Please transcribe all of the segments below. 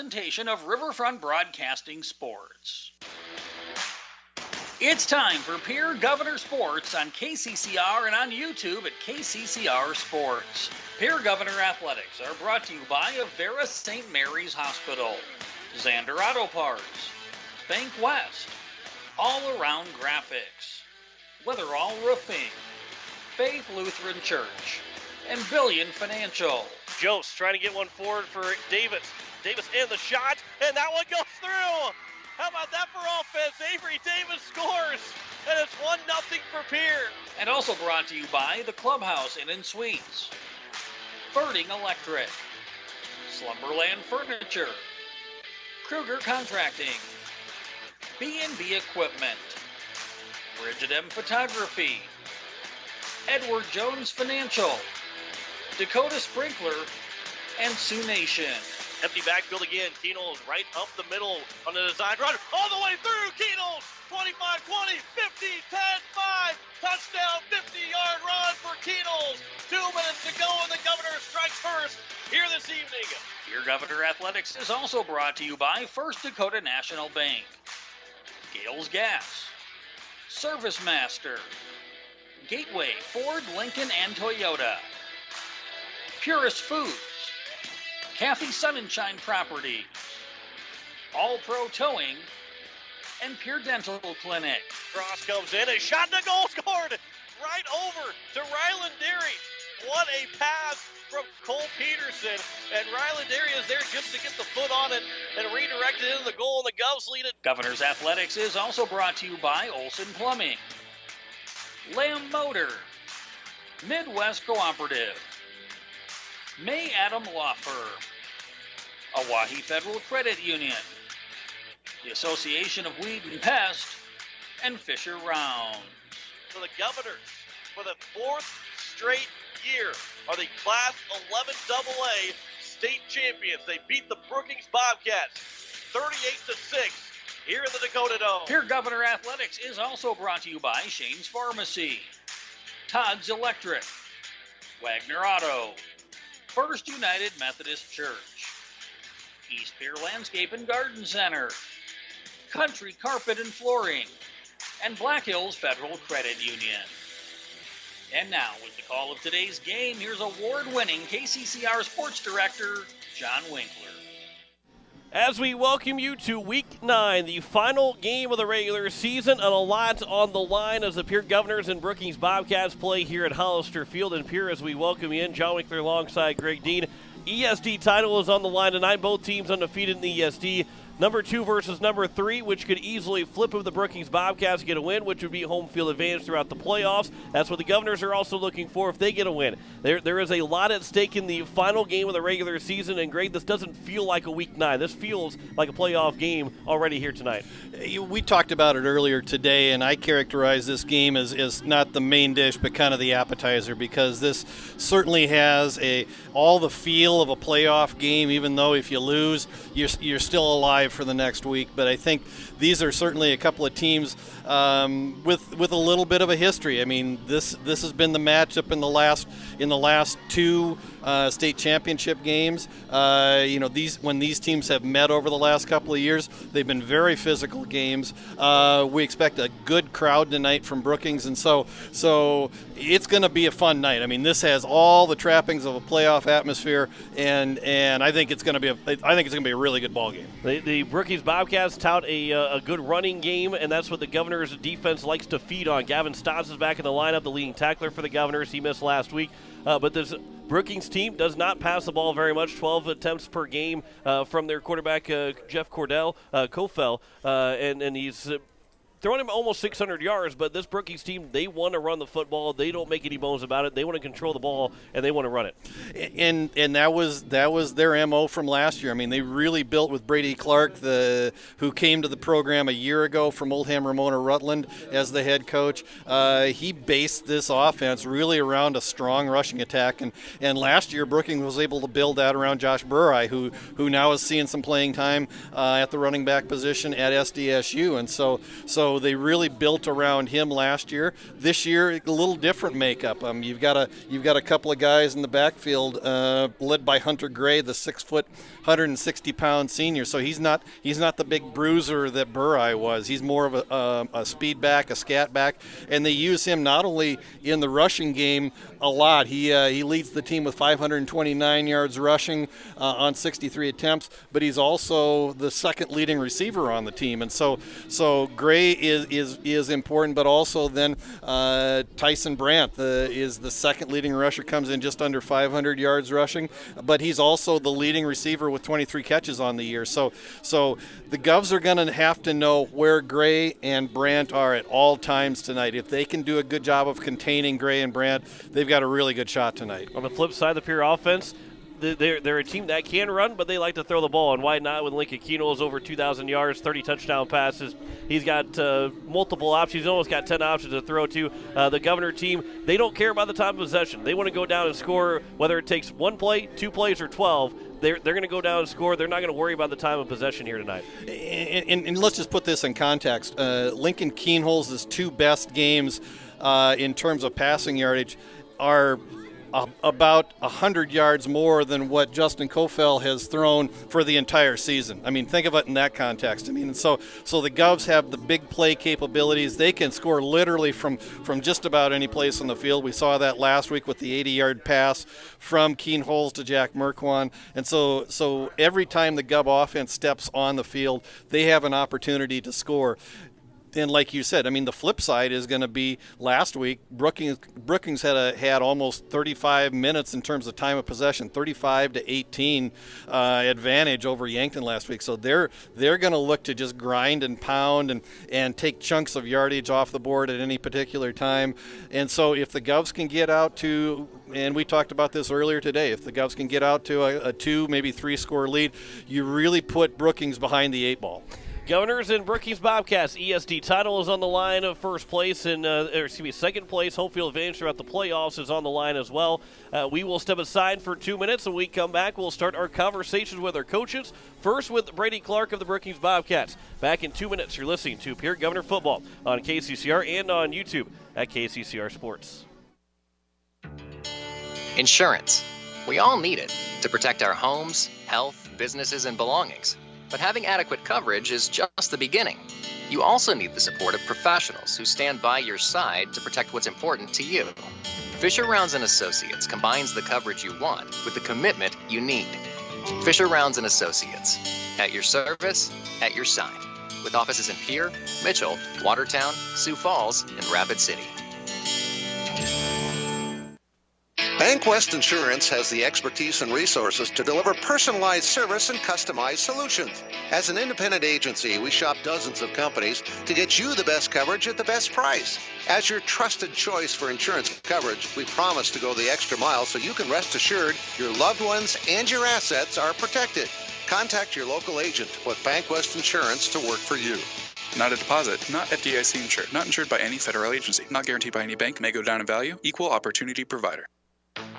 presentation of Riverfront Broadcasting Sports. It's time for Pierre Governor Sports on KCCR and on YouTube at KCCR Sports. Pierre Governor Athletics are brought to you by Avera St. Mary's Hospital, Zander Auto Parts, Bank West, All Around Graphics, Weatherall Roofing, Faith Lutheran Church, and Billion Financial. Jost trying to get one forward for Davis. Davis in the shot, and that one goes through. How about that for offense? Avery Davis scores, and it's 1-0 for Pierre. And also brought to you by the Clubhouse Inn and Suites, Birding Electric, Slumberland Furniture, Kruger Contracting, B&B Equipment, Bridget M Photography, Edward Jones Financial, Dakota Sprinkler, and Sioux Nation. Empty backfield again. Keenels right up the middle on the design run. All the way through. Keenels 25-20, 50, 10, 5. Touchdown, 50-yard run for Keenels. 2 minutes to go, and the Governor strikes first here this evening. Your Governor Athletics is also brought to you by First Dakota National Bank, Gales Gas, Service Master, Gateway Ford, Lincoln, and Toyota, Purist Foods, Kathy Sunshine Properties, All Pro Towing, and Pure Dental Clinic. Cross comes in, a shot to goal, scored right over to Ryland Derry. What a pass from Cole Peterson, and Ryland Derry is there just to get the foot on it and redirect it into the goal, and the Govs lead it. Governor's Athletics is also brought to you by Olson Plumbing, Lamb Motor, Midwest Cooperative, May Adam Law Firm, Oahe Federal Credit Union, the Association of Weed and Pest, and Fisher Round. So the Governors, for the 4th straight year, are the Class 11 AA state champions. They beat the Brookings Bobcats 38-6 here in the Dakota Dome. Here, Governor Athletics is also brought to you by Shane's Pharmacy, Todd's Electric, Wagner Auto, First United Methodist Church, East Pier Landscape and Garden Center, Country Carpet and Flooring, and Black Hills Federal Credit Union. And now, with the call of today's game, here's award-winning KCCR Sports Director, John Winkler. As we welcome you to Week 9, the final game of the regular season, and a lot on the line as the Pierre Governors and Brookings Bobcats play here at Hollister Field. And Pierre, as we welcome you in, John Winkler alongside Greg Dean. ESD title is on the line tonight. Both teams undefeated in the ESD. Number 2 versus number 3, which could easily flip if the Brookings Bobcats get a win, which would be home field advantage throughout the playoffs. That's what the Governors are also looking for if they get a win. There is a lot at stake in the final game of the regular season, and Greg, this doesn't feel like a Week 9. This feels like a playoff game already here tonight. We talked about it earlier today, and I characterize this game as not the main dish, but kind of the appetizer, because this certainly has all the feel of a playoff game, even though if you lose, you're still alive for the next week. But I think these are certainly a couple of teams with a little bit of a history. I mean, this has been the matchup in the last 2 state championship games. When these teams have met over the last couple of years, they've been very physical games. We expect a good crowd tonight from Brookings, and so it's going to be a fun night. I mean, this has all the trappings of a playoff atmosphere, and I think it's going to be a really good ball game. The Brookings Bobcats tout a good running game, and that's what the Governors' defense likes to feed on. Gavin Stotts is back in the lineup, the leading tackler for the Governors. He missed last week, but this Brookings team does not pass the ball very much, 12 attempts per game from their quarterback, Jeff Kofel, and he's throwing him almost 600 yards, but this Brookings team, they want to run the football. They don't make any bones about it. They want to control the ball, and they want to run it. And that was their MO from last year. I mean, they really built with Brady Clark, who came to the program a year ago from Oldham Ramona Rutland as the head coach. He based this offense really around a strong rushing attack, and last year Brookings was able to build that around Josh Burai, who now is seeing some playing time at the running back position at SDSU, and so so they really built around him last year. This year, a little different makeup. You've got a couple of guys in the backfield led by Hunter Gray, the 6 foot, 160-pound senior. So he's not the big bruiser that Burai was. He's more of a speed back, a scat back, and they use him not only in the rushing game a lot. He leads the team with 529 yards rushing on 63 attempts, but he's also the second leading receiver on the team. And so Gray is important, but also then Tyson Brandt is the second leading rusher, comes in just under 500 yards rushing, but he's also the leading receiver with 23 catches on the year. So the Govs are going to have to know where Gray and Brandt are at all times tonight. If they can do a good job of containing Gray and Brandt, they've got a really good shot tonight. On the flip side, the Pierre offense, they're a team that can run, but they like to throw the ball. And why not? With Lincoln Keenel over 2,000 yards, 30 touchdown passes. He's got multiple options. He's almost got 10 options to throw to. The Governor team, they don't care about the time of possession. They want to go down and score, whether it takes 1 play, 2 plays, or 12. They're going to go down and score. They're not going to worry about the time of possession here tonight. And let's just put this in context. Lincoln Keenholz's 2 best games in terms of passing yardage are about 100 yards more than what Justin Kofel has thrown for the entire season. I mean, think of it in that context. I mean, so the Govs have the big play capabilities. They can score literally from just about any place on the field. We saw that last week with the 80-yard pass from Keenholz to Jack Merkwan. And so every time the Gov offense steps on the field, they have an opportunity to score. And like you said, I mean, the flip side is going to be last week, Brookings had almost 35 minutes in terms of time of possession, 35-18 advantage over Yankton last week. So they're going to look to just grind and pound and take chunks of yardage off the board at any particular time. And so if the Govs can get out to, and we talked about this earlier today, if the Govs can get out to a 2, maybe 3 score lead, you really put Brookings behind the 8 ball. Governors and Brookings Bobcats ESD title is on the line of first place, and second place. Home field advantage throughout the playoffs is on the line as well. We will step aside for 2 minutes, and when we come back, we'll start our conversations with our coaches. First with Brady Clark of the Brookings Bobcats. Back in 2 minutes, you're listening to Pierre Governor Football on KCCR and on YouTube at KCCR Sports. Insurance. We all need it to protect our homes, health, businesses, and belongings. But having adequate coverage is just the beginning. You also need the support of professionals who stand by your side to protect what's important to you. Fisher Rounds & Associates combines the coverage you want with the commitment you need. Fisher Rounds & Associates. At your service, at your side. With offices in Pierre, Mitchell, Watertown, Sioux Falls, and Rapid City. BankWest Insurance has the expertise and resources to deliver personalized service and customized solutions. As an independent agency, we shop dozens of companies to get you the best coverage at the best price. As your trusted choice for insurance coverage, we promise to go the extra mile so you can rest assured your loved ones and your assets are protected. Contact your local agent with BankWest Insurance to work for you. Not a deposit, not FDIC insured, not insured by any federal agency, not guaranteed by any bank, may go down in value, equal opportunity provider.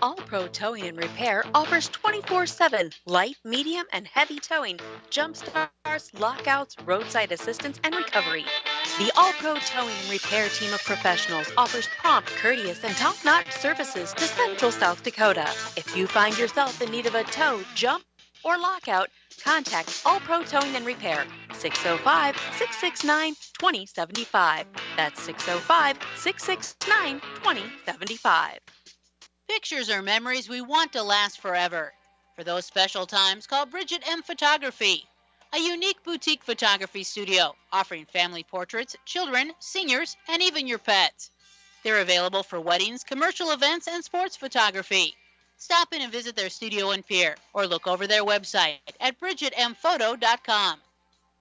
All Pro Towing and Repair offers 24/7 light, medium, and heavy towing, jump starts, lockouts, roadside assistance, and recovery. The All Pro Towing and Repair team of professionals offers prompt, courteous, and top-notch services to Central South Dakota. If you find yourself in need of a tow, jump, or lockout, contact All Pro Towing and Repair, 605-669-2075. That's 605-669-2075. Pictures are memories we want to last forever. For those special times, call Bridget M. Photography, a unique boutique photography studio offering family portraits, children, seniors, and even your pets. They're available for weddings, commercial events, and sports photography. Stop in and visit their studio in Pierre or look over their website at bridgetmphoto.com.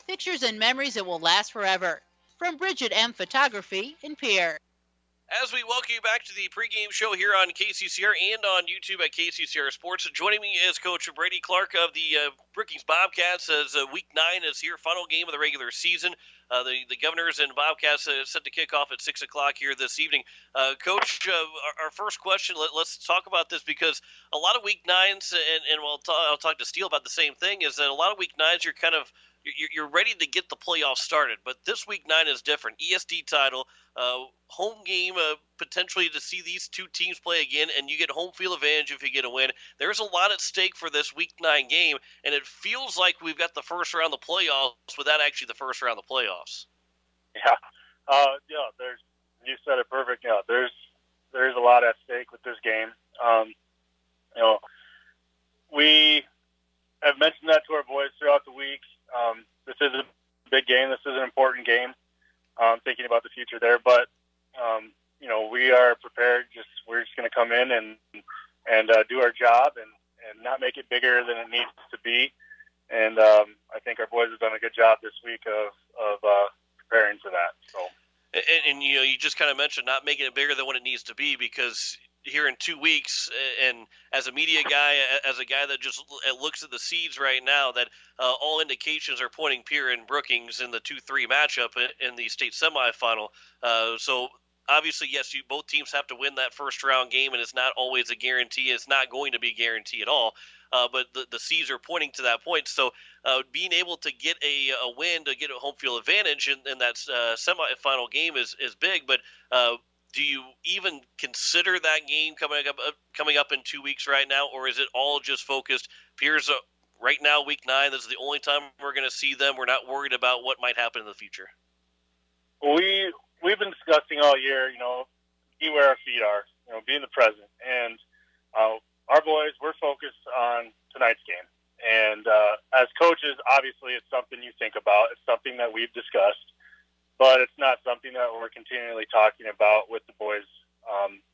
Pictures and memories that will last forever. From Bridget M. Photography in Pierre. As we welcome you back to the pregame show here on KCCR and on YouTube at KCCR Sports, joining me is Coach Brady Clark of the Brookings Bobcats as Week 9 is here, final game of the regular season. The Governors and Bobcats set to kick off at 6 o'clock here this evening. Coach, our first question, let's talk about this because a lot of Week 9s, and I'll talk to Steele about the same thing, is that a lot of Week 9s you're you're ready to get the playoffs started. But this week 9 is different. ESD title, home game, potentially to see these two teams play again, and you get home field advantage if you get a win. There's a lot at stake for this week 9 game, and it feels like we've got the first round of the playoffs without actually the first round of the playoffs. Yeah, you said it perfect. Yeah, there's a lot at stake with this game. We have mentioned that to our boys throughout the week. This is a big game. This is an important game. Thinking about the future there, but we are prepared. We're just going to come in and do our job and not make it bigger than it needs to be. And I think our boys have done a good job this week of preparing for that. So. And you just kind of mentioned not making it bigger than what it needs to be, because here in 2 weeks, and as a media guy, as a guy that just looks at the seeds right now, that all indications are pointing Pierre and Brookings in the 2-3 matchup in the state semifinal. So obviously, yes, both teams have to win that first round game, and it's not always a guarantee. It's not going to be a guarantee at all. But the seeds are pointing to that point. So being able to get a win to get a home field advantage in that semifinal game is big. But do you even consider that game coming up in 2 weeks right now, or is it all just focused? Pierre's right now, week 9. This is the only time we're going to see them. We're not worried about what might happen in the future. We've been discussing all year, be where our feet are, be in the present, and our boys, we're focused on tonight's game. And as coaches, obviously, it's something you think about. It's something that we've discussed, but it's not something that we're continually talking about with the boys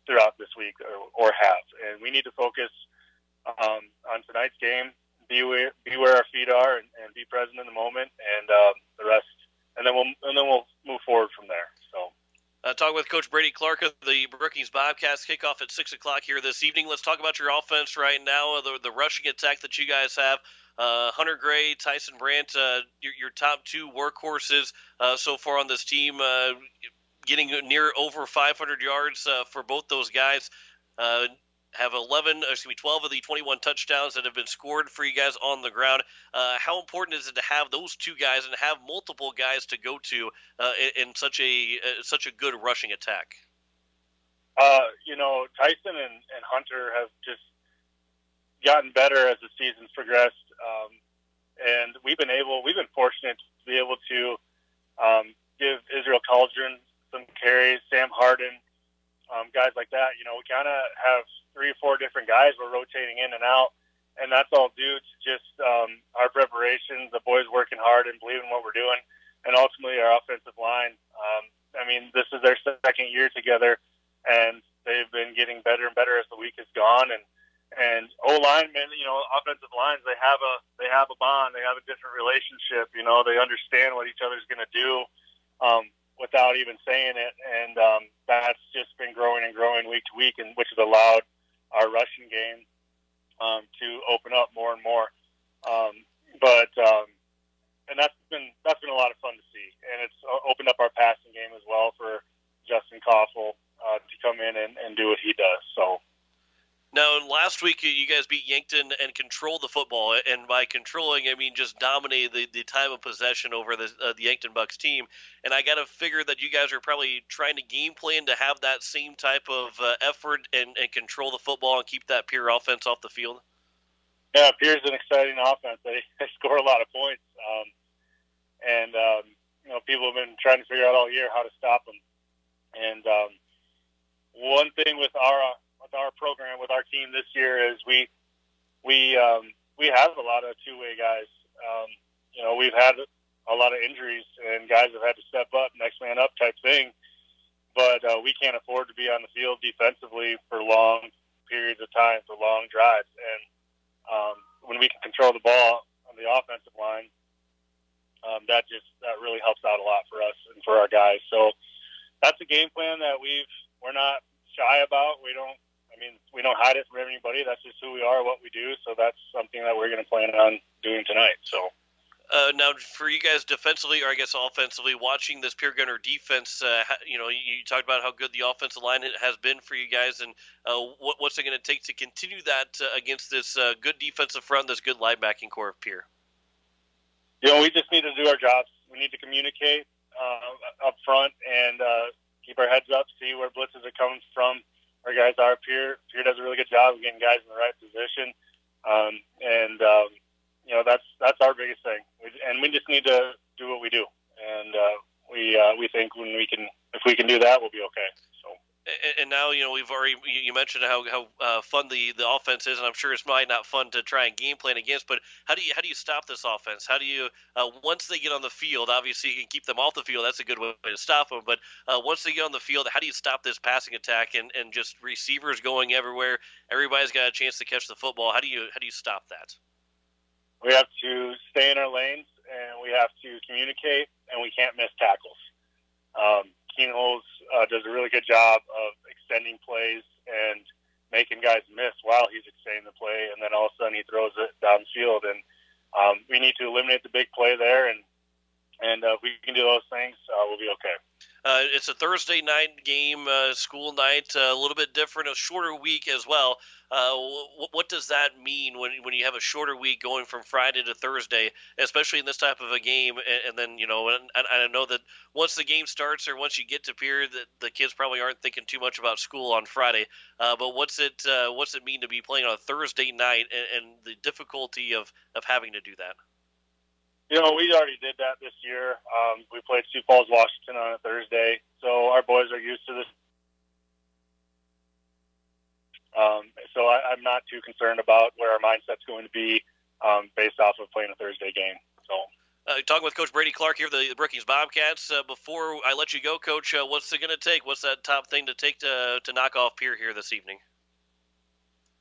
throughout this week or have. And we need to focus on tonight's game, be where our feet are, and be present in the moment, and the rest. And then we'll move forward from there. So. Talking with Coach Brady Clark of the Brookings Bobcats. Kickoff at 6 o'clock here this evening. Let's talk about your offense right now, the rushing attack that you guys have. Hunter Gray, Tyson Brandt, your top 2 workhorses so far on this team, getting near over 500 yards for both those guys. Have 12 of the 21 touchdowns that have been scored for you guys on the ground. How important is it to have those 2 guys and have multiple guys to go to in such a good rushing attack? Tyson and Hunter have just gotten better as the season's progressed, and we've been fortunate to be able to give Israel Cauldron some carries, Sam Harden, guys like that. We kind of have 3 or 4 different guys we're rotating in and out, and that's all due to just our preparation, the boys working hard and believing what we're doing, and ultimately our offensive line. This is their second year together, and they've been getting better and better as the week has gone. And O-linemen, offensive lines, they have a bond, they have a different relationship. They understand what each other's going to do without even saying it, and that's just been growing and growing week to week, and which has allowed our rushing game to open up more and more. And that's been a lot of fun to see, and it's opened up our passing game as well for Justin Koffel to come in and do what he does. So. Now, last week you guys beat Yankton and controlled the football, and by controlling, I mean just dominated the time of possession over the Yankton Bucks team. And I got to figure that you guys are probably trying to game plan to have that same type of effort and control the football and keep that Pierre offense off the field. Yeah, Pierre's an exciting offense. They score a lot of points, and people have been trying to figure out all year how to stop them. And one thing with our program, with our team this year, is we have a lot of two-way guys. We've had a lot of injuries, and guys have had to step up, next man up type thing. But we can't afford to be on the field defensively for long periods of time, for long drives. And when we can control the ball on the offensive line, that really helps out a lot for us and for our guys. So that's a game plan that we're not shy about. We don't hide it from anybody. That's just who we are, what we do. So that's something that we're going to plan on doing tonight. So. Now, for you guys defensively, or I guess offensively, watching this Pierre Gunner defense, you talked about how good the offensive line has been for you guys, and what's it going to take to continue that against this good defensive front, this good linebacking core of Pierre? We just need to do our jobs. We need to communicate up front and keep our heads up, see where blitzes are coming from. Our guys are. Pierre does a really good job of getting guys in the right position. That's our biggest thing. We just need to do what we do. And we think if we can do that, we'll be okay. So. And now, we've already, you mentioned how fun the offense is, and I'm sure it's probably not fun to try and game plan against, but how do you stop this offense? How do you, once they get on the field, obviously you can keep them off the field, that's a good way to stop them, but once they get on the field, how do you stop this passing attack and just receivers going everywhere, everybody's got a chance to catch the football? How do you stop that? We have to stay in our lanes, and we have to communicate, and we can't miss tackles. Keenan Holes does a really good job of extending plays and making guys miss while he's extending the play, and then all of a sudden he throws it downfield. And we need to eliminate the big play there, and if we can do those things, we'll be okay. It's a Thursday night game, school night, a little bit different, a shorter week as well. What does that mean when you have a shorter week going from Friday to Thursday, especially in this type of a game? And then, and I know that once the game starts or once you get to Pierre, the kids probably aren't thinking too much about school on Friday. But what's it mean to be playing on a Thursday night and the difficulty of having to do that? We already did that this year. We played Sioux Falls, Washington on a Thursday, so our boys are used to this. So I'm not too concerned about where our mindset's going to be based off of playing a Thursday game. So, talking with Coach Brady Clark here of the Brookings Bobcats. Before I let you go, Coach, what's it going to take? What's that top thing to take to knock off Pierre here this evening?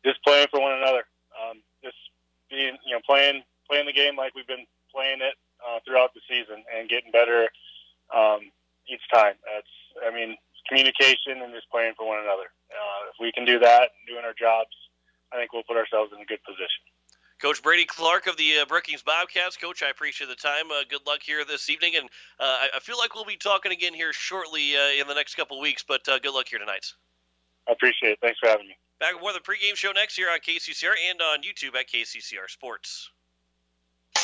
Just playing for one another. Just being, playing the game like we've been playing it throughout the season and getting better each time. Communication and just playing for one another. If we can do that, doing our jobs, I think we'll put ourselves in a good position. Coach Brady Clark of the Brookings Bobcats. Coach, I appreciate the time. Good luck here this evening, and I feel like we'll be talking again here shortly in the next couple of weeks, but good luck here tonight. I appreciate it. Thanks for having me. Back with more of the pregame show next year on KCCR and on YouTube at KCCR Sports.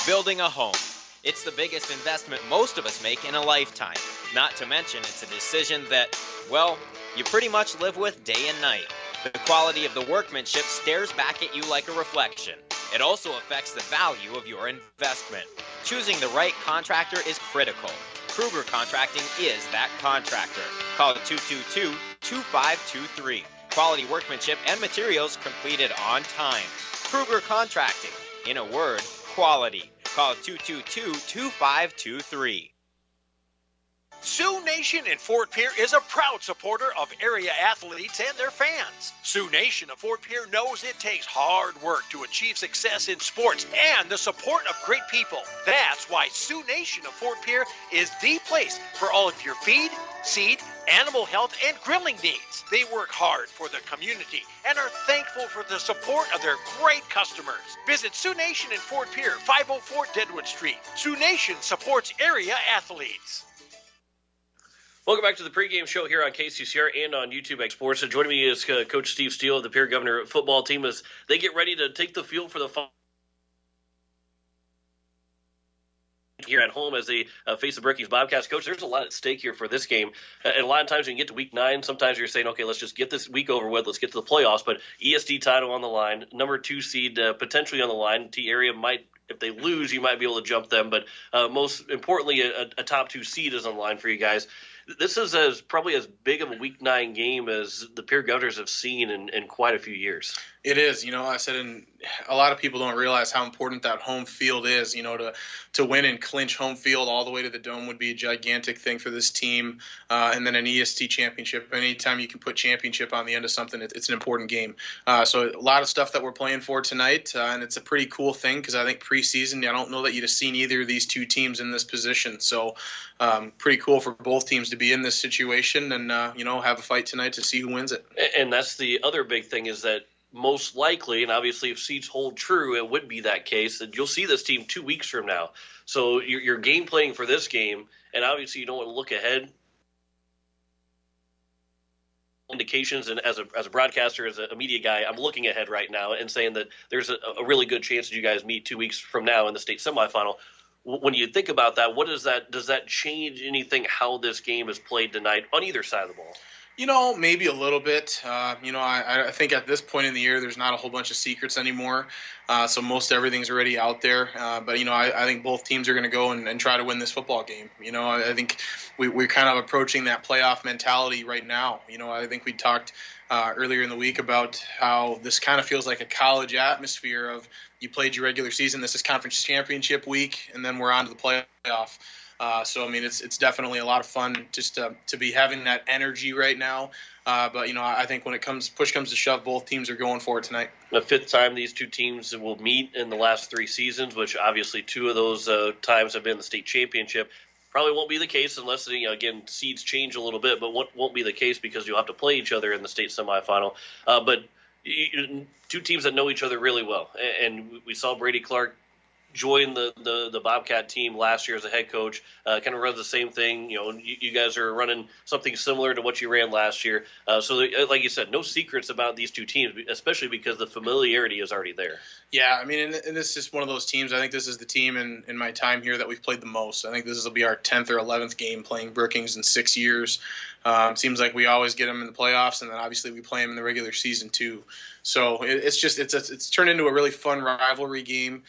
Building a home. It's the biggest investment most of us make in a lifetime. Not to mention, it's a decision that, well, you pretty much live with day and night. The quality of the workmanship stares back at you like a reflection. It also affects the value of your investment. Choosing the right contractor is critical. Kruger Contracting is that contractor. Call 222-2523. Quality workmanship and materials completed on time. Kruger Contracting. In a word, quality. Call 222-2523. Sioux Nation in Fort Pierre is a proud supporter of area athletes and their fans. Sioux Nation of Fort Pierre knows it takes hard work to achieve success in sports and the support of great people. That's why Sioux Nation of Fort Pierre is the place for all of your feed, seed, animal health, and grilling needs. They work hard for the community and are thankful for the support of their great customers. Visit Sioux Nation in Fort Pierre, 504 Deadwood Street. Sioux Nation supports area athletes. Welcome back to the pregame show here on KCCR and on YouTube X Sports. So joining me is Coach Steve Steele of the Pierre Governor football team as they get ready to take the field for the here at home as they face the Brookings Bobcats. Coach, there's a lot at stake here for this game. And a lot of times when you get to week 9, sometimes you're saying, okay, let's just get this week over with. Let's get to the playoffs. But ESD title on the line, number 2 seed potentially on the line. T area might, if they lose, you might be able to jump them. But most importantly, a top 2 seed is on the line for you guys. This is probably as big of a week 9 game as the Pierre Governors have seen in quite a few years. It is. I said, a lot of people don't realize how important that home field is. To win and clinch home field all the way to the Dome would be a gigantic thing for this team. And then an EST championship. Anytime you can put championship on the end of something, it's an important game. So a lot of stuff that we're playing for tonight, and it's a pretty cool thing because I think preseason, I don't know that you'd have seen either of these two teams in this position. So pretty cool for both teams to be in this situation and, have a fight tonight to see who wins it. And that's the other big thing is that most likely, and obviously if seeds hold true, it would be that case, that you'll see this team 2 weeks from now. So you're game playing for this game, and obviously you don't want to look ahead. Indications, and as a broadcaster, as a media guy, I'm looking ahead right now and saying that there's a really good chance that you guys meet 2 weeks from now in the state semifinal. when you think about that, does that change anything how this game is played tonight on either side of the ball? Maybe a little bit. I think at this point in the year, there's not a whole bunch of secrets anymore. So most everything's already out there. But I think both teams are going to go and try to win this football game. I think we're kind of approaching that playoff mentality right now. I think we talked earlier in the week about how this kind of feels like a college atmosphere of you played your regular season. This is conference championship week, and then we're on to the playoff. It's definitely a lot of fun just to be having that energy right now. But I think when push comes to shove, both teams are going for it tonight. The fifth time these two teams will meet in the last 3 seasons, which obviously 2 of those times have been the state championship. Probably won't be the case unless, again, seeds change a little bit, but won't be the case because you'll have to play each other in the state semifinal. But 2 teams that know each other really well. And we saw Brady Clark joined the Bobcat team last year as a head coach, kind of runs the same thing. You guys are running something similar to what you ran last year. So like you said, no secrets about these 2 teams, especially because the familiarity is already there. Yeah, and this is just one of those teams. I think this is the team in my time here that we've played the most. I think this will be our 10th or 11th game playing Brookings in 6 years. Seems like we always get them in the playoffs, and then obviously we play them in the regular season too. So it's turned into a really fun rivalry game,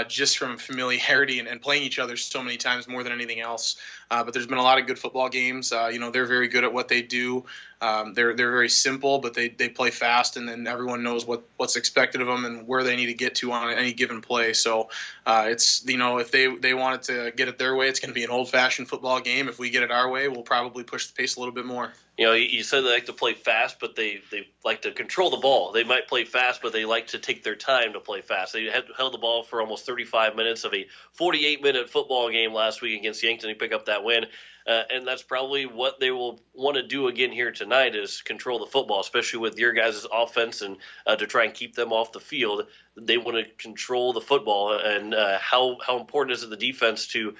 just from familiarity and playing each other so many times more than anything else. But there's been a lot of good football games. They're very good at what they do. They're very simple, but they play fast, and then everyone knows what's expected of them and where they need to get to on any given play. So if they wanted to get it their way, it's going to be an old-fashioned football game. If we get it our way, we'll probably push the pace a little bit more. You said they like to play fast, but they like to control the ball. They might play fast, but they like to take their time to play fast. They held the ball for almost 35 minutes of a 48-minute football game last week against Yankton to pick up that win. And that's probably what they will want to do again here tonight is control the football, especially with your guys' offense and to try and keep them off the field. They want to control the football. And how important is it the defense to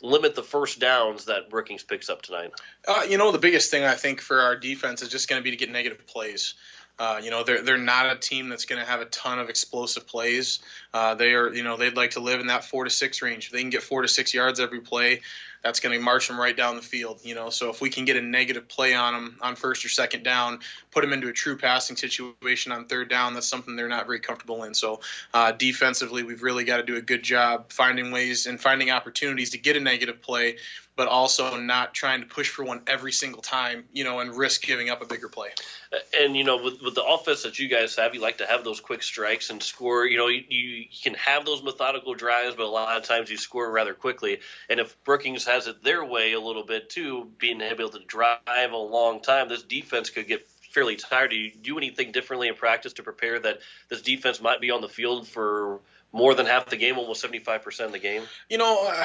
limit the first downs that Brookings picks up tonight? The biggest thing I think for our defense is just going to be to get negative plays. They're not a team that's going to have a ton of explosive plays. They'd like to live in that 4 to 6 range. If they can get 4 to 6 yards every play, that's going to march them right down the field. So if we can get a negative play on them on first or second down, put them into a true passing situation on third down, that's something they're not very comfortable in. So defensively, we've really got to do a good job finding ways and finding opportunities to get a negative play, but also not trying to push for one every single time, and risk giving up a bigger play. And, with the offense that you guys have, you like to have those quick strikes and score. You can have those methodical drives, but a lot of times you score rather quickly. And if Brookings has it their way a little bit too, being able to drive a long time, this defense could get fairly tired. Do you do anything differently in practice to prepare that this defense might be on the field for more than half the game, almost 75% of the game?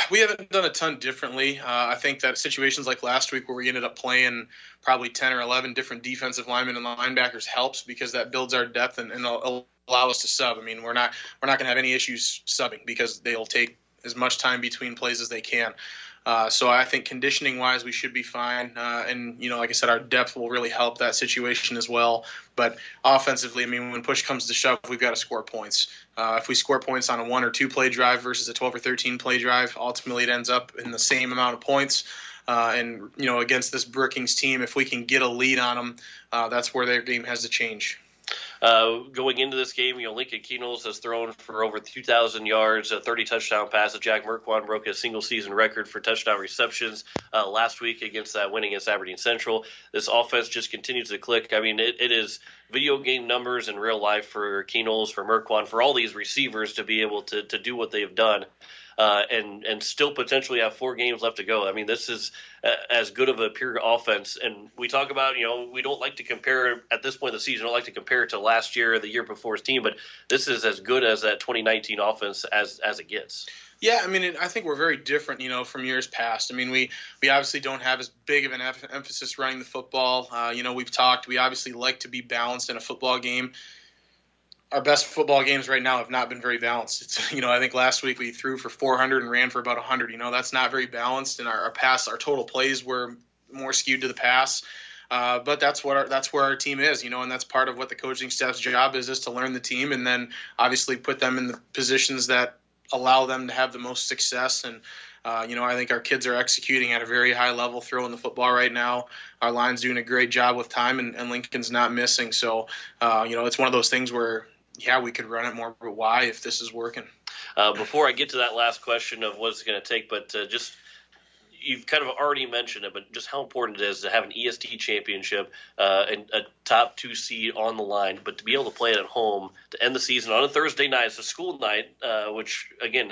We haven't done a ton differently. I think that situations like last week where we ended up playing probably 10 or 11 different defensive linemen and linebackers helps because that builds our depth and allow us to sub. We're not going to have any issues subbing because they'll take as much time between plays as they can. So I think conditioning-wise, we should be fine. And like I said, our depth will really help that situation as well. But offensively, when push comes to shove, we've got to score points. If we score points on a 1 or 2 play drive versus a 12 or 13 play drive, ultimately it ends up in the same amount of points. And against this Brookings team, if we can get a lead on them, that's where their game has to change. Going into this game, Lincoln Keenels has thrown for over 2,000 yards, 30 touchdown passes. Jack Merquan broke his single-season record for touchdown receptions last week against that win against Aberdeen Central. This offense just continues to click. It is video game numbers in real life for Keenels, for Merquan, for all these receivers to be able to do what they've done. And still potentially have 4 games left to go. This is as good of a pure offense. And we talk about, we don't like to compare at this point of the season, don't like to compare it to last year or the year before's team, but this is as good as that 2019 offense as it gets. Yeah, I think we're very different, from years past. We obviously don't have as big of an emphasis running the football. We've talked, we obviously like to be balanced in a football game. Our best football games right now have not been very balanced. It's, I think last week we threw for 400 and ran for about 100. That's not very balanced, and our total plays were more skewed to the pass. But that's where our team is, and that's part of what the coaching staff's job is to learn the team and then obviously put them in the positions that allow them to have the most success. And I think our kids are executing at a very high level, throwing the football right now. Our line's doing a great job with time, and Lincoln's not missing. So, it's one of those things where, yeah, we could run it more, but why if this is working? Before I get to that last question of what it's going to take, but just you've kind of already mentioned it, but just how important it is to have an EST championship and a top 2 seed on the line, but to be able to play it at home to end the season on a Thursday night. It's a school night, which, again,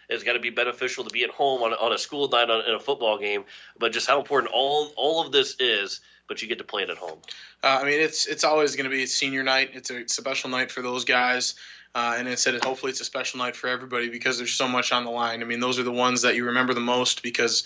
it's got to be beneficial to be at home on a school night in a football game, but just how important all of this is, but you get to play it at home. It's always going to be senior night. It's a special night for those guys. And hopefully it's a special night for everybody because there's so much on the line. Those are the ones that you remember the most because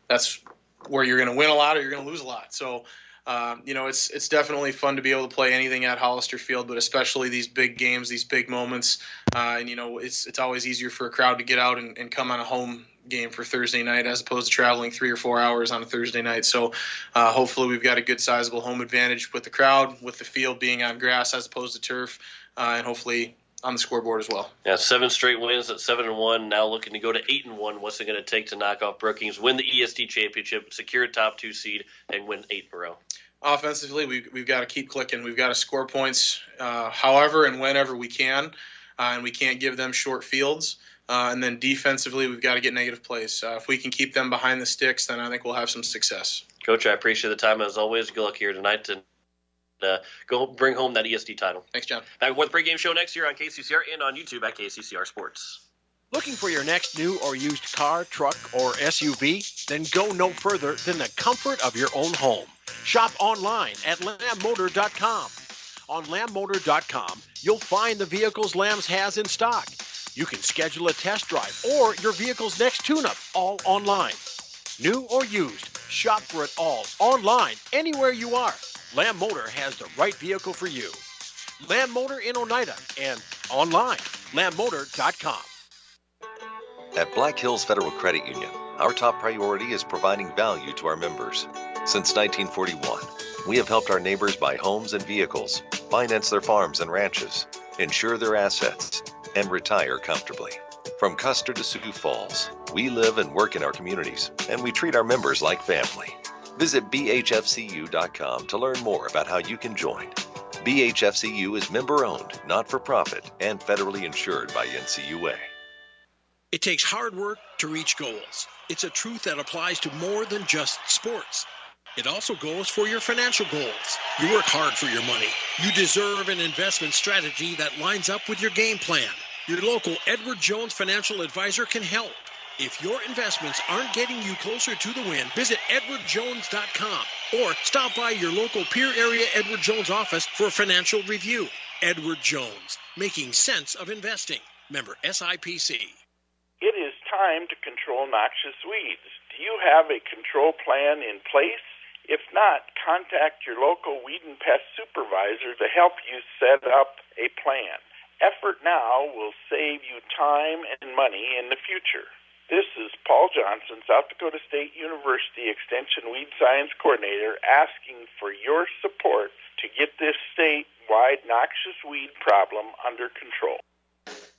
that's where you're going to win a lot or you're going to lose a lot. So, it's definitely fun to be able to play anything at Hollister Field, but especially these big games, these big moments. It's always easier for a crowd to get out and come on a home game for Thursday night as opposed to traveling 3 or 4 hours on a Thursday night. So hopefully we've got a good sizable home advantage with the crowd, with the field being on grass as opposed to turf, and hopefully on the scoreboard as well. Yeah, 7 straight wins at 7-1. Now looking to go to 8-1. What's it going to take to knock off Brookings, win the EST championship, secure a top 2 seed, and win 8 in a row? Offensively, we've got to keep clicking. We've got to score points however and whenever we can, and we can't give them short fields. And then defensively, we've got to get negative plays. If we can keep them behind the sticks, then I think we'll have some success. Coach, I appreciate the time as always. Good luck here tonight to go bring home that EST title. Thanks, John. Back with the pregame show next year on KCCR and on YouTube at KCCR Sports. Looking for your next new or used car, truck, or SUV? Then go no further than the comfort of your own home. Shop online at lambmotor.com. On lambmotor.com, you'll find the vehicles Lambs has in stock. You can schedule a test drive or your vehicle's next tune-up all online. New or used, shop for it all online anywhere you are. Lamb Motor has the right vehicle for you. Lamb Motor in Oneida and online, lambmotor.com. At Black Hills Federal Credit Union, our top priority is providing value to our members. Since 1941, we have helped our neighbors buy homes and vehicles, finance their farms and ranches, insure their assets, and retire comfortably. From Custer to Sioux Falls, we live and work in our communities, and we treat our members like family. Visit bhfcu.com to learn more about how you can join. BHFCU is member-owned, not-for-profit, and federally insured by NCUA. It takes hard work to reach goals. It's a truth that applies to more than just sports. It also goes for your financial goals. You work hard for your money. You deserve an investment strategy that lines up with your game plan. Your local Edward Jones financial advisor can help. If your investments aren't getting you closer to the win, visit edwardjones.com or stop by your local Pierre area Edward Jones office for a financial review. Edward Jones, making sense of investing. Member SIPC. It is time to control noxious weeds. Do you have a control plan in place? If not, contact your local weed and pest supervisor to help you set up a plan. Effort now will save you time and money in the future. This is Paul Johnson, South Dakota State University Extension Weed Science Coordinator, asking for your support to get this statewide noxious weed problem under control.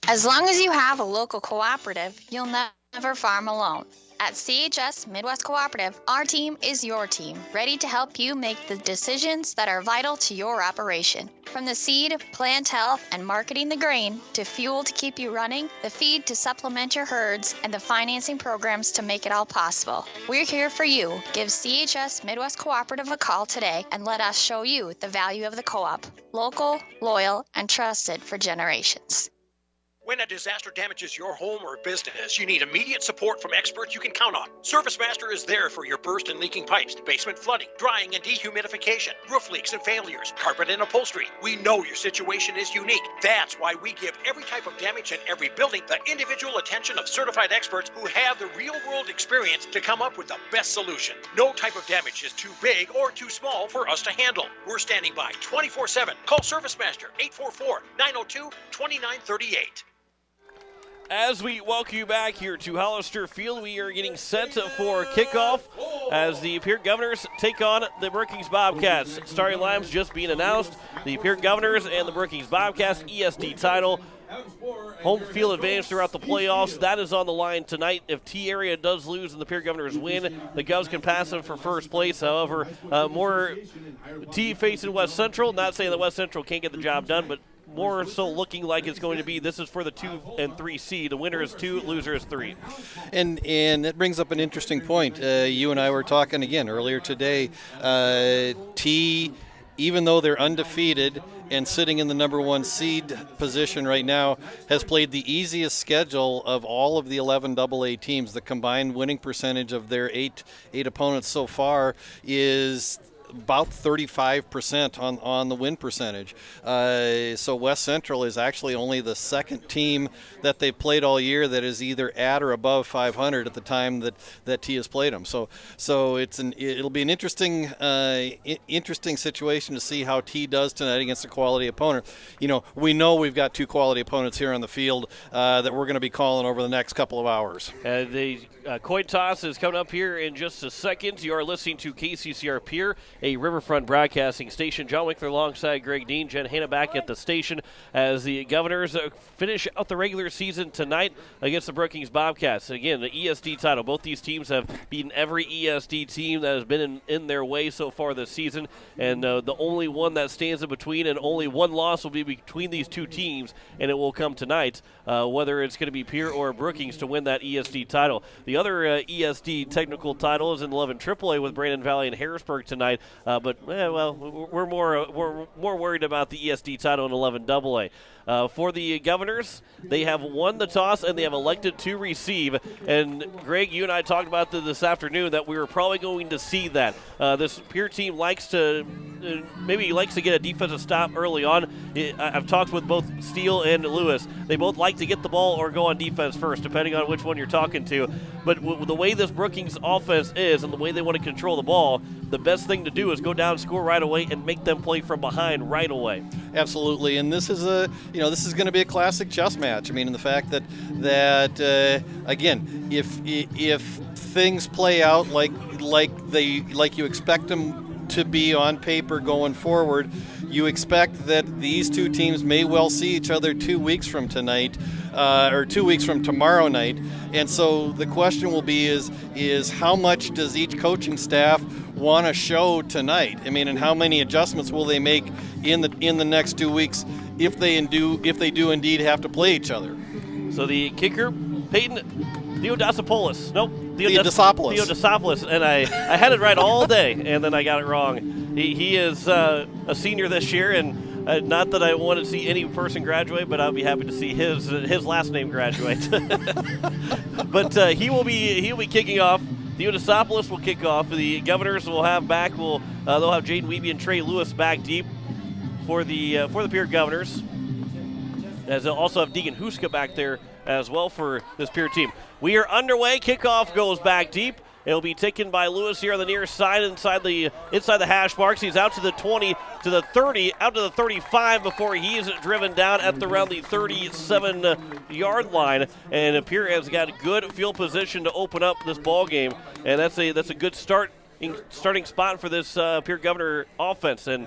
As long as you have a local cooperative, you'll never farm alone. At CHS Midwest Cooperative, our team is your team, ready to help you make the decisions that are vital to your operation. From the seed, plant health, and marketing the grain, to fuel to keep you running, the feed to supplement your herds, and the financing programs to make it all possible. We're here for you. Give CHS Midwest Cooperative a call today and let us show you the value of the co-op. Local, loyal, and trusted for generations. When a disaster damages your home or business, you need immediate support from experts you can count on. ServiceMaster is there for your burst and leaking pipes, basement flooding, drying and dehumidification, roof leaks and failures, carpet and upholstery. We know your situation is unique. That's why we give every type of damage in every building the individual attention of certified experts who have the real-world experience to come up with the best solution. No type of damage is too big or too small for us to handle. We're standing by 24/7. Call ServiceMaster 844-902-2938. As we welcome you back here to Hollister Field, we are getting set for kickoff as the Pierre Governors take on the Brookings Bobcats. Starting lines just being announced. The Pierre Governors and the Brookings Bobcats EST title home field advantage throughout the playoffs. That is on the line tonight. If T area does lose and the Pierre Governors win, the Govs can pass them for first place. However, more T facing West Central. Not saying that West Central can't get the job done, but more so looking like it's going to be this is for the 2 and 3 seed. The winner is 2, loser is 3. And it brings up an interesting point. You and I were talking again earlier today. T, even though they're undefeated and sitting in the number 1 seed position right now, has played the easiest schedule of all of the 11 AA teams. The combined winning percentage of their eight opponents so far is about 35% on the win percentage. So West Central is actually only the second team that they've played all year that is either at or above 500 at the time that T has played them. So it'll be an interesting situation to see how T does tonight against a quality opponent. We know we've got 2 quality opponents here on the field that we're going to be calling over the next couple of hours. The coin toss is coming up here in just a second. You are listening to KCCR Pierre, a Riverfront broadcasting station. John Winkler alongside Greg Dean, Jen Hanna back at the station as the Governors finish out the regular season tonight against the Brookings Bobcats. Again, the ESD title. Both these teams have beaten every ESD team that has been in their way so far this season, and the only one that stands in between and only one loss will be between these 2 teams, and it will come tonight, whether it's going to be Pierre or Brookings to win that ESD title. The other ESD technical title is in 11 AAA with Brandon Valley and Harrisburg tonight. We're more worried about the ESD title in 11 AA. For the Governors, they have won the toss and they have elected to receive. And Greg, you and I talked about this afternoon that we were probably going to see that. This Pierre team likes to get a defensive stop early on. I've talked with both Steele and Lewis. They both like to get the ball or go on defense first, depending on which one you're talking to. But the way this Brookings offense is and the way they want to control the ball, the best thing to do is go down, score right away, and make them play from behind right away. Absolutely, and this is going to be a classic chess match. I mean, in the fact that again, if things play out like you expect them to be on paper going forward, you expect that these 2 teams may well see each other 2 weeks from tonight, or 2 weeks from tomorrow night. And so the question will be is how much does each coaching staff want to show tonight? I mean, and how many adjustments will they make in the next 2 weeks if they do indeed have to play each other? So the kicker, Peyton Theodosopoulos. Nope. Theodosopoulos. And I had it right all day, and then I got it wrong. He is a senior this year, and not that I want to see any person graduate, but I'll be happy to see his last name graduate. But he will be kicking off. Theodosopoulos will kick off. The Governors will have back. They'll have Jaden Wiebe and Trey Lewis back deep for the Pierre Governors, as they'll also have Deegan Huska back there as well for this Pierre team. We are underway. Kickoff goes back deep. It'll be taken by Lewis here on the near side inside the hash marks. He's out to the 20, to the 30, out to the 35 before he's driven down at around the 37-yard line. And Pierre has got good field position to open up this ball game, and that's a good starting spot for this Pierre Governor offense. And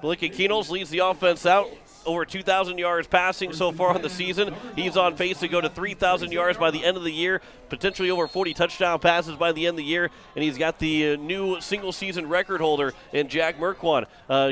Blake Keenels leads the offense out. Over 2,000 yards passing so far on the season. He's on pace to go to 3,000 yards by the end of the year, potentially over 40 touchdown passes by the end of the year, and he's got the new single-season record holder in Jack Merquan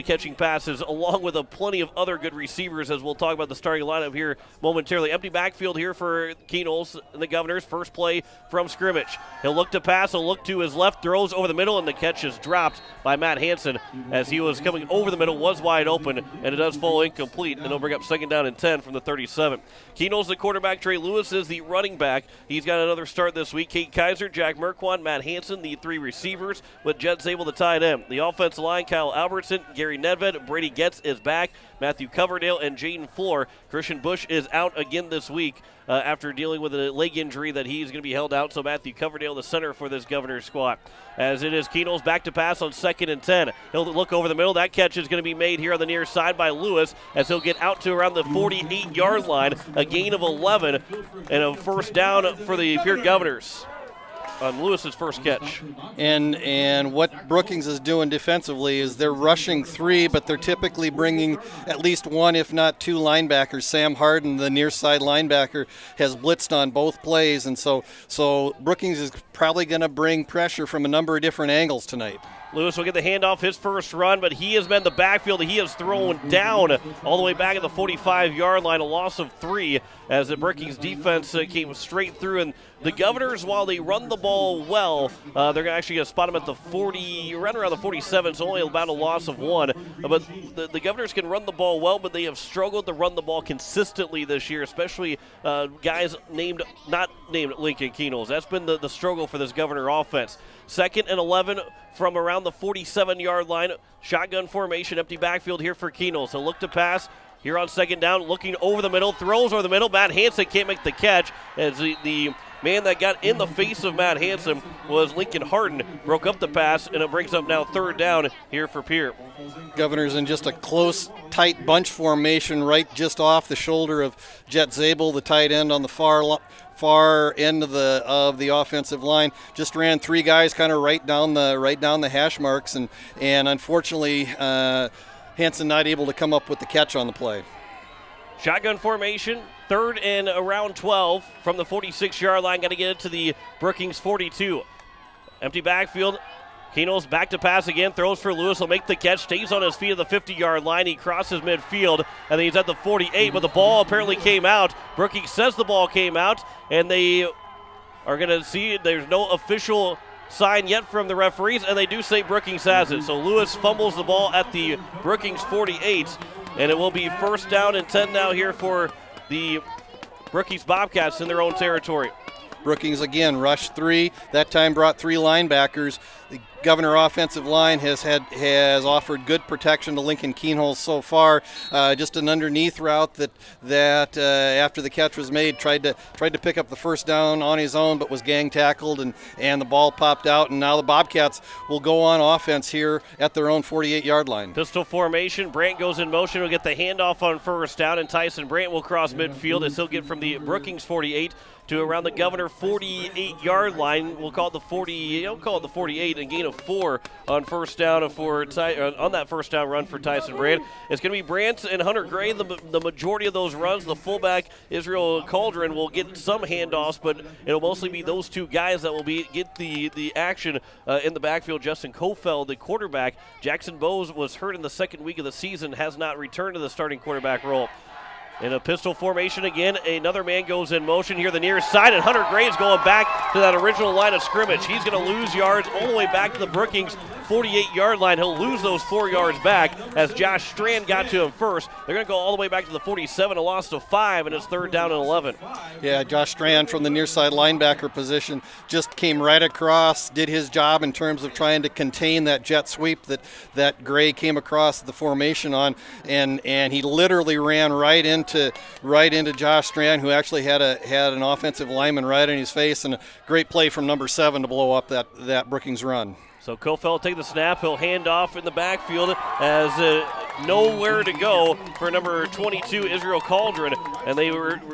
catching passes, along with plenty of other good receivers, as we'll talk about the starting lineup here momentarily. Empty backfield here for Keenels and the Governors. First play from scrimmage. He'll look to pass. He'll look to his left, throws over the middle, and the catch is dropped by Matt Hansen as he was coming over the middle, was wide open, and it does fall incomplete. And they'll bring up 2nd down and 10 from the 37. Keenel's the quarterback. Trey Lewis is the running back. He's got another start this week. Kate Kaiser, Jack Merquan, Matt Hansen, the 3 receivers, with Jed Zabel the tight end. The offensive line, Kyle Albertson, Gary Nedved, Brady Getz is back, Matthew Coverdale, and Jaden Floor. Christian Bush is out again this week after dealing with a leg injury that he's going to be held out. So Matthew Coverdale, the center for this Governors squad. As it is Keenel's back to pass on 2nd and 10. He'll look over the middle. That catch is going to be made here on the near side by Lewis as he'll get out to around the 48-yard line. A gain of 11 and a first down for the Pierre Governors. on Lewis's first catch. And what Brookings is doing defensively is they're rushing 3, but they're typically bringing at least 1, if not 2 linebackers. Sam Harden, the near side linebacker, has blitzed on both plays, and so Brookings is probably going to bring pressure from a number of different angles tonight. Lewis will get the handoff his first run, but he has been the backfield. He has thrown down all the way back at the 45-yard line, a loss of 3 as the Brookings defense came straight through. And the Governors, while they run the ball well, they're actually going to spot them at the 40, right around the 47, so only about a loss of 1. But the Governors can run the ball well, but they have struggled to run the ball consistently this year, especially guys not named Lincoln Keenels. That's been the struggle for this Governor offense. 2nd and 11 from around the 47-yard line. Shotgun formation, empty backfield here for Keenels. He'll look to pass here on 2nd down, looking over the middle, throws over the middle. Matt Hansen can't make the catch as the man that got in the face of Matt Hansen was Lincoln Harden. Broke up the pass, and it brings up now 3rd down here for Pierre. Governors in just a close, tight bunch formation right just off the shoulder of Jet Zabel, the tight end on the far end of the offensive line. Just ran 3 guys kind of right down the hash marks, and unfortunately Hansen not able to come up with the catch on the play. Shotgun formation, 3rd and around 12 from the 46-yard line. Got to get it to the Brookings 42. Empty backfield. Keenels back to pass again, throws for Lewis, will make the catch, stays on his feet at the 50-yard line. He crosses midfield, and then he's at the 48, but the ball apparently came out. Brookings says the ball came out, and they are going to see there's no official sign yet from the referees, and they do say Brookings has it. So Lewis fumbles the ball at the Brookings 48, and it will be 1st down and 10 now here for the Brookings Bobcats in their own territory. Brookings again rushed 3. That time brought 3 linebackers. The Governor offensive line has offered good protection to Lincoln Keenholz so far. Just an underneath route that after the catch was made tried to pick up the 1st down on his own, but was gang tackled and the ball popped out. And now the Bobcats will go on offense here at their own 48-yard line. Pistol formation. Brandt goes in motion. Will get the handoff on 1st down, and Tyson Brandt will cross midfield as he'll get from the Brookings 48 to around the Governor 48-yard line. We'll call it the 48, and gain of 4 on 1st down on that 1st down run for Tyson Brandt. It's going to be Brandt and Hunter Gray the majority of those runs. The fullback Israel Cauldron will get some handoffs, but it'll mostly be those 2 guys that will get the action in the backfield. Justin Kofeld, the quarterback. Jackson Bowes was hurt in the 2nd week of the season, has not returned to the starting quarterback role. In a pistol formation again, another man goes in motion here the near side, and Hunter Gray is going back to that original line of scrimmage. He's going to lose yards all the way back to the Brookings 48-yard line. He'll lose those 4 yards back as Josh Strand got to him first. They're going to go all the way back to the 47, a loss of 5, and it's 3rd down and 11. Yeah, Josh Strand from the near side linebacker position just came right across, did his job in terms of trying to contain that jet sweep that Gray came across the formation on, and he literally ran right into Josh Strand, who actually had an offensive lineman right in his face, and a great play from number 7 to blow up that Brookings run. So Kofeld will take the snap. He'll hand off in the backfield as nowhere to go for number 22, Israel Cauldron. And they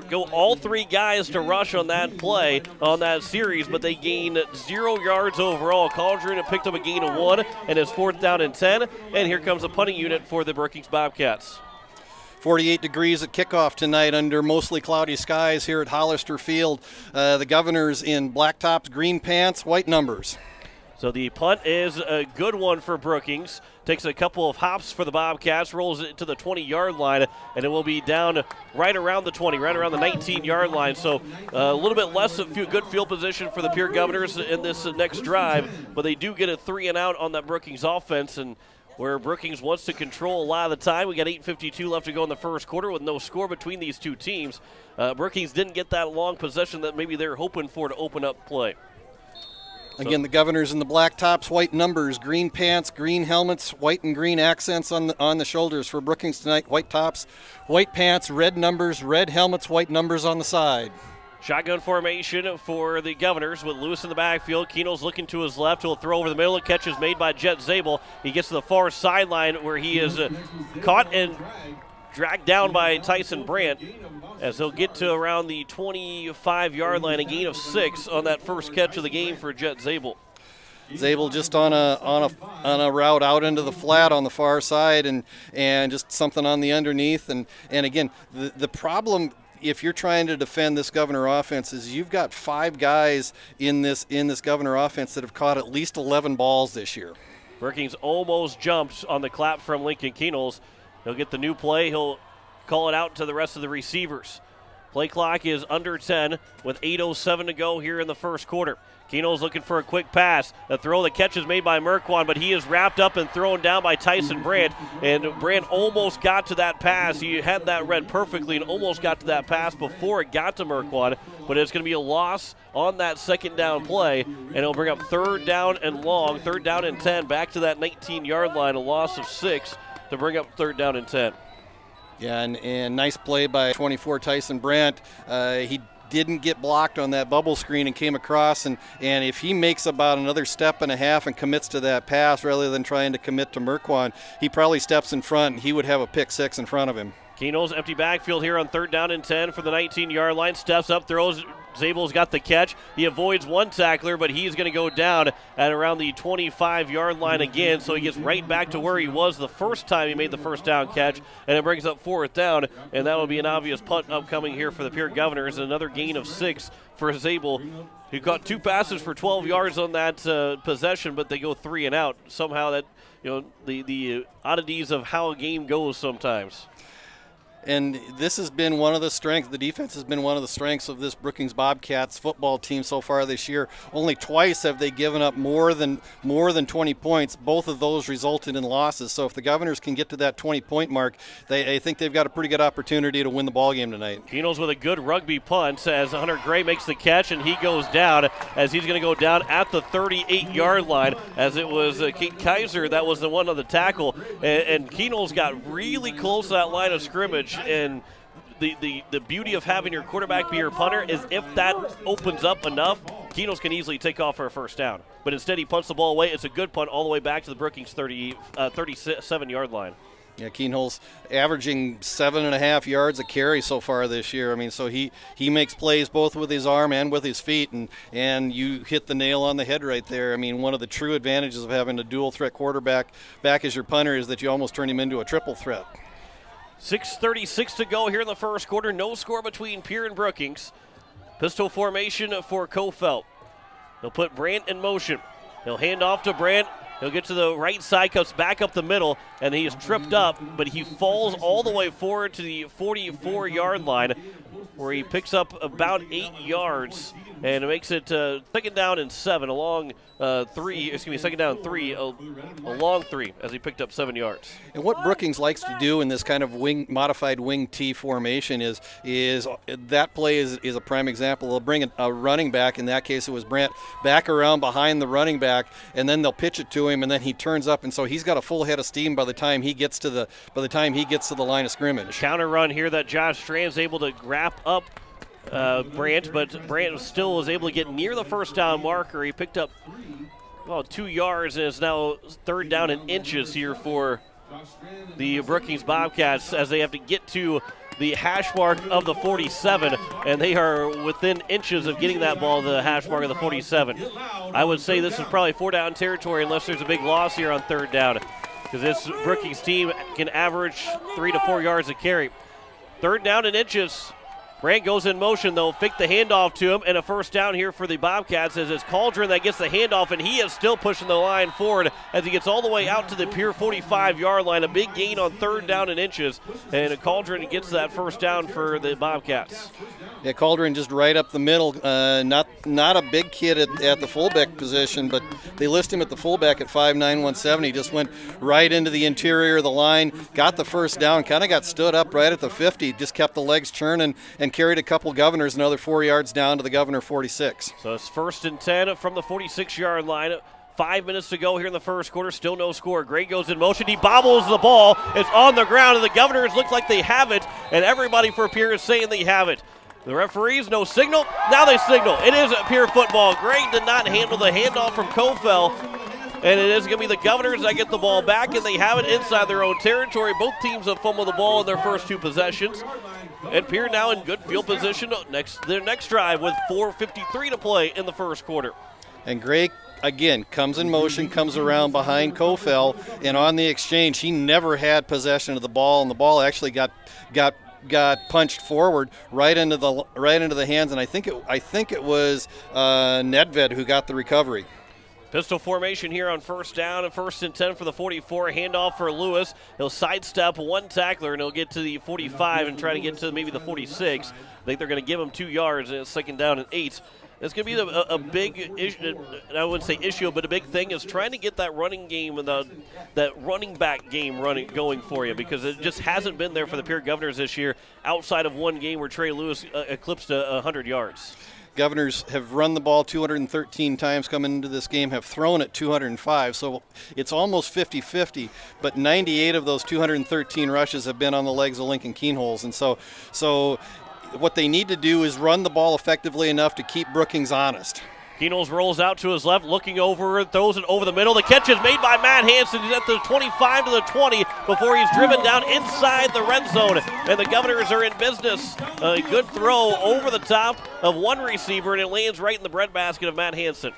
go all 3 guys to rush on that play, on that series, but they gain 0 yards overall. Cauldron picked up a gain of 1, and it's 4th down and 10. And here comes a punting unit for the Brookings Bobcats. 48 degrees at kickoff tonight under mostly cloudy skies here at Hollister Field. The Governors in black tops, green pants, white numbers. So the punt is a good one for Brookings. Takes a couple of hops for the Bobcats, rolls it to the 20-yard line, and it will be down right around the 20, right around the 19-yard line. So a little bit less of good field position for the Pierre Governors in this next drive, but they do get a 3-and-out on that Brookings offense, and where Brookings wants to control a lot of the time. We got 8:52 left to go in the first quarter with no score between these 2 teams. Brookings didn't get that long possession that maybe they're hoping for to open up play. Again, the Governors in the black tops, white numbers, green pants, green helmets, white and green accents on the shoulders for Brookings tonight. White tops, white pants, red numbers, red helmets, white numbers on the side. Shotgun formation for the Governors with Lewis in the backfield. Keenel's looking to his left. He'll throw over the middle. A catch is made by Jet Zabel. He gets to the far sideline where he is caught and dragged down by Tyson Brandt as he'll get to around the 25-yard line, a gain of 6 on that first catch of the game for Jet Zabel. Zabel just on a route out into the flat on the far side, and just something on the underneath, and again the problem if you're trying to defend this Governor offense is you've got 5 guys in this Governor offense that have caught at least 11 balls this year. Brookings almost jumps on the clap from Lincoln Kienholz. He'll get the new play. He'll call it out to the rest of the receivers. Play clock is under 10 with 8:07 to go here in the first quarter. Kienholz looking for a quick pass. The throw, the catch is made by Merkwan, but he is wrapped up and thrown down by Tyson Brandt. And Brandt almost got to that pass. He had that read perfectly and almost got to that pass before it got to Merkwan. But it's going to be a loss on that second down play. And it'll bring up third down and long, third down and 10, back to that 19-yard line, a loss of 6 to bring up third down and 10. Yeah, and nice play by 24 Tyson Brandt. He didn't get blocked on that bubble screen and came across, and if he makes about another step and a half and commits to that pass rather than trying to commit to Merkwan, he probably steps in front and he would have a pick 6 in front of him. Kienholz empty backfield here on third down and 10 for the 19-yard line. Steps up, throws. Zabel's got the catch. He avoids one tackler, but he's going to go down at around the 25-yard line again, so he gets right back to where he was the first time he made the first down catch, and it brings up fourth down, and that will be an obvious punt upcoming here for the Pierre Governors. Another gain of 6 for Zabel, who caught 2 passes for 12 yards on that possession, but they go 3 and out. Somehow that, the oddities of how a game goes sometimes. And this has been one of the strengths. The defense has been one of the strengths of this Brookings Bobcats football team so far this year. Only twice have they given up more than 20 points. Both of those resulted in losses. So if the Governors can get to that 20-point mark, I think they've got a pretty good opportunity to win the ball game tonight. Kienholz with a good rugby punt as Hunter Gray makes the catch, and he goes down as he's going to go down at the 38-yard line, as it was Kate Kaiser that was the one on the tackle. And Kienholz got really close to that line of scrimmage. And the beauty of having your quarterback be your punter is if that opens up enough, Kienholz can easily take off for a first down. But instead he punts the ball away. It's a good punt all the way back to the Brookings 37-yard line. Yeah, Kienholz averaging 7.5 yards a carry so far this year. I mean, so he makes plays both with his arm and with his feet, and you hit the nail on the head right there. I mean, one of the true advantages of having a dual threat quarterback back as your punter is that you almost turn him into a triple threat. 6:36 to go here in the first quarter. No score between Pierre and Brookings. Pistol formation for Kofelt. He'll put Brandt in motion. He'll hand off to Brandt. He'll get to the right side, cuts back up the middle, and he is tripped up, but he falls all the way forward to the 44-yard line, where he picks up about 8 yards, and it makes it second down and 7, second down and 3, a long 3, as he picked up 7 yards. And what Brookings likes to do in this kind of modified wing T formation is that play is a prime example. They'll bring a running back, in that case it was Brandt, back around behind the running back, and then they'll pitch it to him, and then he turns up, and so he's got a full head of steam by the time he gets to the line of scrimmage. Counter run here that Josh Strand's able to wrap up Brandt, but Brandt still was able to get near the first down marker. He picked up 2 yards, and it's now third down in inches here for the Brookings Bobcats as they have to get to the hash mark of the 47, and they are within inches of getting that ball to the hash mark of the 47. I would say this is probably 4-down territory unless there's a big loss here on third down, because this Brookings team can average 3 to 4 yards a carry. Third down in inches. Brandt goes in motion, though, fake the handoff to him, and a first down here for the Bobcats as it's Cauldron that gets the handoff, and he is still pushing the line forward as he gets all the way out to the Pierre 45-yard line. A big gain on third down in inches, and Cauldron gets that first down for the Bobcats. Yeah, Cauldron just right up the middle. Not a big kid at the fullback position, but they list him at the fullback at 5'9", 170. He just went right into the interior of the line, got the first down, kind of got stood up right at the 50, just kept the legs churning, and carried a couple Governors another 4 yards down to the Governor 46. So it's 1st and 10 from the 46-yard line. 5 minutes to go here in the first quarter. Still no score. Gray goes in motion. He bobbles the ball. It's on the ground, and the Governors look like they have it, and everybody for Pierre is saying they have it. The referees, no signal. Now they signal. It is Pierre football. Gray did not handle the handoff from Kofel, And it is going to be the Governors that get the ball back, and they have it inside their own territory. Both teams have fumbled the ball in their first 2 possessions. And Pierre now in good field position their next drive with 4:53 to play in the first quarter. And Gray, again, comes in motion, comes around behind Kofel, and on the exchange, he never had possession of the ball, and the ball actually got punched forward right into the hands, and I think it was Nedved who got the recovery. Pistol formation here on first down and 1st and 10 for the 44. Handoff for Lewis. He'll sidestep one tackler and he'll get to the 45 and try to get to maybe the 46. I think they're going to give him 2 yards and it's 2nd down and 8. It's going to be a big issue, I wouldn't say issue, but a big thing is trying to get that running game and that running back game going for you, because it just hasn't been there for the Pierre Governors this year outside of one game where Trey Lewis eclipsed 100 yards. Governors have run the ball 213 times coming into this game, have thrown it 205, so it's almost 50-50, but 98 of those 213 rushes have been on the legs of Lincoln Keenholz, and so what they need to do is run the ball effectively enough to keep Brookings honest. Keenholz rolls out to his left, looking over, throws it over the middle. The catch is made by Matt Hansen. He's at the 25 to the 20 before he's driven down inside the red zone. And the Governors are in business. A good throw over the top of one receiver, and it lands right in the breadbasket of Matt Hansen.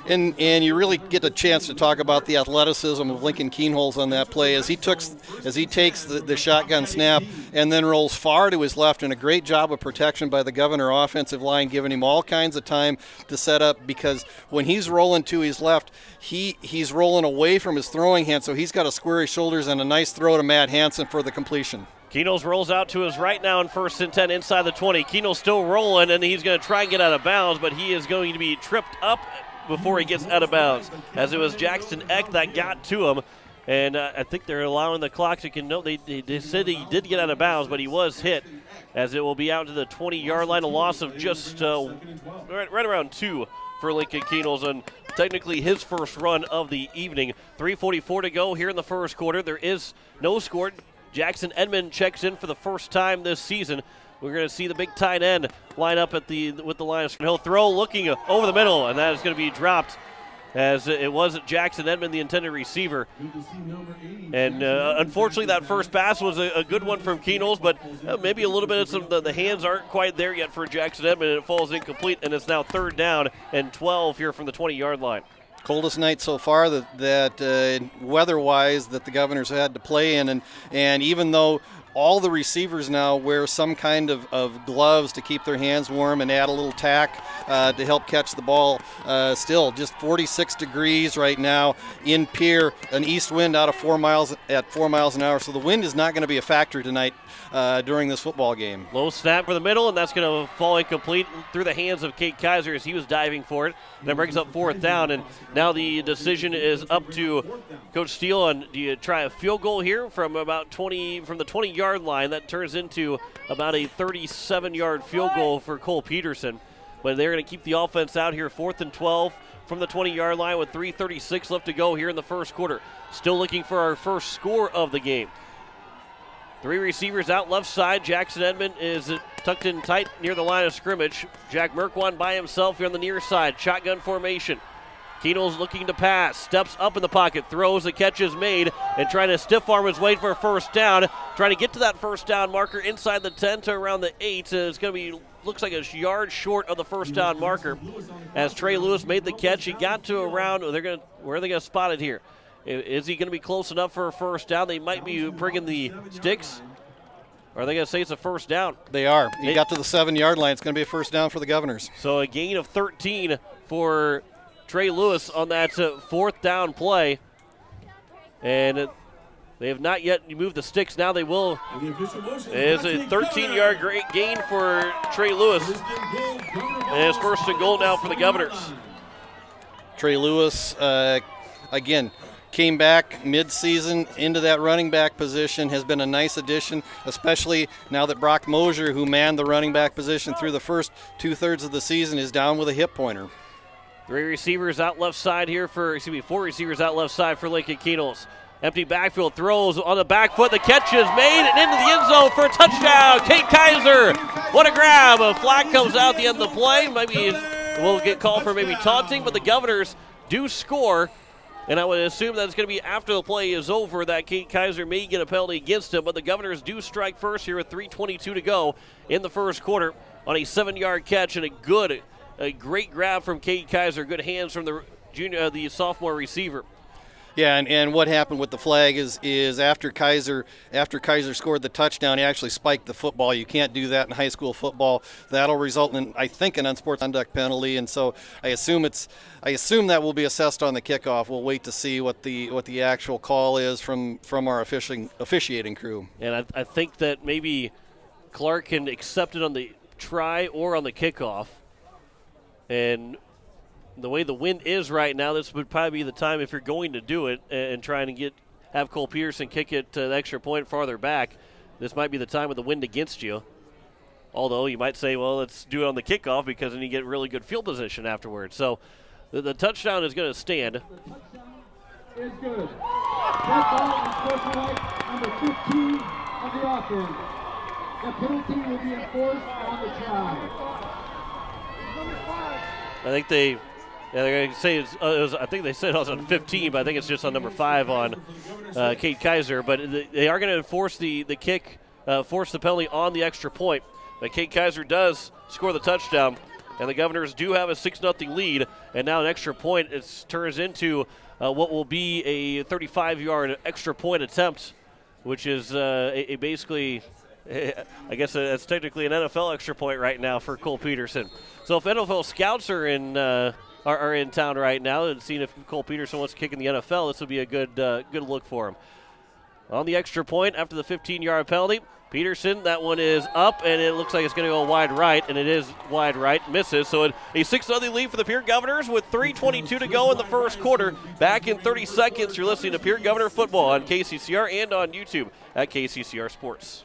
And you really get a chance to talk about the athleticism of Lincoln Keenholz on that play as he takes the shotgun snap and then rolls far to his left, and a great job of protection by the Governor offensive line, giving him all kinds of time to set up, because when he's rolling to his left, he's rolling away from his throwing hand, so he's got to square his shoulders, and a nice throw to Matt Hansen for the completion. Keenholz rolls out to his right now in 1st and 10 inside the 20. Keenholz still rolling, and he's going to try and get out of bounds, but he is going to be tripped up before he gets out of bounds, as it was Jackson Eck that got to him. And I think they're allowing the clock to note they said he did get out of bounds, but he was hit, as it will be out to the 20-yard line, a loss of just right around 2 for Lincoln Keenholz, and technically his first run of the evening. 3:44 to go here in the first quarter. There is no score. Jackson Edmond checks in for the first time this season. We're going to see the big tight end line up with the line. He'll throw looking over the middle, and that is going to be dropped, as it was Jackson Edmond, the intended receiver. And unfortunately, that first pass was a good one from Keenholz, but maybe a little bit of the hands aren't quite there yet for Jackson Edmond, and it falls incomplete, and it's now 3rd down and 12 here from the 20-yard line. Coldest night so far that weather-wise that the Governors had to play in, and even though all the receivers now wear some kind of gloves to keep their hands warm and add a little tack to help catch the ball. Still just 46 degrees right now in Pierre, an east wind out of 4 miles an hour. So the wind is not going to be a factor tonight during this football game. Low snap for the middle, and that's going to fall incomplete through the hands of Kate Kaiser as he was diving for it. And that brings up 4th down, and now the decision is up to Coach Steele on, do you try a field goal here from the 20-yard line? That turns into about a 37-yard field goal for Cole Peterson. But they're going to keep the offense out here, 4th and 12 from the 20-yard line with 3:36 left to go here in the first quarter. Still looking for our first score of the game. 3 receivers out left side. Jackson Edmond is tucked in tight near the line of scrimmage. Jack Merkwan by himself here on the near side. Shotgun formation. Keenholz looking to pass, steps up in the pocket, throws, the catch is made, and trying to stiff arm his way for a first down. Trying to get to that first down marker inside the 10 to around the 8. It's going to be, looks like a yard short of the first down marker. As Trey Lewis made the catch, he got to around, where are they going to spot it here? Is he going to be close enough for a first down? They might be bringing the sticks. Or are they going to say it's a first down? They are. He got to the 7-yard line. It's going to be a first down for the Governors. So a gain of 13 for Trey Lewis on that 4th down play. And they have not yet moved the sticks. Now they will. It's a 13-yard gain for Trey Lewis. And it's 1st and goal now for the Governors. Trey Lewis, again, came back mid-season into that running back position, has been a nice addition, especially now that Brock Mosier, who manned the running back position through the first 2/3 of the season, is down with a hip pointer. 4 receivers out left side for Lincoln Keenholz. Empty backfield, throws on the back foot. The catch is made and into the end zone for a touchdown. Kate Kaiser, what a grab. A flag comes out at the end of the play. Maybe we'll get called for maybe taunting, but the Governors do score And I would assume that's going to be after the play is over that Kate Kaiser may get a penalty against him, but the Governors do strike first here with 3:22 to go in the first quarter on a 7-yard catch and a great grab from Kate Kaiser. Good hands from the sophomore receiver. Yeah, and what happened with the flag is after Kaiser scored the touchdown, he actually spiked the football. You can't do that in high school football. That'll result in, I think, an unsports conduct penalty, and so I assume that will be assessed on the kickoff. We'll wait to see what the actual call is from our officiating crew. And I think that maybe Clark can accept it on the try or on the kickoff. And the way the wind is right now, this would probably be the time if you're going to do it and trying to have Cole Peterson kick it to the extra point farther back. This might be the time with the wind against you. Although you might say, well, let's do it on the kickoff because then you get really good field position afterwards. So the touchdown is going to stand. Is good. That ball is sportsmanlike, number 15 of the offense. The penalty will be enforced on the try. I think they're going to say I think they said it was on 15, but I think it's just on number 5 on Kate Kaiser. But they are going to enforce the kick, force the penalty on the extra point. But Kate Kaiser does score the touchdown, and the Governors do have a 6-0 lead. And now an extra point turns into what will be a 35-yard extra point attempt, which is basically, I guess that's technically an NFL extra point right now for Cole Peterson. So if NFL scouts are in town right now and seeing if Cole Peterson wants to kick in the NFL, this would be a good look for him. On the extra point after the 15-yard penalty, Peterson, that one is up, and it looks like it's going to go wide right, and it is wide right, misses. So a 6-0 lead for the Pierre Governors with 3:22 to go in the first quarter. Back in 30 seconds, you're listening to Pierre Governor Football on KCCR and on YouTube at KCCR Sports.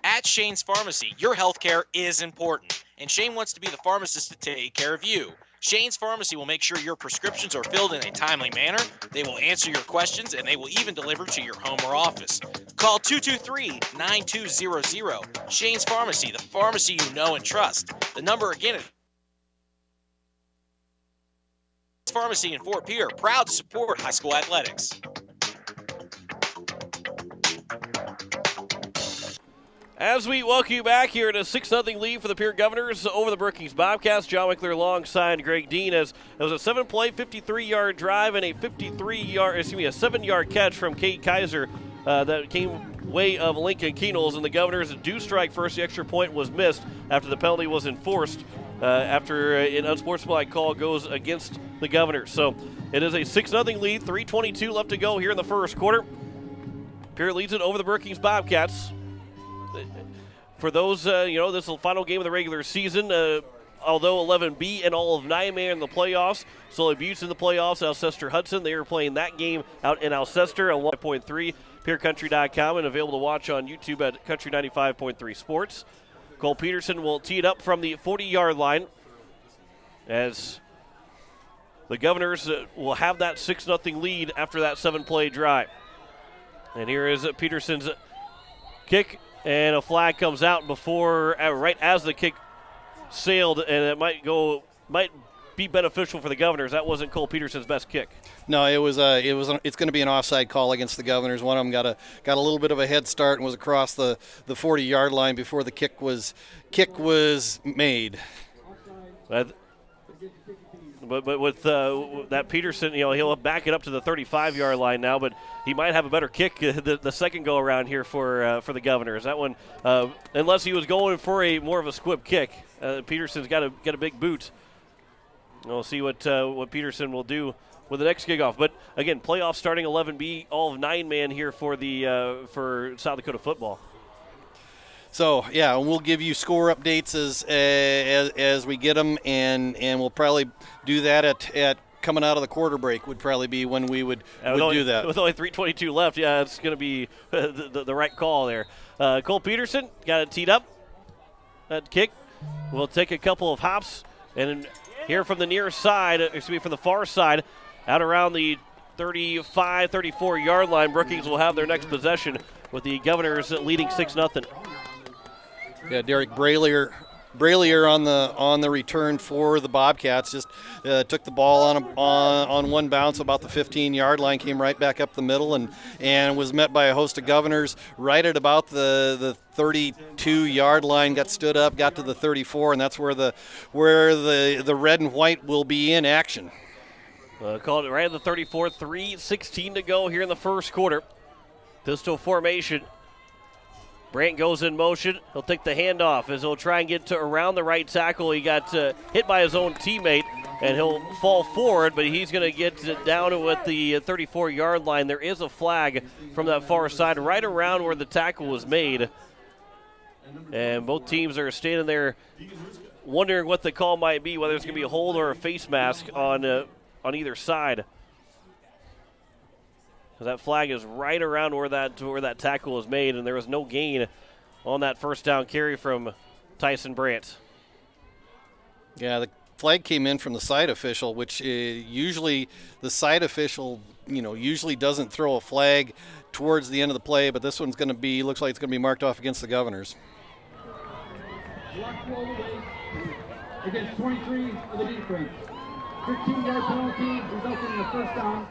At Shane's Pharmacy, your health care is important, and Shane wants to be the pharmacist to take care of you. Shane's Pharmacy will make sure your prescriptions are filled in a timely manner, they will answer your questions, and they will even deliver to your home or office. Call 223-9200. Shane's Pharmacy, the pharmacy you know and trust. The number again is Pharmacy in Fort Pierre, proud to support high school athletics. As we welcome you back here in a 6-0 lead for the Pierre Governors over the Brookings Bobcats, John Wickler alongside Greg Dean as it was a 7-play, 53-yard drive and a 7-yard catch from Kate Kaiser that came way of Lincoln Keenels, and the Governors do strike first. The extra point was missed after the penalty was enforced after an unsportsmanlike call goes against the Governors. So it is a 6-0 lead, 3:22 left to go here in the first quarter. Pierre leads it over the Brookings Bobcats. For those, this is the final game of the regular season. Although 11B and all of 9-man in the playoffs, Sully Butte's in the playoffs. Alcester Hudson, they are playing that game out in Alcester on 1.3, PierreCountry.com, and available to watch on YouTube at Country 95.3 Sports. Cole Peterson will tee it up from the 40-yard line as the Governors will have that 6-0 lead after that 7-play drive. And here is Peterson's kick. And a flag comes out right as the kick sailed, and it might be beneficial for the Governors. That wasn't Cole Peterson's best kick. No, it's going to be an offside call against the Governors. One of them got a little bit of a head start and was across the 40-yard line before the kick was made. But with that Peterson, he'll back it up to the 35-yard line now, but he might have a better kick the second go around here for the Governors. That one, unless he was going for more of a squib kick, Peterson's got a big boot. We'll see what Peterson will do with the next kickoff. But again, playoff starting 11B, all of 9-man here for South Dakota football. So, yeah, we'll give you score updates as we get them, and we'll probably do that at coming out of the quarter break would probably be when we would do that. With only 3:22 left, yeah, it's going to be the right call there. Cole Peterson got it teed up. That kick will take a couple of hops, and here from the near side, from the far side, out around the 35, 34-yard line, Brookings will have their next possession with the Governors leading 6-0. Yeah, Derek Braylier Bralier on the return for the Bobcats just took the ball on one bounce about the 15-yard line, came right back up the middle, and was met by a host of Governors right at about the 32-yard line. Got stood up, got to the 34, and that's where the red and white will be in action. Called it right at the 34. 3:16 to go here in the first quarter. Pistol formation. Brandt goes in motion. He'll take the handoff as he'll try and get to around the right tackle. He got hit by his own teammate, and he'll fall forward, but he's going to get down at the 34-yard line. There is a flag from that far side right around where the tackle was made. And both teams are standing there wondering what the call might be, whether it's going to be a hold or a face mask on either side. That flag is right around where that tackle was made, and there was no gain on that first down carry from Tyson Brandt. Yeah, the flag came in from the side official, which usually the side official, usually doesn't throw a flag towards the end of the play, but this one's going to be, looks like it's going to be marked off against the Governors. Block roll away against 23 of the defense. 15-yard penalty resulting in a first down.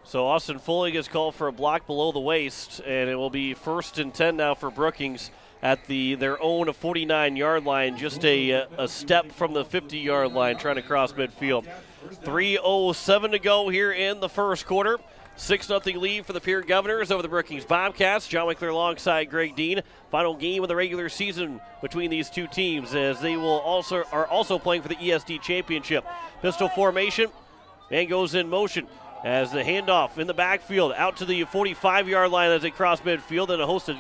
So Austin Foley gets called for a block below the waist, and it will be 1st and 10 now for Brookings at their own 49-yard line, just a step from the 50-yard line, trying to cross midfield. 3:07 to go here in the first quarter. 6-0 lead for the Pierre Governors over the Brookings Bobcats. John McClure alongside Greg Dean. Final game of the regular season between these two teams, as they are also playing for the ESD championship. Pistol formation, man goes in motion as the handoff in the backfield out to the 45-yard line as they cross midfield, and a host of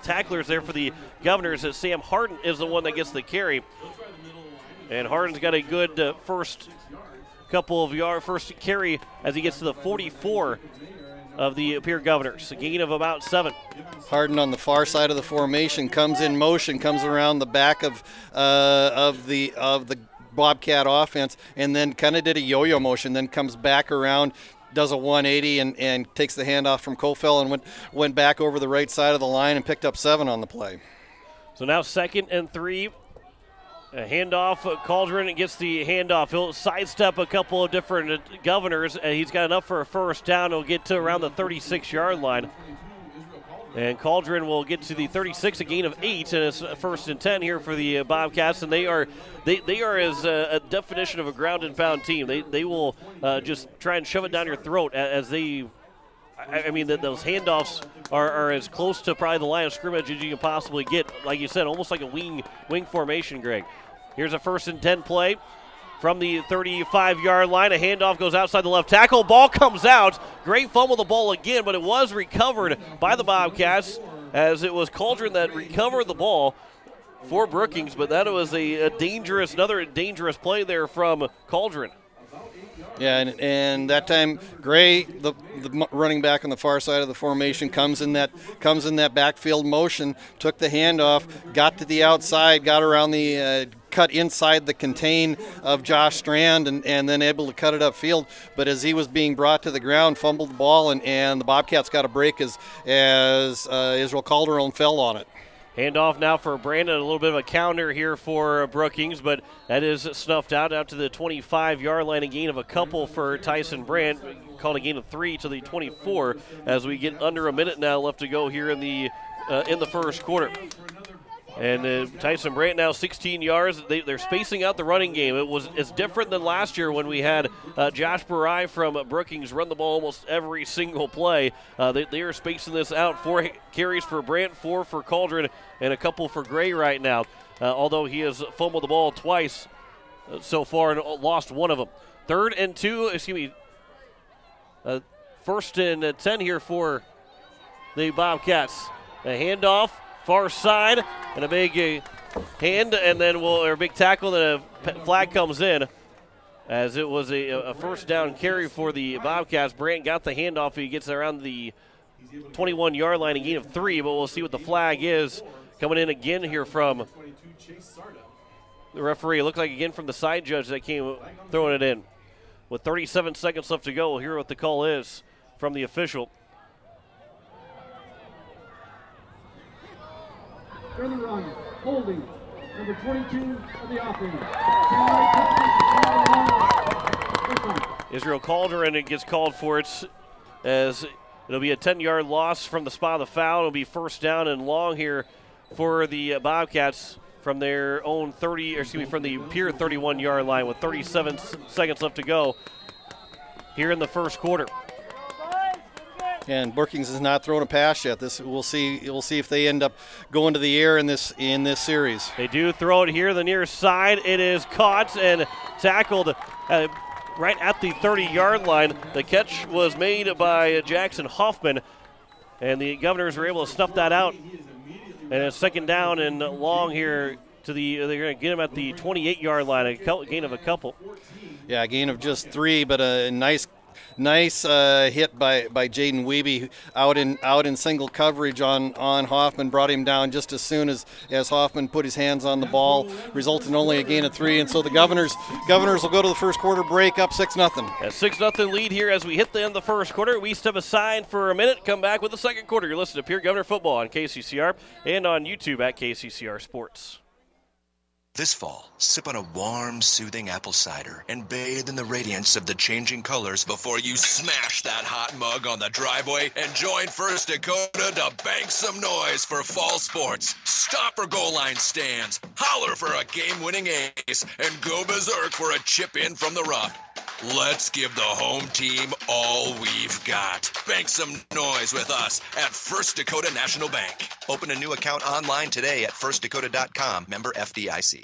tacklers there for the Governors, as Sam Harden is the one that gets the carry. And Harden's got a good first carry as he gets to the 44 of the Pierre Governors, a gain of about 7. Harden on the far side of the formation comes in motion, comes around the back of the Bobcat offense, and then kind of did a yo-yo motion, then comes back around, does a 180 and takes the handoff from Kofel and went back over the right side of the line and picked up 7 on the play. So now 2nd and 3. A handoff, Cauldron gets the handoff. He'll sidestep a couple of different Governors, and he's got enough for a first down. He'll get to around the 36-yard line. And Cauldron will get to the 36, a gain of 8, and it's 1st and 10 here for the Bobcats. And they are as a definition of a ground and pound team. They will just try and shove it down your throat as they. I mean, those handoffs are as close to probably the line of scrimmage as you can possibly get. Like you said, almost like a wing formation, Greg. Here's a 1st and 10 play from the 35-yard line. A handoff goes outside the left tackle. Ball comes out. Great fumble the ball again, but it was recovered by the Bobcats, as it was Cauldron that recovered the ball for Brookings, but that was another dangerous play there from Cauldron. Yeah, and that time Gray, the running back on the far side of the formation, comes in that backfield motion, took the handoff, got to the outside, got around the cut inside the contain of Josh Strand, and then able to cut it upfield. But as he was being brought to the ground, fumbled the ball, and the Bobcats got a break as Israel Calderon fell on it. Handoff now for Brandon, a little bit of a counter here for Brookings, but that is snuffed out to the 25-yard line, a gain of a couple for Tyson Brandt, called a gain of 3 to the 24 as we get under a minute now left to go here in the first quarter. And Tyson Brandt now 16 yards. They're spacing out the running game. It's different than last year when we had Josh Barai from Brookings run the ball almost every single play. They are spacing this out. 4 carries for Brandt, 4 for Cauldron, and a couple for Gray right now. Although he has fumbled the ball twice so far and lost one of them. 1st and 10 here for the Bobcats. A handoff. Far side, and a big hand, and then a big tackle, and a flag comes in as it was a first down carry for the Bobcats. Brandt got the handoff. He gets around the 21-yard line, a gain of 3, but we'll see what the flag is coming in again here from the referee. It looked like again from the side judge that came throwing it in. With 37 seconds left to go, we'll hear what the call is from the official. Early run, holding, number 22 of the offense. Israel Calderon gets called for it as it'll be a 10-yard loss from the spot of the foul. It'll be first down and long here for the Bobcats from their own from the Pierre 31-yard line with 37 seconds left to go here in the first quarter. And Brookings has not thrown a pass yet. We'll see if they end up going to the air in this series. They do throw it here the near side. It is caught and tackled right at the 30-yard line. The catch was made by Jackson Hoffman, and the Governors were able to snuff that out. And a second down and long here they're going to get him at the 28-yard line, a gain of a couple. Yeah, a gain of just 3, but a nice hit by Jaden Wiebe out in single coverage on Hoffman, brought him down just as soon as Hoffman put his hands on the ball, resulted in only a gain of 3, and so the Governors will go to the first quarter break up 6-0. A 6-0 lead here as we hit the end of the first quarter. We step aside for a minute, come back with the second quarter. You're listening to Pierre Governor Football on KCCR and on YouTube at KCCR Sports. This fall, sip on a warm, soothing apple cider and bathe in the radiance of the changing colors before you smash that hot mug on the driveway and join First Dakota to bank some noise for fall sports. Stop for goal line stands, holler for a game-winning ace, and go berserk for a chip in from the rough. Let's give the home team all we've got. Bank some noise with us at First Dakota National Bank. Open a new account online today at firstdakota.com. Member FDIC.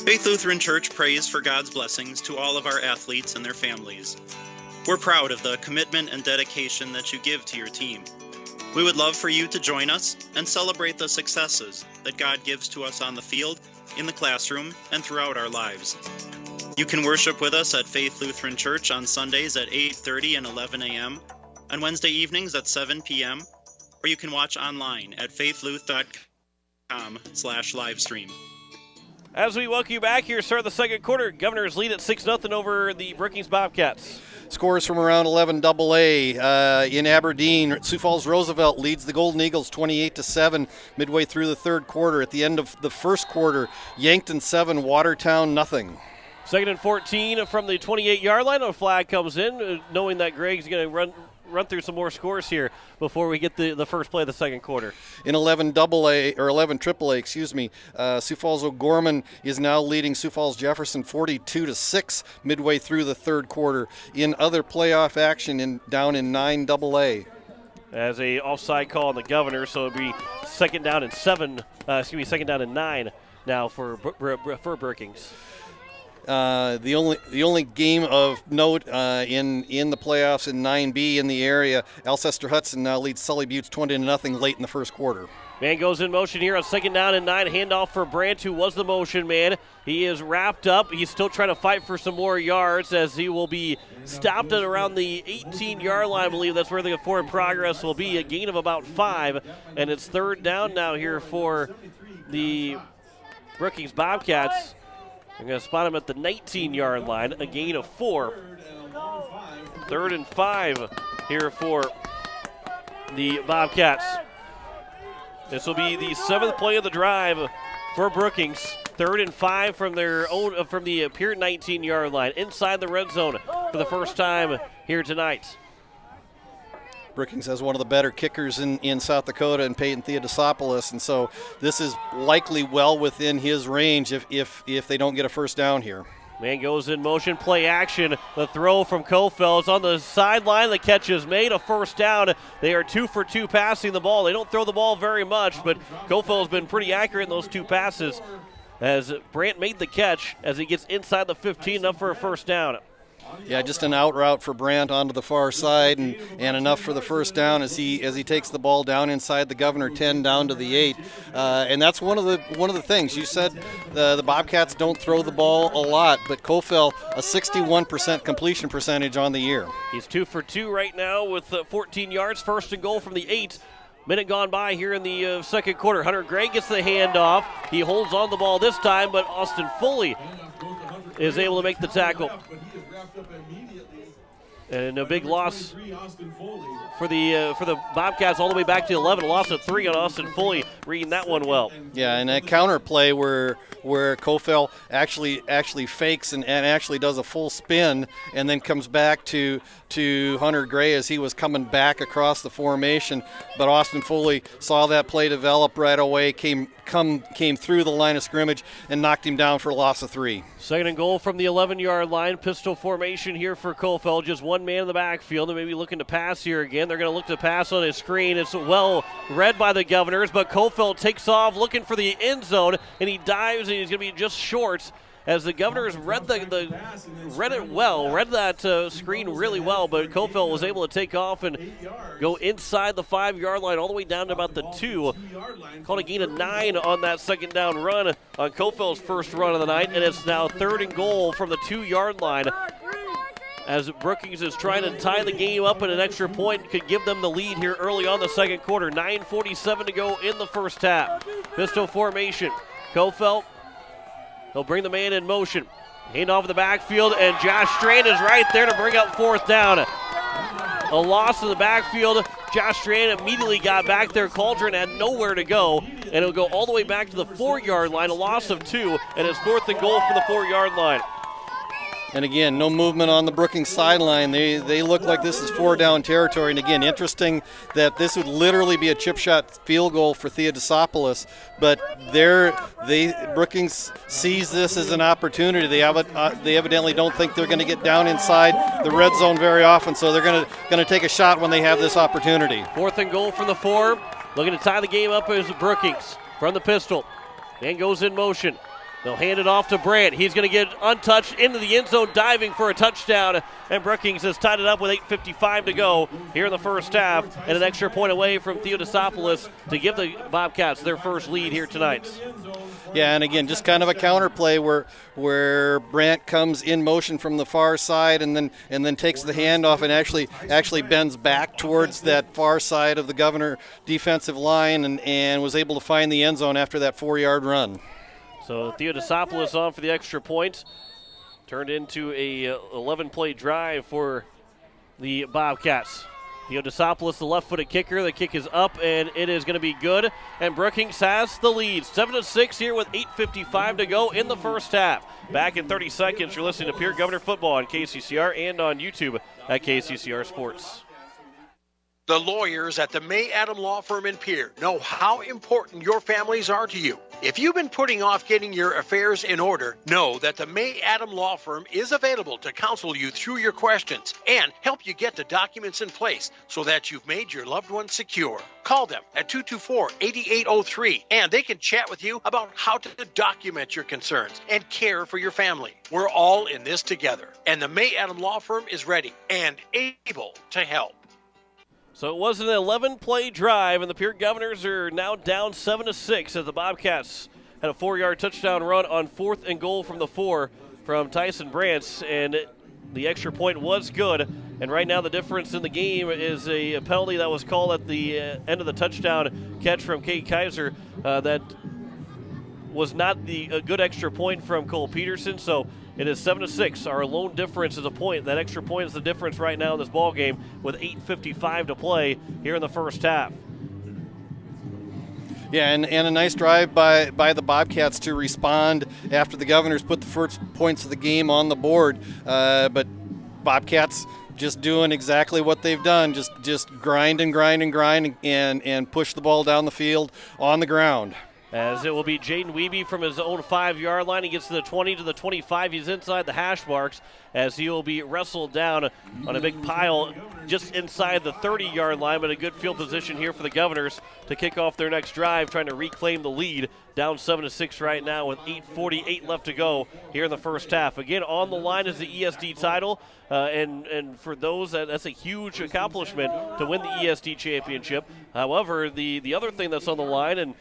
Faith Lutheran Church prays for God's blessings to all of our athletes and their families. We're proud of the commitment and dedication that you give to your team. We would love for you to join us and celebrate the successes that God gives to us on the field, in the classroom, and throughout our lives. You can worship with us at Faith Lutheran Church on Sundays at 8:30 and 11 a.m., on Wednesday evenings at 7 p.m., or you can watch online at faithluth.com/livestream. As we welcome you back here, start the second quarter. Governors lead at 6-0 over the Brookings Bobcats. Scores from around 11 AA in Aberdeen. Sioux Falls Roosevelt leads the Golden Eagles 28-7 midway through the third quarter. At the end of the first quarter, Yankton 7, Watertown nothing. Second and 14 from the 28-yard line. A flag comes in, knowing that Greg's going to run through some more scores here before we get the first play of the second quarter. In 11 AAA, Sioux Falls O'Gorman is now leading Sioux Falls Jefferson 42-6 midway through the third quarter. In other playoff action down in 9 AA. As a offside call on the Governor, so it'll be second down and 9 now for Brookings. The only game of note in the playoffs in 9B in the area, Alcester Hudson now leads Sully Buttes 20-0 late in the first quarter. Man goes in motion here on second down and 9. Handoff for Brandt, who was the motion man. He is wrapped up. He's still trying to fight for some more yards as he will be stopped at around the 18-yard line. I believe that's where the forward progress will be. A gain of about 5, and it's third down now here for the Brookings Bobcats. We're going to spot him at the 19-yard line, a gain of 4. 3rd and 5 here for the Bobcats. This will be the 7th play of the drive for Brookings. 3rd and 5 from the Pierre 19-yard line, inside the red zone for the first time here tonight. Brookings has one of the better kickers in South Dakota in Peyton Theodosopoulos, and so this is likely well within his range if they don't get a first down here. Man goes in motion, play action. The throw from Kofeld on the sideline. The catch is made, a first down. They are 2 for 2 passing the ball. They don't throw the ball very much, but Kofeld has been pretty accurate in those 2 passes as Brandt made the catch as he gets inside the 15 up for a first down. Yeah, just an out route for Brandt onto the far side and enough for the first down as he takes the ball down inside the Governor 10 down to the 8. And that's one of the things. You said the Bobcats don't throw the ball a lot, but Kofeld, a 61% completion percentage on the year. He's 2 for 2 right now with 14 yards, first and goal from the 8. Minute gone by here in the second quarter. Hunter Gray gets the handoff. He holds on the ball this time, but Austin Foley is able to make the tackle. And a big loss for the Bobcats all the way back to 11. A loss of 3 on Austin Foley, reading that one well. Yeah, and that counter play where Kofel actually fakes and actually does a full spin and then comes back to Hunter Gray as he was coming back across the formation. But Austin Foley saw that play develop right away, came through the line of scrimmage and knocked him down for a loss of 3. Second and goal from the 11-yard line. Pistol formation here for Kofel. Just one man in the backfield. They may be looking to pass here again. They're going to look to pass on his screen. It's well read by the Governors, but Kofel takes off looking for the end zone, and he dives, and he's going to be just short as the Governors read that screen really well, but Kofel was able to take off and go inside the 5-yard line all the way down to about the 2. Called a gain of 9 on that second down run on Kofel's first run of the night, and it's now 3rd and goal from the 2-yard line as Brookings is trying to tie the game up, and an extra point could give them the lead here early on the second quarter. 9:47 to go in the first half. Pistol formation. Kofel, he'll bring the man in motion. Hand off in the backfield, and Josh Strand is right there to bring up 4th down. A loss in the backfield. Josh Strand immediately got back there. Cauldron had nowhere to go, and it'll go all the way back to the 4-yard line. A loss of 2, and it's 4th and goal from the 4-yard line. And again, no movement on the Brookings sideline. They look like this is 4-down territory. And again, interesting that this would literally be a chip shot field goal for Theodosopoulos, but Brookings sees this as an opportunity. They evidently don't think they're going to get down inside the red zone very often, so they're going to take a shot when they have this opportunity. 4th and goal from the 4. Looking to tie the game up is Brookings from the pistol. Man goes in motion. They'll hand it off to Brandt. He's going to get untouched into the end zone, diving for a touchdown. And Brookings has tied it up with 8:55 to go here in the first half, and an extra point away from Theodosopoulos to give the Bobcats their first lead here tonight. Yeah, and again, just kind of a counter play where Brandt comes in motion from the far side and then takes the handoff and actually bends back towards that far side of the Governor defensive line and was able to find the end zone after that 4-yard run. So Theodosopoulos on for the extra point. Turned into a 11-play drive for the Bobcats. Theodosopoulos, the left-footed kicker. The kick is up, and it is going to be good. And Brookings has the lead. 7-6 here with 8:55 to go in the first half. Back in 30 seconds, you're listening to Pierre Governor Football on KCCR and on YouTube at KCCR Sports. The lawyers at the May Adam Law Firm in Pierre know how important your families are to you. If you've been putting off getting your affairs in order, know that the May Adam Law Firm is available to counsel you through your questions and help you get the documents in place so that you've made your loved ones secure. Call them at 224-8803 and they can chat with you about how to document your concerns and care for your family. We're all in this together, and the May Adam Law Firm is ready and able to help. So it was an 11-play drive, and the Pierre Governors are now down 7-6 as the Bobcats had a 4-yard touchdown run on 4th and goal from the 4 from Tyson Brantz, and the extra point was good. And right now the difference in the game is a penalty that was called at the end of the touchdown catch from Kate Kaiser that was not a good extra point from Cole Peterson. So it is 7-6. Our lone difference is a point. That extra point is the difference right now in this ball game with 8:55 to play here in the first half. Yeah, and a nice drive by the Bobcats to respond after the Governors put the first points of the game on the board. But Bobcats just doing exactly what they've done, just grind and push the ball down the field on the ground. As it will be Jaden Wiebe from his own 5-yard line. He gets to the 20 to the 25. He's inside the hash marks as he will be wrestled down on a big pile just inside the 30-yard line, but a good field position here for the Governors to kick off their next drive, trying to reclaim the lead. Down 7-6 right now with 8:48 left to go here in the first half. Again, on the line is the ESD title, and for those, that's a huge accomplishment to win the ESD championship. However, the other thing that's on the line, and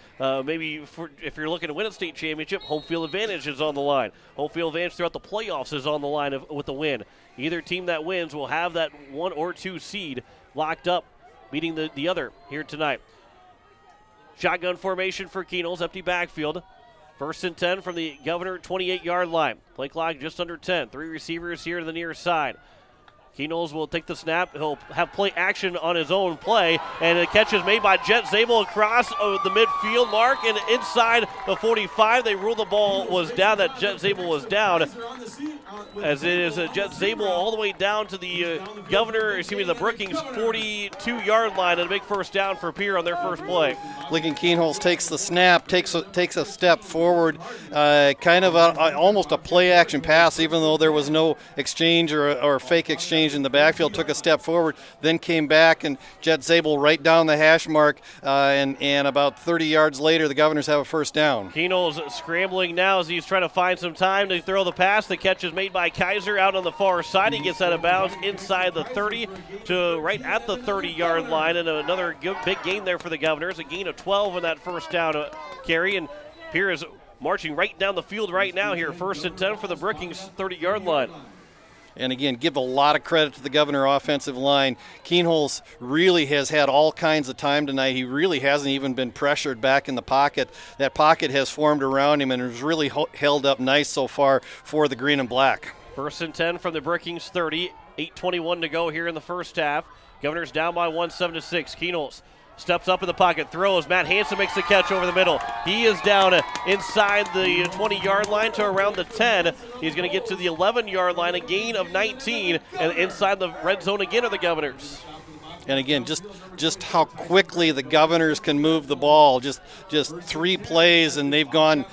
maybe if you're looking to win a state championship, home field advantage is on the line. Home field advantage throughout the playoffs is on the line with a win. Either team that wins will have that 1 or 2 seed locked up, beating the other here tonight. Shotgun formation for Keenels, empty backfield. 1st and 10 from the Governor 28-yard line. Play clock just under 10. 3 receivers here to the near side. Knowles will take the snap. He'll have play action on his own play, and the catch is made by Jet Zabel across the midfield mark and inside the 45. They ruled the ball was down, that Jet Zabel was down, as it is Jet Zabel all the way down to the the Brookings 42-yard line, and a big first down for Pierre on their first play. Lincoln Keenholz takes the snap, takes a step forward, kind of almost a play action pass, even though there was no exchange or fake exchange in the backfield. Took a step forward, then came back, and Jet Zabel right down the hash mark, and about 30 yards later, the Governors have a first down. Keenholz scrambling now as he's trying to find some time to throw the pass. The catch is made by Kaiser out on the far side. He gets out of bounds inside the 30 to right at the 30-yard line, and another big gain there for the Governors, a gain of 12 in that first down carry, and Pierre is marching right down the field right now here. 1st and 10 for the Brookings 30-yard line. And again, give a lot of credit to the Governor offensive line. Keenholz really has had all kinds of time tonight. He really hasn't even been pressured back in the pocket. That pocket has formed around him and has really held up nice so far for the green and black. 1st and 10 from the Brookings 30. 8:21 to go here in the first half. Governors down by 1, 7-6. Keenholz steps up in the pocket, throws. Matt Hansen makes the catch over the middle. He is down inside the 20-yard line to around the 10. He's going to get to the 11-yard line, a gain of 19, and inside the red zone again are the Governors. And again, just how quickly the Governors can move the ball. Just 3 plays, and they've gone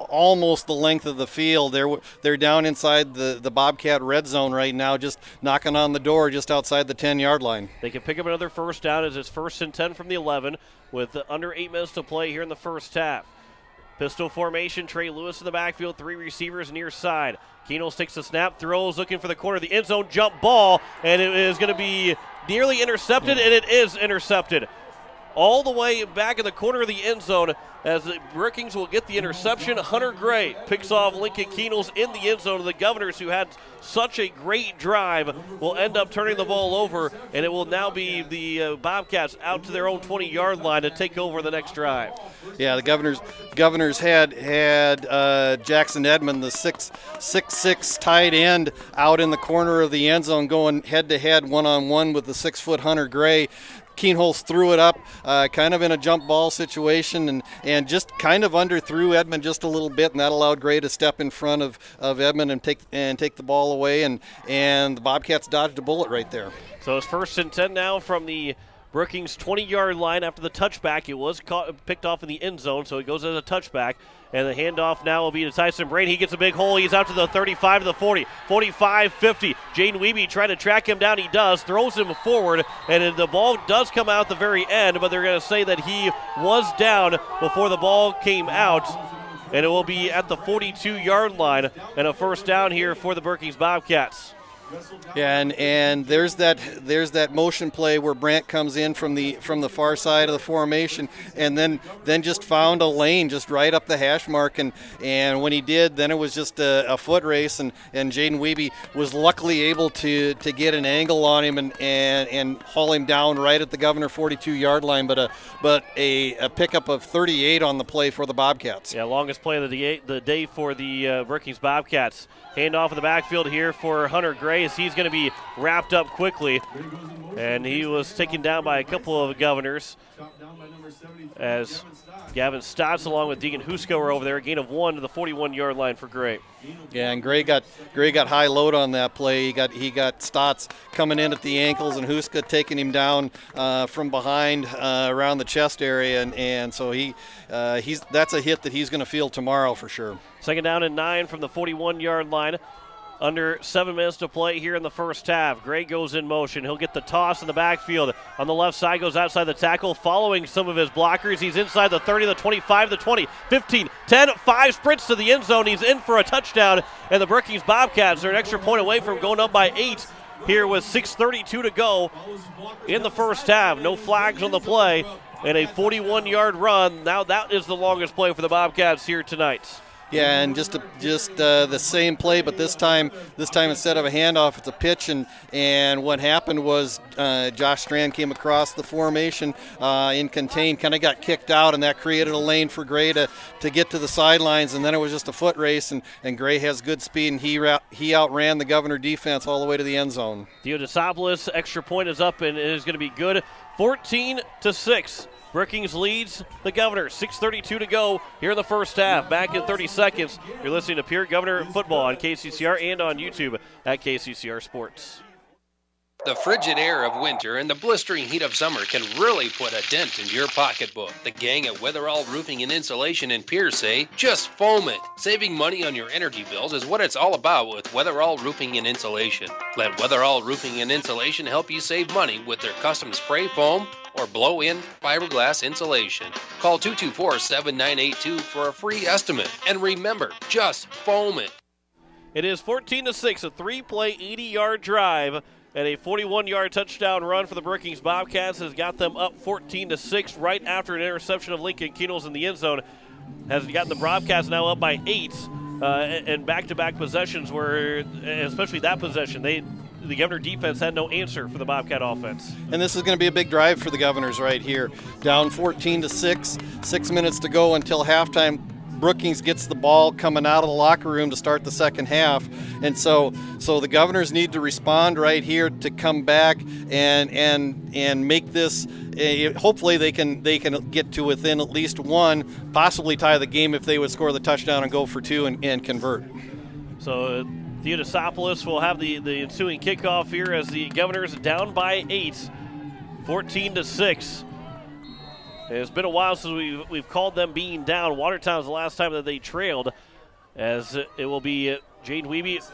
almost the length of the field. They're down inside the Bobcat red zone right now, just knocking on the door just outside the 10-yard line. They can pick up another first down as it's 1st and 10 from the 11 with under 8 minutes to play here in the first half. Pistol formation, Trey Lewis in the backfield, 3 receivers near side. Keenholz takes the snap, throws, looking for the corner of the end zone, jump ball, and it is going to be nearly intercepted, and it is intercepted. All the way back in the corner of the end zone as the Brookings will get the interception. Hunter Gray picks off Lincoln Keenholz in the end zone. The Governors, who had such a great drive, will end up turning the ball over, and it will now be the Bobcats out to their own 20-yard line to take over the next drive. Yeah, the Governors had Jackson Edmond, the 6'6" tight end, out in the corner of the end zone going head-to-head, one-on-one with the 6-foot Hunter Gray. Keenholz threw it up kind of in a jump ball situation and just kind of underthrew Edmond just a little bit, and that allowed Gray to step in front of Edmond and take the ball away, and the Bobcats dodged a bullet right there. So it's 1st and 10 now from the Brookings 20-yard line after the touchback. It was picked off in the end zone, so it goes as a touchback. And the handoff now will be to Tyson Brain. He gets a big hole. He's out to the 35 to the 40, 45, 50. Jaden Wiebe trying to track him down. He does, throws him forward, and the ball does come out at the very end, but they're going to say that he was down before the ball came out. And it will be at the 42-yard line and a first down here for the Brookings Bobcats. Yeah, and there's that motion play where Brandt comes in from the far side of the formation, and then just found a lane just right up the hash mark, and when he did, then it was just a foot race, and Jaden Wiebe was luckily able to get an angle on him and haul him down right at the Governor 42-yard line, but a pickup of 38 on the play for the Bobcats. Yeah, longest play of the day for the Brookings Bobcats. Handoff in the backfield here for Hunter Gray as he's going to be wrapped up quickly. And he was taken down by a couple of Governors as Gavin Stotts along with Deegan Husko were over there. A gain of 1 to the 41-yard line for Gray. Yeah, and Gray got high load on that play. He got Stotts coming in at the ankles and Huska taking him down from behind around the chest area, and so that's a hit that he's going to feel tomorrow for sure. 2nd down and 9 from the 41-yard line. Under 7 minutes to play here in the first half. Gray goes in motion. He'll get the toss in the backfield. On the left side, goes outside the tackle, following some of his blockers. He's inside the 30, the 25, the 20, 15, 10, 5 sprints to the end zone. He's in for a touchdown, and the Brookings Bobcats are an extra point away from going up by 8 here with 6:32 to go in the first half. No flags on the play, and a 41-yard run. Now that is the longest play for the Bobcats here tonight. Yeah, and just the same play, but this time instead of a handoff, it's a pitch, and what happened was Josh Strand came across the formation in contain, kind of got kicked out, and that created a lane for Gray to get to the sidelines, and then it was just a foot race, and Gray has good speed, and he outran the Governor defense all the way to the end zone. Theodosopoulos, extra point is up, and it is going to be good. 14-6. Brookings leads the Governor. 6:32 to go here in the first half. Back in 30 seconds. You're listening to Pierre Governor Football on KCCR and on YouTube at KCCR Sports. The frigid air of winter and the blistering heat of summer can really put a dent in your pocketbook. The gang at Weatherall Roofing and Insulation in Pierre say, just foam it. Saving money on your energy bills is what it's all about with Weatherall Roofing and Insulation. Let Weatherall Roofing and Insulation help you save money with their custom spray foam or blow-in fiberglass insulation. Call 224-7982 for a free estimate. And remember, just foam it. It is 14-6, a three-play 80-yard drive. And a 41-yard touchdown run for the Brookings Bobcats has got them up 14-6 right after an interception of Lincoln Keenels in the end zone. Has gotten the Bobcats now up by 8, and back-to-back possessions were, especially that possession, the Governor defense had no answer for the Bobcat offense. And this is going to be a big drive for the Governors right here. Down 14-6, 6 minutes to go until halftime. Brookings gets the ball coming out of the locker room to start the second half, and so the Governors need to respond right here to come back and make this. Hopefully they can get to within at least one, possibly tie the game if they would score the touchdown and go for 2 and convert. So Theodosopoulos will have the ensuing kickoff here as the Governors down by 8, 14-6. It's been a while since we've called them being down. Watertown's the last time that they trailed, as it will be Trey Lewis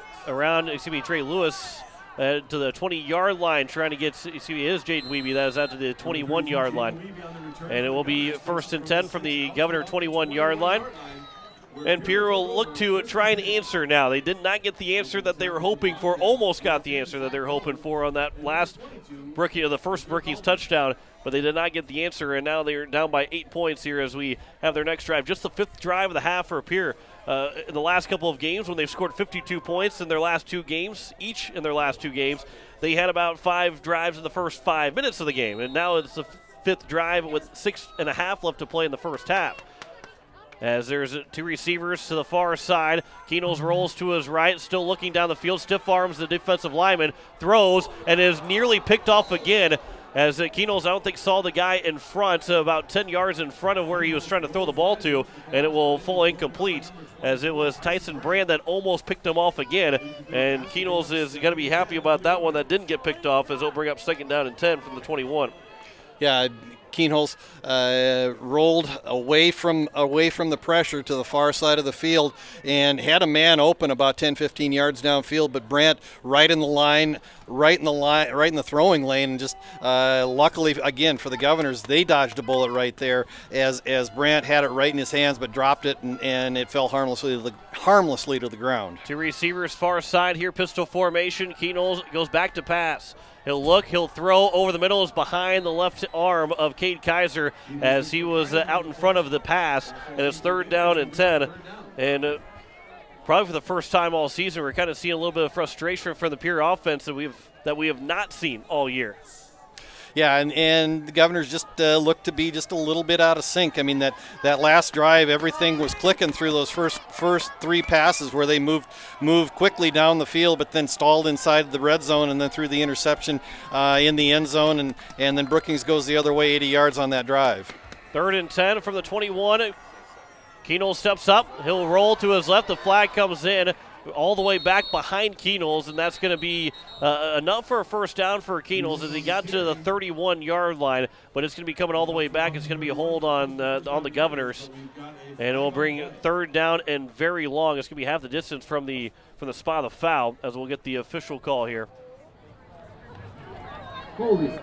to the 20-yard line trying to get, it is Jaden Weeby, that is out to the 21-yard line. And it will be 1st and 10 from the Governor 21-yard line. And Pierre will look to try and answer now. They did not get the answer that they were hoping for, almost got the answer that they were hoping for on that last the first Brookings touchdown, but they did not get the answer, and now they're down by 8 points here as we have their next drive. Just the 5th drive of the half for Pierre. In the last couple of games, when they've scored 52 points in their last 2 games, each in their last 2 games, they had about 5 drives in the first 5 minutes of the game, and now it's the 5th drive with 6.5 left to play in the first half. As there's 2 receivers to the far side. Keenels rolls to his right, still looking down the field, stiff arms the defensive lineman, throws, and is nearly picked off again. As Keenels, I don't think, saw the guy in front, about 10 yards in front of where he was trying to throw the ball to, and it will fall incomplete, as it was Tyson Brand that almost picked him off again. And Keenels is going to be happy about that one that didn't get picked off, as it'll bring up 2nd down and 10 from the 21. Yeah, Keenholz rolled away from the pressure to the far side of the field and had a man open about 10-15 yards downfield, but Brandt right in the throwing lane, and just luckily again for the Governors, they dodged a bullet right there as Brandt had it right in his hands but dropped it and it fell harmlessly to the ground. 2 receivers far side here, pistol formation. Keenholz goes back to pass. He'll throw over the middle, is behind the left arm of Cade Kaiser as he was out in front of the pass, and it's 3rd down and 10. And probably for the first time all season, we're kind of seeing a little bit of frustration from the Pierre offense that we have not seen all year. Yeah, and the Governors just look to be just a little bit out of sync. I mean, that last drive, everything was clicking through those first 3 passes where they moved quickly down the field, but then stalled inside the red zone and then threw the interception in the end zone, and then Brookings goes the other way 80 yards on that drive. 3rd and 10 from the 21. Keenels steps up. He'll roll to his left. The flag comes in all the way back behind Keenels, and that's going to be enough for a first down for Keenels as he got to the 31-yard line, but it's going to be coming all the way back. It's going to be a hold on the Governors, and it will bring 3rd down and very long. It's going to be half the distance from the spot of the foul, as we'll get the official call here. Goldie,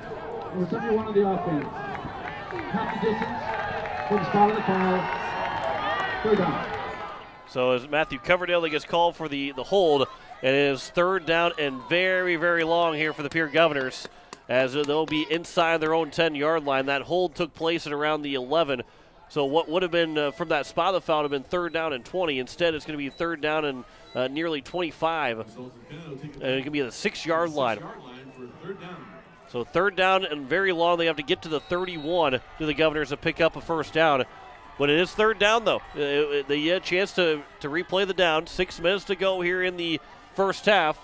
number 71 on the offense. Half the distance from the spot of the foul. 3rd down. So as Matthew Coverdale gets called for the hold, and it is 3rd down and very, very long here for the Pierre Governors, as they'll be inside their own 10-yard line. That hold took place at around the 11. So what would have been from that spot of the foul would have been 3rd down and 20. Instead, it's going to be 3rd down and nearly 25. And it's going to be the 6-yard line. So 3rd down and very long. They have to get to the 31 to the Governors to pick up a 1st down. But it is 3rd down, though. They had a chance to replay the down. 6 minutes to go here in the first half.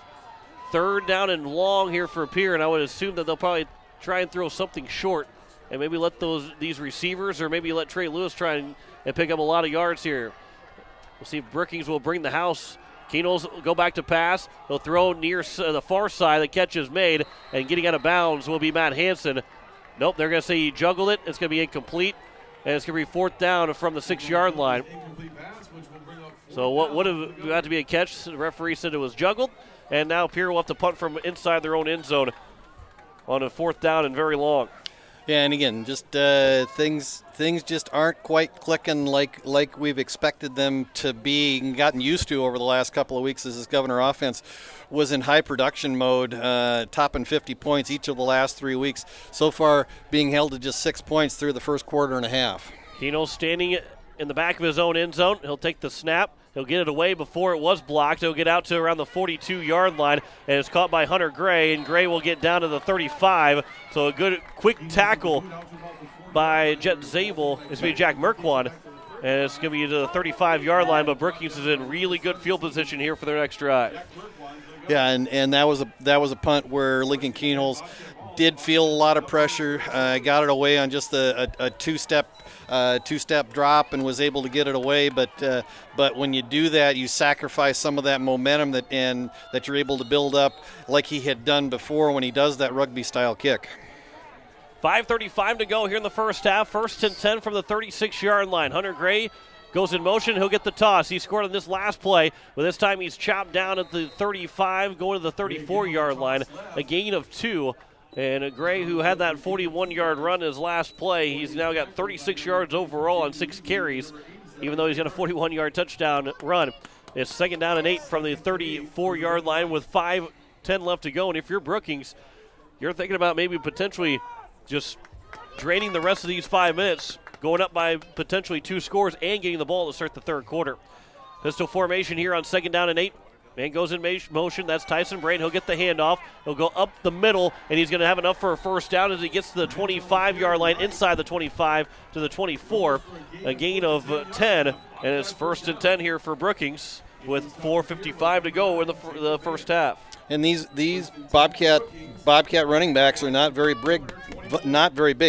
3rd down and long here for Pierre, and I would assume that they'll probably try and throw something short and maybe let these receivers or maybe let Trey Lewis try and pick up a lot of yards here. We'll see if Brookings will bring the house. Keno's will go back to pass. He'll throw near the far side. The catch is made, and getting out of bounds will be Matt Hansen. Nope, they're going to say he juggled it. It's going to be incomplete, and it's going to be 4th down from the 6-yard line. So what would have had to be a catch? The referee said it was juggled, and now Pierre will have to punt from inside their own end zone on a 4th down and very long. Yeah, and again, just things just aren't quite clicking like we've expected them to be and gotten used to over the last couple of weeks as this Governor offense was in high production mode, topping 50 points each of the last 3 weeks. So far, being held to just 6 points through the first quarter and a half. Keno's standing in the back of his own end zone. He'll take the snap. He'll get it away before it was blocked. He'll get out to around the 42-yard line, and it's caught by Hunter Gray, and Gray will get down to the 35. So a good, quick tackle by Jet Zabel. It's going to be Jack Merkwan, and it's going to be to the 35-yard line, but Brookings is in really good field position here for their next drive. Yeah, and that was a punt where Lincoln Keenholz did feel a lot of pressure, got it away on just a two-step drop and was able to get it away. But when you do that, you sacrifice some of that momentum that you're able to build up like he had done before when he does that rugby-style kick. 5:35 to go here in the first half. 1st and 10 from the 36-yard line. Hunter Gray goes in motion. He'll get the toss. He scored on this last play, but this time he's chopped down at the 35, going to the 34-yard line. A gain of 2. And Gray, who had that 41-yard run his last play, he's now got 36 yards overall on 6 carries, even though he's got a 41-yard touchdown run. It's 2nd down and 8 from the 34-yard line with 5:10 left to go. And if you're Brookings, you're thinking about maybe potentially just draining the rest of these 5 minutes, going up by potentially 2 scores and getting the ball to start the 3rd quarter. Pistol formation here on 2nd down and 8. Man goes in motion. That's Tyson Brain. He'll get the handoff. He'll go up the middle, and he's going to have enough for a 1st down as he gets to the 25-yard line, inside the 25 to the 24. A gain of 10, and it's 1st and 10 here for Brookings with 4:55 to go in the first half. And these Bobcat running backs are not very big.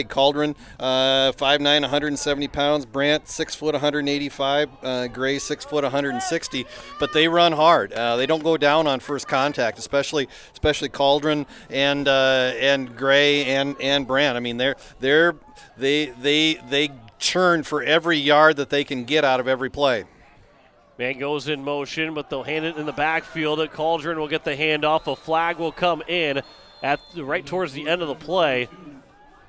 Cauldron, 5'9", 170 pounds. Brandt, 6 foot, 185. Gray, 6 foot, 160. But they run hard. They don't go down on first contact, especially Cauldron and Gray and Brandt. I mean, they churn for every yard that they can get out of every play. Man goes in motion, but they'll hand it in the backfield. Cauldron will get the handoff. A flag will come in right towards the end of the play.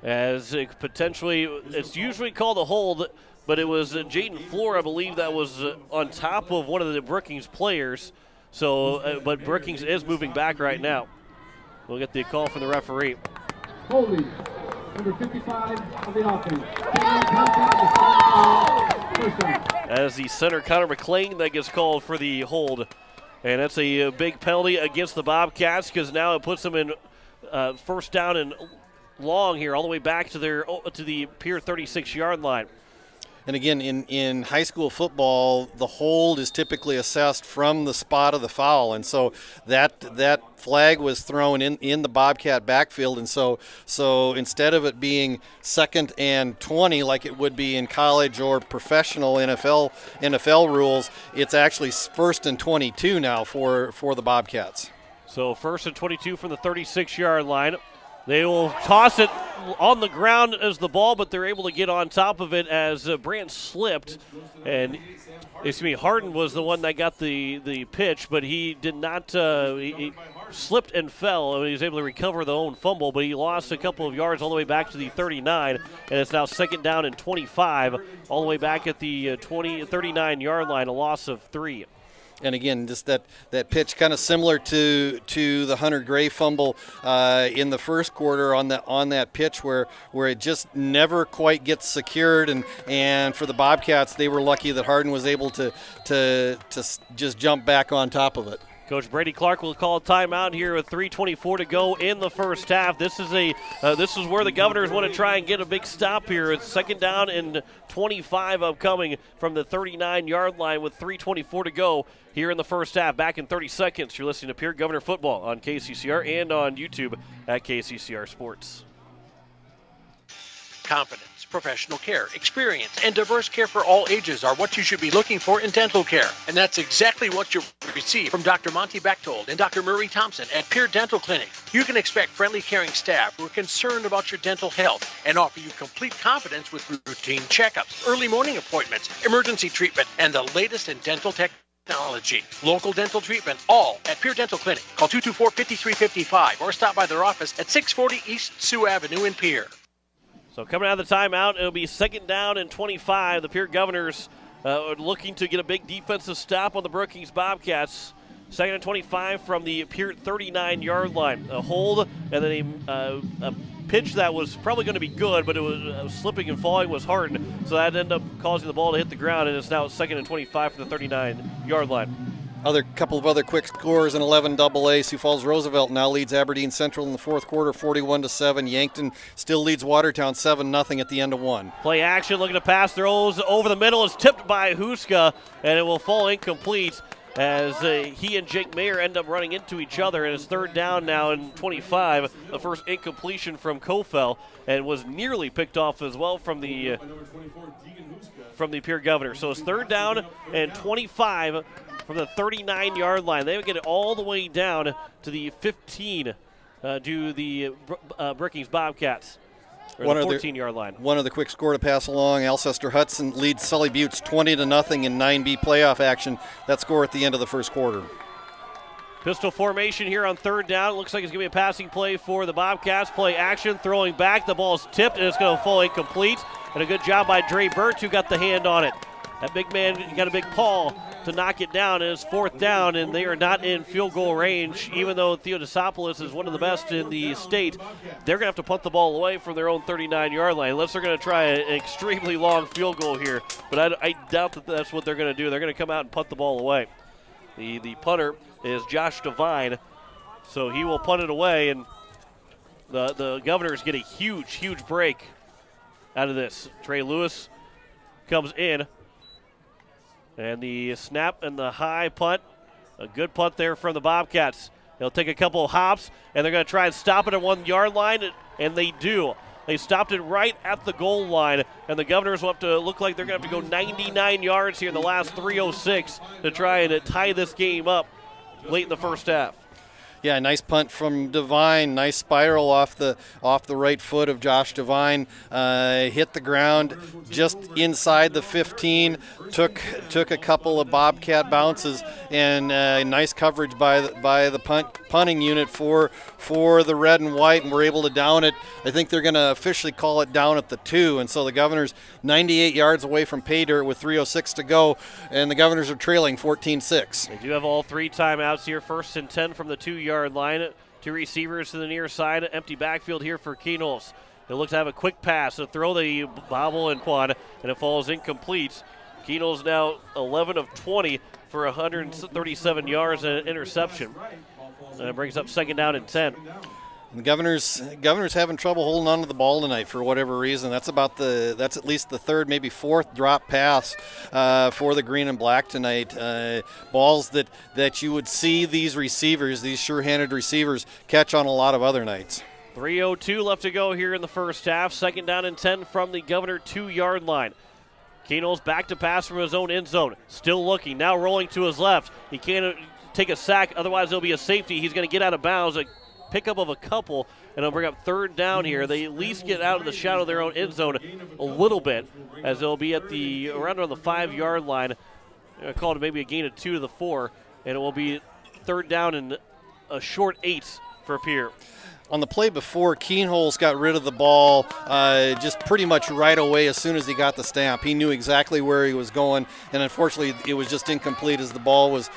As it's usually called a hold, but it was Jaden Floor, I believe, that was on top of one of the Brookings players. So, but Brookings is moving back right now. We'll get the call from the referee. Holding, number 55 of the offense. As the center, Connor McLean, that gets called for the hold. And that's a big penalty against the Bobcats because now it puts them in 1st down and long here, all the way back to the Pierre 36-yard line. And again, in high school football, the hold is typically assessed from the spot of the foul, and so that flag was thrown in the Bobcat backfield, and so instead of it being 2nd and 20 like it would be in college or professional NFL rules, it's actually 1st and 22 now for the Bobcats. So 1st and 22 from the 36-yard line. They will toss it on the ground as the ball, but they're able to get on top of it as Brandt slipped. And, Harden was the one that got the pitch, but he did not, he slipped and fell. I mean, he was able to recover the own fumble, but he lost a couple of yards all the way back to the 39, and it's now 2nd down and 25, all the way back at the 39-yard line, a loss of 3. And again, just that pitch kind of similar to the Hunter Gray fumble in the first quarter on that pitch where it just never quite gets secured. And for the Bobcats, they were lucky that Hardin was able to just jump back on top of it. Coach Brady Clark will call a timeout here with 3:24 to go in the first half. This is where the Governors want to try and get a big stop here. It's 2nd down and 25 upcoming from the 39-yard line with 3:24 to go here in the first half. Back in 30 seconds. You're listening to Pierre Governor Football on KCCR and on YouTube at KCCR Sports. Confidence, professional care, experience, and diverse care for all ages are what you should be looking for in dental care. And that's exactly what you'll receive from Dr. Monty Bechtold and Dr. Murray Thompson at Pierre Dental Clinic. You can expect friendly, caring staff who are concerned about your dental health and offer you complete confidence with routine checkups, early morning appointments, emergency treatment, and the latest in dental technology. Local dental treatment, all at Pierre Dental Clinic. Call 224-5355 or stop by their office at 640 East Sioux Avenue in Pierre. So coming out of the timeout, it'll be 2nd down and 25. The Pierre Governors are looking to get a big defensive stop on the Brookings Bobcats. 2nd and 25 from the Pierre 39-yard line. A hold and then a pitch that was probably going to be good, but it was slipping and falling was Hardin. So that ended up causing the ball to hit the ground, and it's now 2nd and 25 from the 39-yard line. Couple of other quick scores in 11 AA. Sioux Falls Roosevelt now leads Aberdeen Central in the fourth quarter, 41-7. Yankton still leads Watertown 7-0 at the end of one. Play action, looking to pass, throws over the middle, is tipped by Huska, and it will fall incomplete as he and Jake Mayer end up running into each other, and it's 3rd down now and 25. The first incompletion from Kofel, and was nearly picked off as well from the Pierre Governor. So it's 3rd down and 25 from the 39-yard line. They would get it all the way down to the 15 to the Brookings Bobcats. Or the 14-yard line. One other quick score to pass along. Alcester Hudson leads Sully Buttes 20-0 in 9B playoff action. That score at the end of the first quarter. Pistol formation here on 3rd down. It looks like it's going to be a passing play for the Bobcats. Play action, throwing back. The ball's tipped, and it's going to fall incomplete. And a good job by Dre Burt, who got the hand on it. That big man got a big paw to knock it down, and it's 4th down, and they are not in field goal range. Even though Theodosopoulos is one of the best in the state, they're going to have to punt the ball away from their own 39-yard line, unless they're going to try an extremely long field goal here. But I doubt that that's what they're going to do. They're going to come out and punt the ball away. The punter is Josh Devine, so he will punt it away, and the Governors get a huge break out of this. Trey Lewis comes in. And the snap and the high punt, a good punt there from the Bobcats. They'll take a couple of hops, and they're going to try and stop it at 1-yard line, and they do. They stopped it right at the goal line, and the Governors will have to look like they're going to have to go 99 yards here in the last 3:06 to try and tie this game up late in the first half. Yeah, nice punt from Devine. Nice spiral off the right foot of Josh Devine. Hit the ground just inside the 15. Took a couple of Bobcat bounces, and nice coverage by the punting unit for the red and white, and we're able to down it. I think they're going to officially call it down at the 2, and so the Governors 98 yards away from pay dirt with 3:06 to go, and the Governors are trailing 14-6. They do have all 3 timeouts here. 1st and 10 from the 2-yard line. 2 receivers to the near side. Empty backfield here for Keenholz. They look to have a quick pass to throw the bobble and quad, and it falls incomplete. Keenholz now 11 of 20 for 137 yards and an interception. And it brings up 2nd down and 10. The Governors having trouble holding on to the ball tonight for whatever reason. That's at least the 3rd, maybe 4th drop pass for the green and black tonight. Balls that you would see these receivers, these sure-handed receivers, catch on a lot of other nights. 3:02 left to go here in the first half. 2nd down and 10 from the Governor 2-yard line. Keenholz back to pass from his own end zone. Still looking, now rolling to his left. He can't take a sack, otherwise there'll be a safety. He's going to get out of bounds. Pickup of a couple, and it'll bring up 3rd down here. They at least get out of the shadow of their own end zone a little bit, as they'll be at around on the 5-yard line. I called it maybe a gain of 2 to the 4, and it will be 3rd down and a short 8 for Pierre. On the play before, Keenholz got rid of the ball just pretty much right away as soon as he got the stamp. He knew exactly where he was going, and unfortunately it was just incomplete as the ball was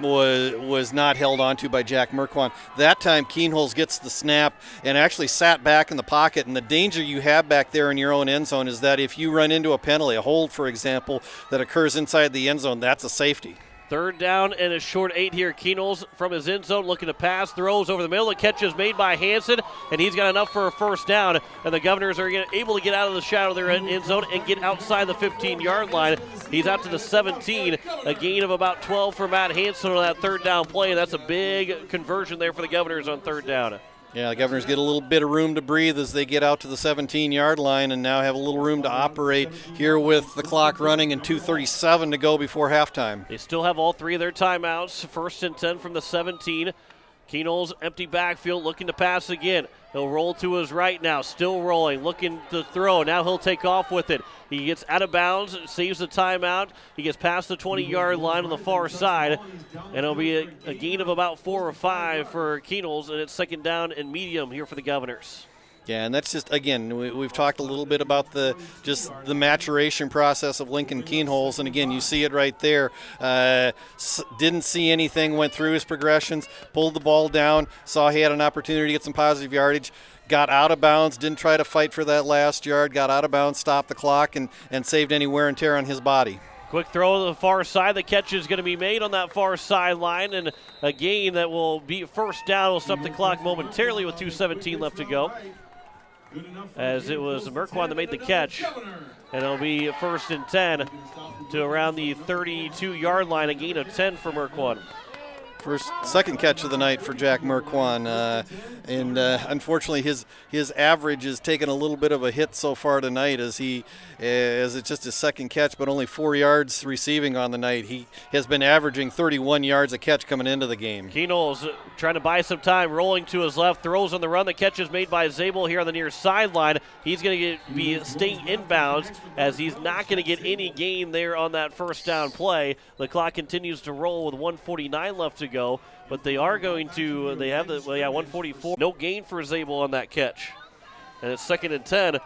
was not held onto by Jack Merquan. That time, Keenholz gets the snap and actually sat back in the pocket. And the danger you have back there in your own end zone is that if you run into a penalty, a hold, for example, that occurs inside the end zone, that's a safety. Third down and a short 8 here. Keenholz from his end zone looking to pass, throws over the middle. The catch is made by Hansen, and he's got enough for a first down. And the Governors are able to get out of the shadow of their end zone and get outside the 15-yard line. He's out to the 17, a gain of about 12 for Matt Hansen on that third down play. And that's a big conversion there for the Governors on third down. Yeah, the Governors get a little bit of room to breathe as they get out to the 17-yard line and now have a little room to operate here with the clock running and 2:37 to go before halftime. They still have all 3 of their timeouts. First and 10 from the 17. Keenholz empty backfield, looking to pass again. He'll roll to his right now, still rolling, looking to throw. Now he'll take off with it. He gets out of bounds, saves the timeout. He gets past the 20-yard line on the far side, and it'll be a gain of about 4 or 5 for Keenholz, and it's second down and medium here for the Governors. Yeah, and that's just, again, we've talked a little bit about the maturation process of Lincoln Keenholz, and again, you see it right there. Didn't see anything, went through his progressions, pulled the ball down, saw he had an opportunity to get some positive yardage, got out of bounds, didn't try to fight for that last yard, got out of bounds, stopped the clock, and saved any wear and tear on his body. Quick throw to the far side. The catch is going to be made on that far sideline, and a gain that will be first down. Will stop the clock momentarily with 2:17 left to go, as it was Merquan that made the catch. And it'll be first and 10 to around the 32-yard line, a gain of 10 for Merquan. Second catch of the night for Jack Merquan, and unfortunately his average has taken a little bit of a hit so far tonight as it's just his second catch, but only 4 yards receiving on the night. He has been averaging 31 yards a catch coming into the game. Keenholz trying to buy some time, rolling to his left, throws on the run. The catch is made by Zabel here on the near sideline. He's going to be staying inbounds as he's not going to get any gain there on that first down play. The clock continues to roll with 1:49 left to go, but they are going to, they have 1:44. No gain for Zabel on that catch. And it's second and 10,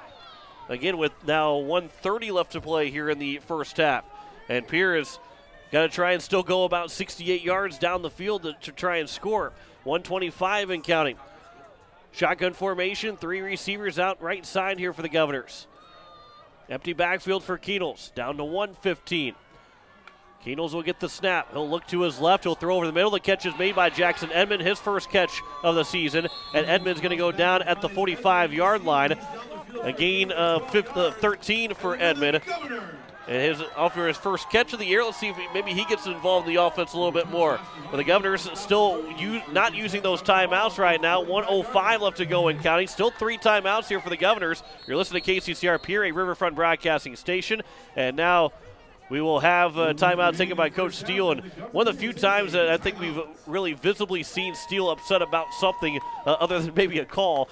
again with now 1:30 left to play here in the first half. And Pierre has got to try and still go about 68 yards down the field to try and score. 1:25 and counting. Shotgun formation, 3 receivers out right side here for the Governors. Empty backfield for Keenholz, down to 1:15. Keenholz will get the snap. He'll look to his left. He'll throw over the middle. The catch is made by Jackson Edmond, his first catch of the season. And Edmond's going to go down at the 45-yard line. A gain of 13 for Edmond. And after his first catch of the year, let's see if maybe he gets involved in the offense a little bit more. But the Governors still not using those timeouts right now. 1:05 left to go in counting. Still 3 timeouts here for the Governors. You're listening to KCCR Pierre, a Riverfront broadcasting station. And now we will have a timeout taken by Coach Steele, and one of the few times that I think we've really visibly seen Steele upset about something other than maybe a call.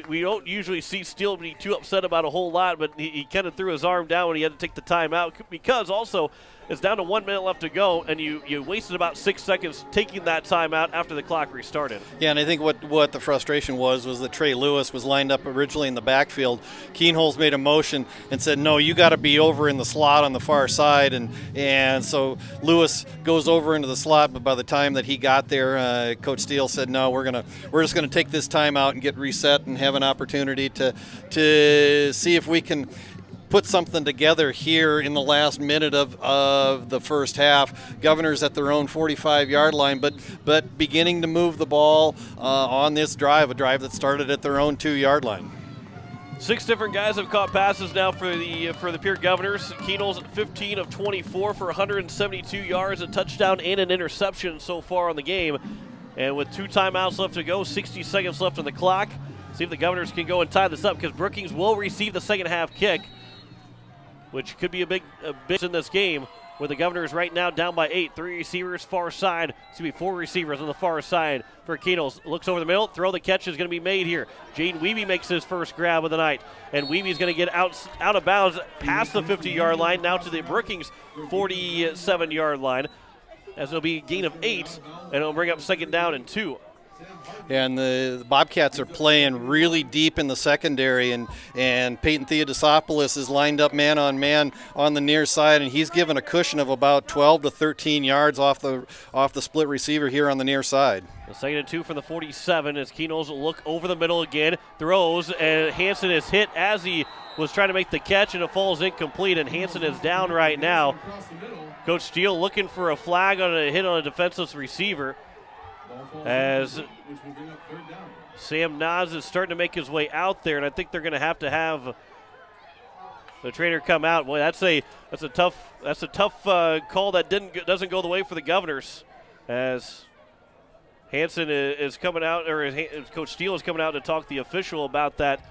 We don't usually see Steele be too upset about a whole lot, but he kind of threw his arm down when he had to take the timeout, because also it's down to 1 minute left to go, and you wasted about 6 seconds taking that timeout after the clock restarted. Yeah, and I think what the frustration was that Trey Lewis was lined up originally in the backfield. Keenholz made a motion and said, no, you got to be over in the slot on the far side, and so Lewis goes over into the slot, but by the time that he got there, Coach Steele said, no, we're just going to take this timeout and get reset and have an opportunity to see if we can put something together here in the last minute of the first half. Governors at their own 45-yard line, but beginning to move the ball on this drive, a drive that started at their own 2-yard line. 6 different guys have caught passes now for the Pierre Governors. Keenholz 15 of 24 for 172 yards, a touchdown and an interception so far on the game. And with 2 timeouts left to go, 60 seconds left on the clock. See if the Governors can go and tie this up, because Brookings will receive the second half kick, which could be a big in this game, with the Governors right now down by 8. 3 receivers far side. 4 receivers on the far side for Keenholz. Looks over the middle. Throw the catch is going to be made here. Jaden Wiebe makes his first grab of the night. And Wiebe's going to get out of bounds past the 50-yard line, now to the Brookings 47-yard line, as it'll be a gain of 8, and it'll bring up second down and 2. And the Bobcats are playing really deep in the secondary, and Peyton Theodosopoulos is lined up man-on-man on the near side, and he's given a cushion of about 12 to 13 yards off the split receiver here on the near side. The 2nd and 2 from the 47 as Keno's look over the middle again, throws, and Hansen is hit as he was trying to make the catch, and it falls incomplete, and Hansen is down right now. Coach Steele looking for a flag on a hit on a defenseless receiver as Sam Nas is starting to make his way out there, and I think they're going to have the trainer come out. Boy, that's a tough call that doesn't go the way for the Governors, as Hansen is coming out, or Coach Steele is coming out to talk to the official about that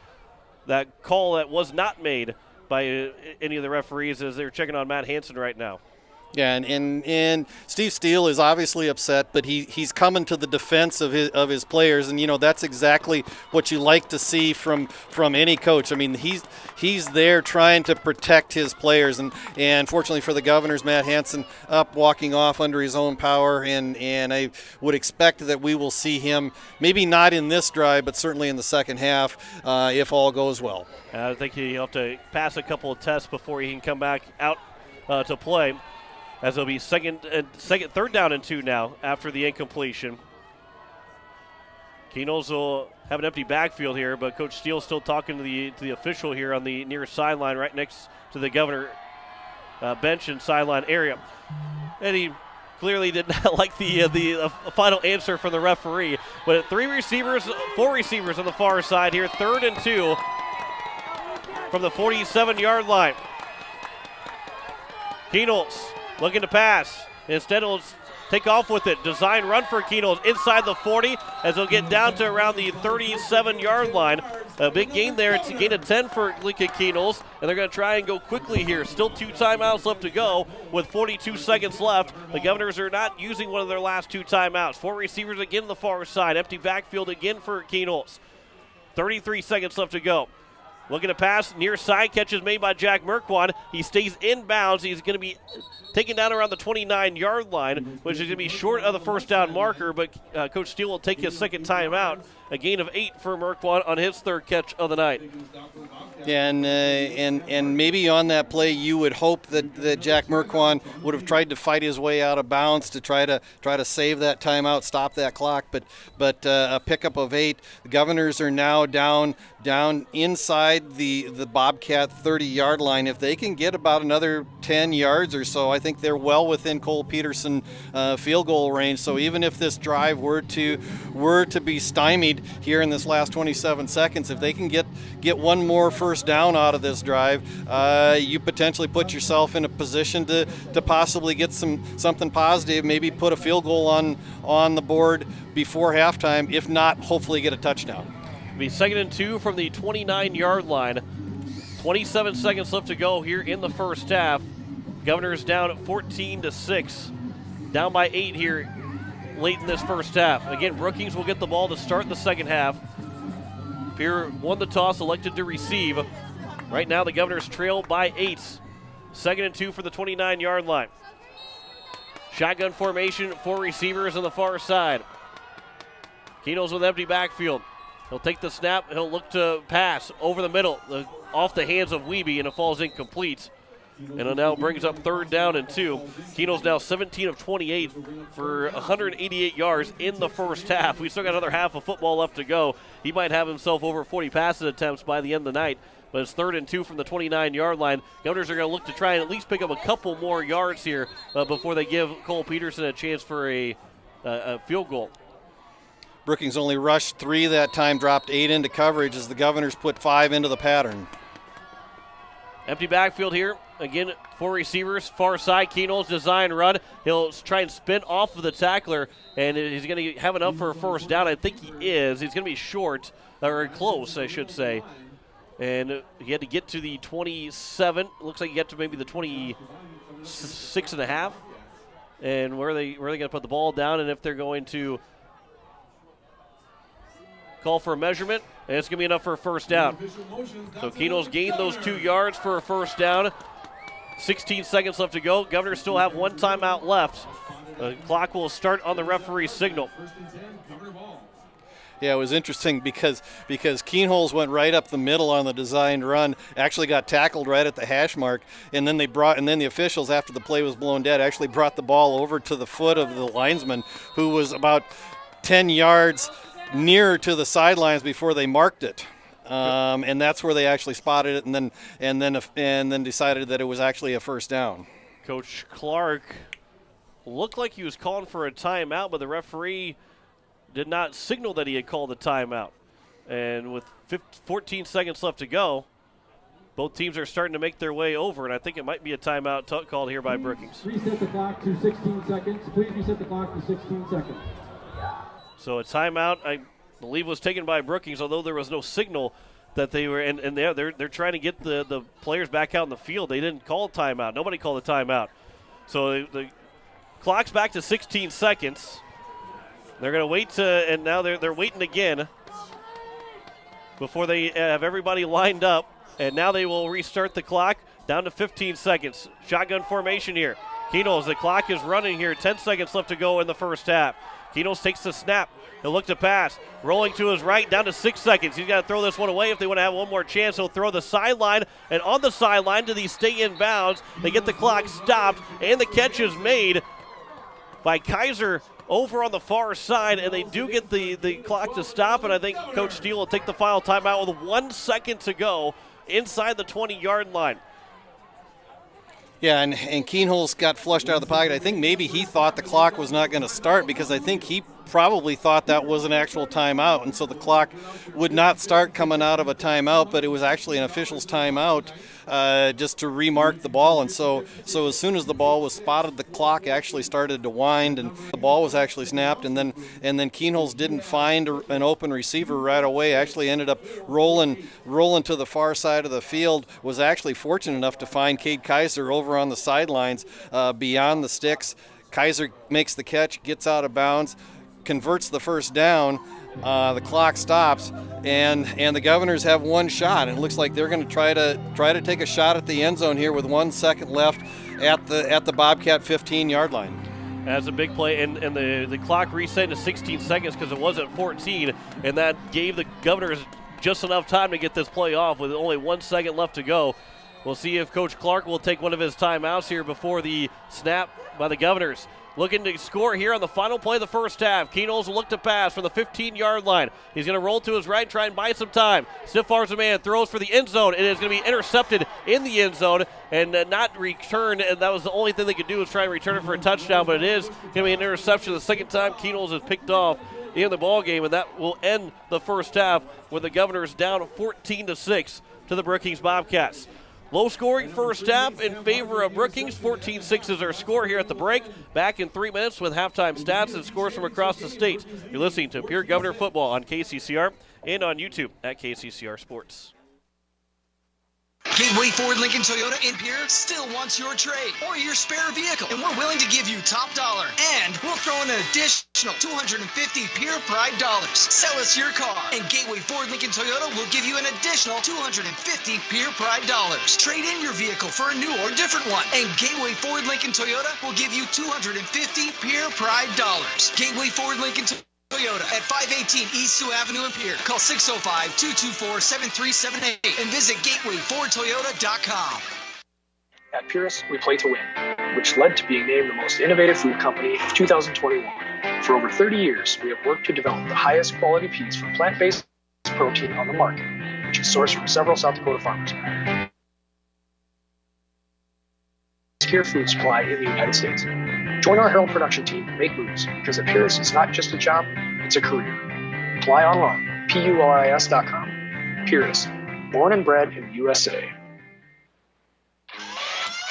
call that was not made by any of the referees as they're checking on Matt Hansen right now. Yeah, and Steve Steele is obviously upset, but he's coming to the defense of his players, and that's exactly what you like to see from any coach. I mean, he's there trying to protect his players, and fortunately for the Governors, Matt Hansen up walking off under his own power, and I would expect that we will see him maybe not in this drive, but certainly in the second half if all goes well. I think he'll have to pass a couple of tests before he can come back out to play. As it'll be third down and 2 now after the incompletion. Keno's will have an empty backfield here, but Coach Steele's still talking to the official here on the near sideline right next to the Governor bench and sideline area. And he clearly did not like the final answer from the referee. But 4 receivers on the far side here, 3rd and 2 from the 47-yard line. Keno's looking to pass. Instead, he'll take off with it. Design run for Keno's inside the 40 as he'll get down to around the 37-yard line. A big gain there. It's a gain of 10 for Lincoln Keno's, and they're going to try and go quickly here. Still 2 timeouts left to go with 42 seconds left. The Governors are not using one of their last 2 timeouts. 4 receivers again on the far side. Empty backfield again for Keno's. 33 seconds left to go. Looking to pass, near side, catch is made by Jack Merquan. He stays inbounds. He's going to be taken down around the 29-yard line, which is going to be short of the first down marker, but Coach Steele will take his second timeout. A gain of 8 for Merquan on his 3rd catch of the night. Yeah, and maybe on that play you would hope that Jack Merquan would have tried to fight his way out of bounds to try to save that timeout, stop that clock, but a pickup of 8. The Governors are now down inside the Bobcat 30-yard line. If they can get about another 10 yards or so, I think they're well within Cole Peterson field goal range. So even if this drive were to be stymied here in this last 27 seconds, if they can get one more first down out of this drive, you potentially put yourself in a position to possibly get something positive, maybe put a field goal on the board before halftime, if not, hopefully get a touchdown. It'll be 2nd and 2 from the 29-yard line. 27 seconds left to go here in the first half. Governors down at 14-6. Down by 8 here late in this first half. Again, Brookings will get the ball to start the second half. Pierre won the toss, elected to receive. Right now the Governors trail by 8. 2nd and 2 for the 29-yard line. Shotgun formation, 4 receivers on the far side. Keno's with empty backfield. He'll take the snap. He'll look to pass over the middle, off the hands of Wiebe, and it falls incomplete. And it now brings up 3rd down and 2. Keno's now 17 of 28 for 188 yards in the first half. We still got another half of football left to go. He might have himself over 40 passing attempts by the end of the night. But it's 3rd and 2 from the 29-yard line. Governors are going to look to try and at least pick up a couple more yards here before they give Cole Peterson a chance for a field goal. Brookings only rushed 3 that time, dropped 8 into coverage as the Governors put 5 into the pattern. Empty backfield here. Again, 4 receivers, far side. Keno's design run. He'll try and spin off of the tackler, and he's going to have enough for a first down. I think he is. He's going to be short, or close, I should say. And he had to get to the 27. Looks like he got to maybe the 26 and a half. And where are they going to put the ball down, and if they're going to call for a measurement, and it's going to be enough for a first down. So Keno's gained those 2 yards for a first down. 16 seconds left to go. Governors still have one timeout left. The clock will start on the referee's signal. Yeah, it was interesting because Keenholz went right up the middle on the designed run, actually got tackled right at the hash mark, and then the officials, after the play was blown dead, actually brought the ball over to the foot of the linesman, who was about 10 yards nearer to the sidelines before they marked it. And that's where they actually spotted it, and then decided that it was actually a first down. Coach Clark looked like he was calling for a timeout, but the referee did not signal that he had called a timeout. And with 14 seconds left to go, both teams are starting to make their way over, and I think it might be a timeout called here by Brookings. Reset the clock to 16 seconds. Please reset the clock to 16 seconds. So a timeout, I believe, was taken by Brookings, although there was no signal that they were, and they're trying to get the players back out in the field. They didn't call a timeout. Nobody called a timeout. So the clock's back to 16 seconds. They're going to wait and now they're waiting again before they have everybody lined up. And now they will restart the clock down to 15 seconds. Shotgun formation here. Keenholz, the clock is running here. 10 seconds left to go in the first half. Keenholz takes the snap. He'll look to pass. Rolling to his right, down to 6 seconds. He's got to throw this one away if they want to have one more chance. He'll throw the sideline, and on the sideline, do these stay in bounds? They get the clock stopped, and the catch is made by Kaiser over on the far side, and they do get the clock to stop, and I think Coach Steele will take the final timeout with 1 second to go inside the 20-yard line. Yeah, and Keenholz got flushed out of the pocket. I think maybe he thought the clock was not going to start because I think he probably thought that was an actual timeout, and so the clock would not start coming out of a timeout, but it was actually an official's timeout just to remark the ball. And so as soon as the ball was spotted, the clock actually started to wind, and the ball was actually snapped. And then Keenholz didn't find an open receiver right away. Actually ended up rolling to the far side of the field. Was actually fortunate enough to find Cade Kaiser over on the sidelines beyond the sticks. Kaiser makes the catch, gets out of bounds, converts the first down. The clock stops, and the Governors have one shot. And it looks like they're going to try to take a shot at the end zone here with 1 second left at the Bobcat 15-yard line. That's a big play, and the clock reset to 16 seconds because it was at 14, and that gave the Governors just enough time to get this play off with only 1 second left to go. We'll see if Coach Clark will take one of his timeouts here before the snap by the Governors. Looking to score here on the final play of the first half. Keenholz will look to pass for the 15-yard line. He's going to roll to his right, try and buy some time. Stiff arms a man, throws for the end zone. It is going to be intercepted in the end zone and not returned. And that was the only thing they could do was try and return it for a touchdown. But it is going to be an interception the second time Keenholz is picked off in the ball game, and that will end the first half with the Governors down 14-6 to the Brookings Bobcats. Low-scoring first half in favor of Brookings. 14-6 is our score here at the break. Back in 3 minutes with halftime stats and scores from across the state. You're listening to Pierre Governor Football on KCCR and on YouTube at KCCR Sports. Gateway Ford Lincoln Toyota in Pierre still wants your trade or your spare vehicle, and we're willing to give you top dollar. And we'll throw in an additional $250 Pierre Pride dollars. Sell us your car, and Gateway Ford Lincoln Toyota will give you an additional $250 Pierre Pride dollars. Trade in your vehicle for a new or different one, and Gateway Ford Lincoln Toyota will give you $250 Pierre Pride dollars. Gateway Ford Lincoln Toyota at 518 East Sioux Avenue in Pierre. Call 605-224-7378 and visit gatewayfordtoyota.com. At Pierce, we play to win, which led to being named the most innovative food company of 2021. For over 30 years, we have worked to develop the highest quality peas from plant-based protein on the market, which is sourced from several South Dakota farmers. Secure food supply in the United States. Join our Herald production team and make moves, because at Pierce, it's not just a job, it's a career. Apply online, PURIS.com. Pierce, born and bred in the USA.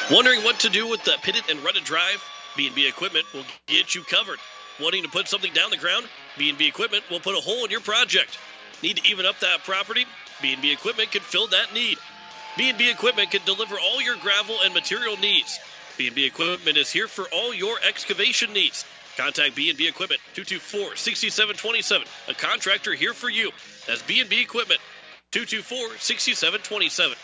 Wondering what to do with the pitted and rutted drive? B&B Equipment will get you covered. Wanting to put something down the ground? B&B Equipment will put a hole in your project. Need to even up that property? B&B Equipment can fill that need. B&B Equipment can deliver all your gravel and material needs. B&B Equipment is here for all your excavation needs. Contact B&B Equipment, 224-6727. A contractor here for you. That's B&B Equipment, 224-6727.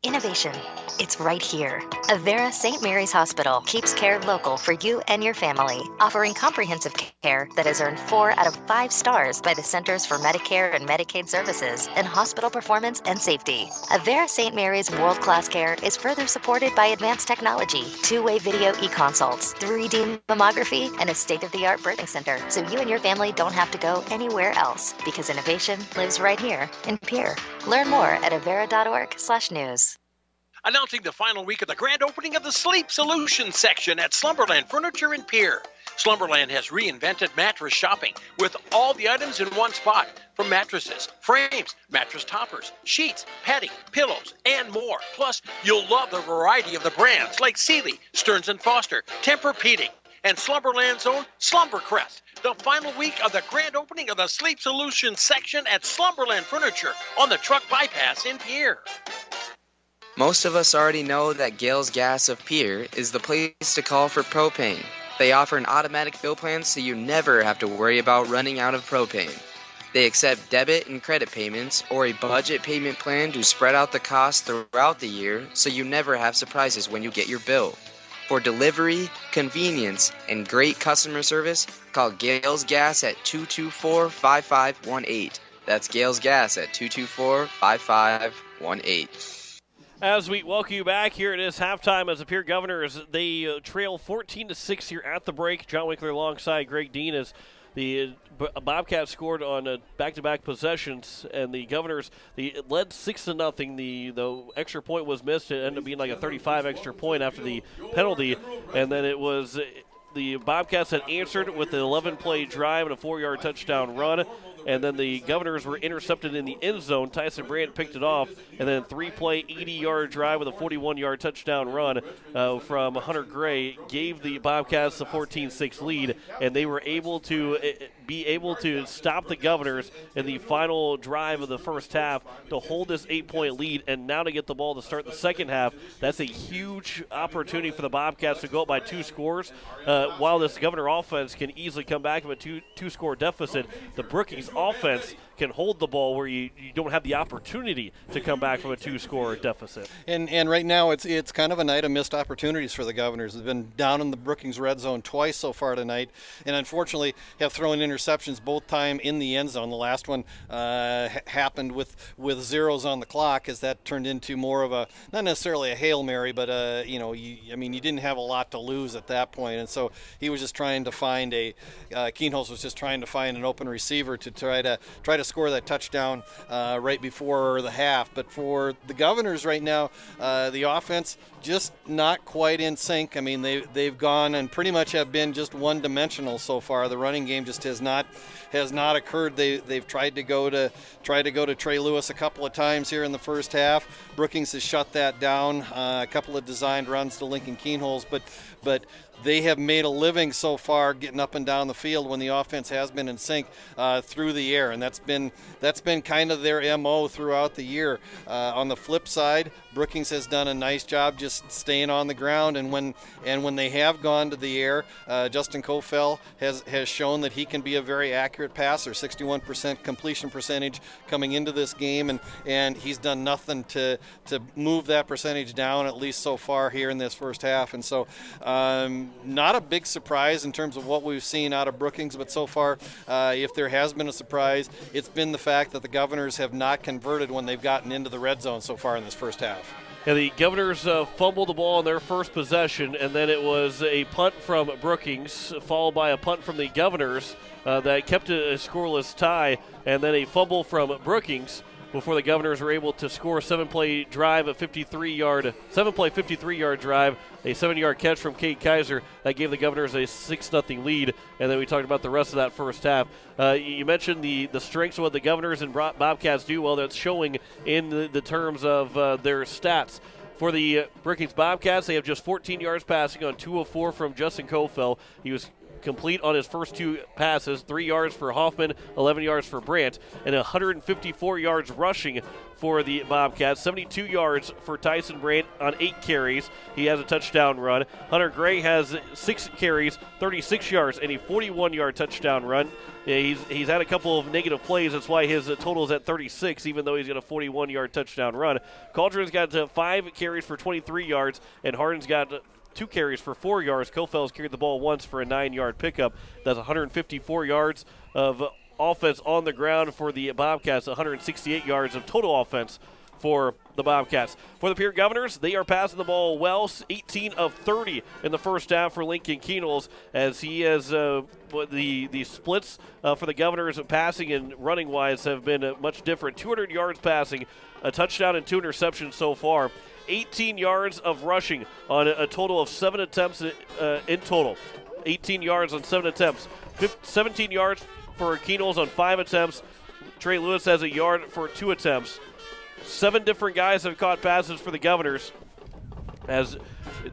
Innovation. It's right here. Avera St. Mary's Hospital keeps care local for you and your family, offering comprehensive care that has earned 4 out of 5 stars by the Centers for Medicare and Medicaid Services in hospital performance and safety. Avera St. Mary's world-class care is further supported by advanced technology, 2-way video e-consults, 3D mammography, and a state-of-the-art birthing center, so you and your family don't have to go anywhere else, because innovation lives right here in Pierre. Learn more at avera.org/news. Announcing the final week of the grand opening of the Sleep Solutions section at Slumberland Furniture in Pierre. Slumberland has reinvented mattress shopping with all the items in one spot, from mattresses, frames, mattress toppers, sheets, padding, pillows, and more. Plus, you'll love the variety of the brands like Sealy, Stearns & Foster, Tempur-Pedic, and Slumberland's own Slumbercrest. The final week of the grand opening of the Sleep Solutions section at Slumberland Furniture on the Truck Bypass in Pierre. Most of us already know that Gales Gas of Pierre is the place to call for propane. They offer an automatic fill plan so you never have to worry about running out of propane. They accept debit and credit payments or a budget payment plan to spread out the cost throughout the year so you never have surprises when you get your bill. For delivery, convenience, and great customer service, call Gales Gas at 224-5518. That's Gales Gas at 224-5518. As we welcome you back, here it is halftime as the Pierre Governors. They trail 14-6 here at the break. John Winkler alongside Greg Dean as the Bobcats scored on back-to-back possessions, and the Governors led 6-0. The extra point was missed. It ended up being like a 35 extra point after the penalty, and then it was the Bobcats had answered with an 11-play drive and a 4-yard touchdown run. And then the Governors were intercepted in the end zone. Tyson Brandt picked it off, and then 3-play, 80-yard drive with a 41-yard touchdown run from Hunter Gray gave the Bobcats the 14-6 lead, and they were able to stop the Governors in the final drive of the first half to hold this 8-point lead, and now to get the ball to start the second half. That's a huge opportunity for the Bobcats to go up by 2 scores. While this Governor offense can easily come back from a two-score deficit, the Brookings offense can hold the ball where you don't have the opportunity to come back from a 2-score deficit. And right now it's kind of a night of missed opportunities for the Governors. They've been down in the Brookings red zone twice so far tonight, and unfortunately have thrown interceptions both time in the end zone. The last one happened with zeros on the clock, as that turned into more of a, not necessarily a Hail Mary, but you didn't have a lot to lose at that point, and so he was just trying to find Keenholz was just trying to find an open receiver to try to score that touchdown right before the half. But for the Governors right now, the offense just not quite in sync. I mean, they've gone and pretty much have been just one-dimensional so far. The running game just has not occurred. They've tried to go to Trey Lewis a couple of times here in the first half. Brookings has shut that down. A couple of designed runs to Lincoln Keenholz, but they have made a living so far getting up and down the field when the offense has been in sync through the air, and that's been kind of their MO throughout the year. On the flip side, Brookings has done a nice job just staying on the ground, and when they have gone to the air, Justin Kofel has shown that he can be a very accurate passer. 61% completion percentage coming into this game, and he's done nothing to move that percentage down, at least so far here in this first half. And so not a big surprise in terms of what we've seen out of Brookings, but so far, if there has been a surprise, it's been the fact that the Governors have not converted when they've gotten into the red zone so far in this first half. And the Governors fumbled the ball on their first possession, and then it was a punt from Brookings, followed by a punt from the Governors that kept it a scoreless tie, and then a fumble from Brookings before the Governors were able to score a 7-play drive, a 53-yard drive, a 7-yard catch from Kate Kaiser that gave the Governors a 6-0 lead. And then we talked about the rest of that first half. You mentioned the strengths of what the Governors and Bobcats do. Well, that's showing in the terms of their stats. For the Brookings Bobcats, they have just 14 yards passing on 2 of 4 from Justin Kofel. He was complete on his first 2 passes, 3 yards for Hoffman, 11 yards for Brandt, and 154 yards rushing for the Bobcats. 72 yards for Tyson Brandt on 8 carries. He has a touchdown run. Hunter Gray has 6 carries, 36 yards, and a 41-yard touchdown run. He's had a couple of negative plays. That's why his total is at 36, even though he's got a 41-yard touchdown run. Cauldron's got 5 carries for 23 yards, and Hardin's got 2 carries for 4 yards. Kofels carried the ball once for a 9-yard pickup. That's 154 yards of offense on the ground for the Bobcats, 168 yards of total offense for the Bobcats. For the Pierre Governors, they are passing the ball well, 18 of 30 in the first half for Lincoln Kienholz, as he has the splits for the Governors passing and running wise have been much different. 200 yards passing, a touchdown and 2 interceptions so far. 18 yards of rushing on a total of 7 attempts in total. 18 yards on 7 attempts. 17 yards for Kienholz on 5 attempts. Trey Lewis has a yard for 2 attempts. 7 different guys have caught passes for the Governors, as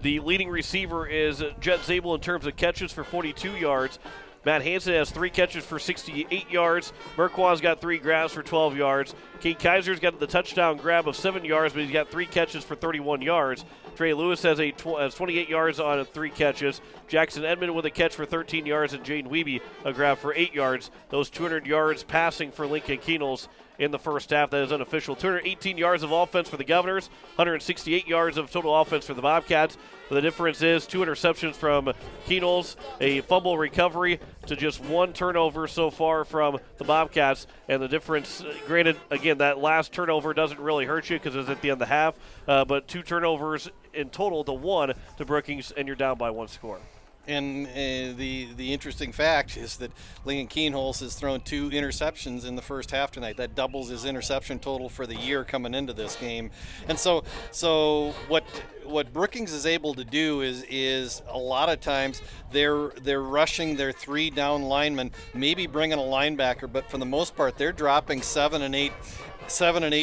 the leading receiver is Jet Zabel in terms of catches for 42 yards. Matt Hansen has 3 catches for 68 yards. Merquan's got 3 grabs for 12 yards. Kate Kaiser's got the touchdown grab of 7 yards, but he's got 3 catches for 31 yards. Trey Lewis has 28 yards on 3 catches. Jackson Edmond with a catch for 13 yards, and Jaden Wiebe a grab for 8 yards. Those 200 yards passing for Lincoln Kienholz in the first half. That is unofficial. 218 yards of offense for the Governors, 168 yards of total offense for the Bobcats. The difference is 2 interceptions from Kienholz, a fumble recovery to just 1 turnover so far from the Bobcats. And the difference, granted, again, that last turnover doesn't really hurt you because it's at the end of the half, but 2 turnovers in total to 1 to Brookings, and you're down by 1 score. And the interesting fact is that Lincoln Kienholz has thrown 2 interceptions in the first half tonight. That doubles his interception total for the year coming into this game. And so what Brookings is able to do is a lot of times they're rushing their 3 down linemen, maybe bringing a linebacker, but for the most part they're dropping 7 and 8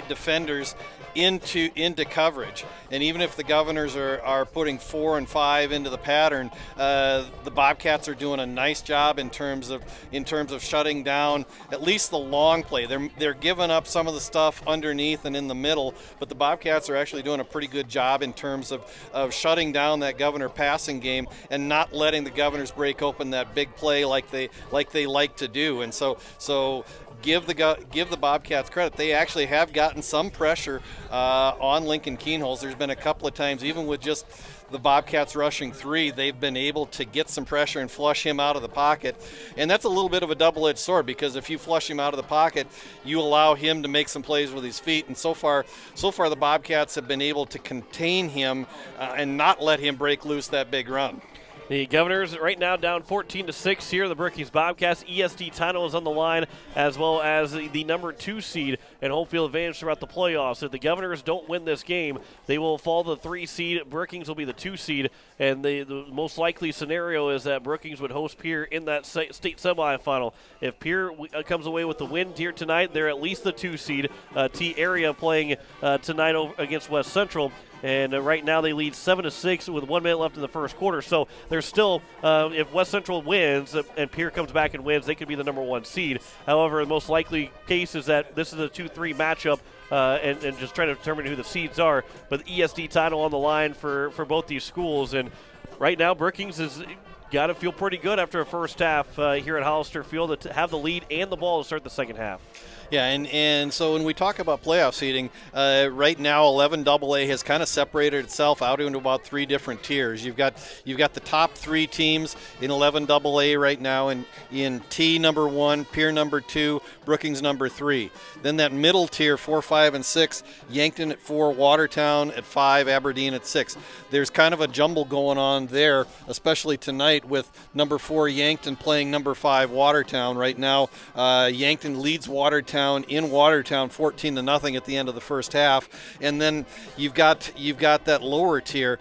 defenders into coverage. And even if the Governors are putting 4 and 5 into the pattern, the Bobcats are doing a nice job in terms of shutting down at least the long play. They're giving up some of the stuff underneath and in the middle, but the Bobcats are actually doing a pretty good job in terms of shutting down that Governor passing game and not letting the Governors break open that big play like they like to do. And so give the Bobcats credit. They actually have gotten some pressure on Lincoln Kienholz. There's been a couple of times, even with just the Bobcats rushing 3, they've been able to get some pressure and flush him out of the pocket. And that's a little bit of a double-edged sword, because if you flush him out of the pocket, you allow him to make some plays with his feet. And so far the Bobcats have been able to contain him and not let him break loose that big run. The Governors right now down 14-6 here. The Brookings Bobcats. ESD title is on the line, as well as the number 2 seed and home field advantage throughout the playoffs. If the Governors don't win this game, they will fall to the 3 seed. Brookings will be the 2 seed, and the most likely scenario is that Brookings would host Pierre in that state semifinal. If Pierre comes away with the win here tonight, they're at least the 2 seed. T area playing tonight against West Central. And right now they lead 7-6 with 1 minute left in the first quarter. So there's still, if West Central wins and Pierre comes back and wins, they could be the number 1 seed. However, the most likely case is that this is a 2-3 matchup and just trying to determine who the seeds are. But the ESD title on the line for both these schools. And right now Brookings has got to feel pretty good after a first half here at Hollister Field to have the lead and the ball to start the second half. Yeah, and so when we talk about playoff seeding, right now 11 AA has kind of separated itself out into about 3 different tiers. You've got the top 3 teams in 11 AA right now in T number 1, Pierre number 2, Brookings number 3. Then that middle tier, 4, 5, and 6, Yankton at 4, Watertown at 5, Aberdeen at 6. There's kind of a jumble going on there, especially tonight with number 4 Yankton playing number 5 Watertown. Right now, Yankton leads Watertown in Watertown 14-0 at the end of the first half. And then you've got that lower tier,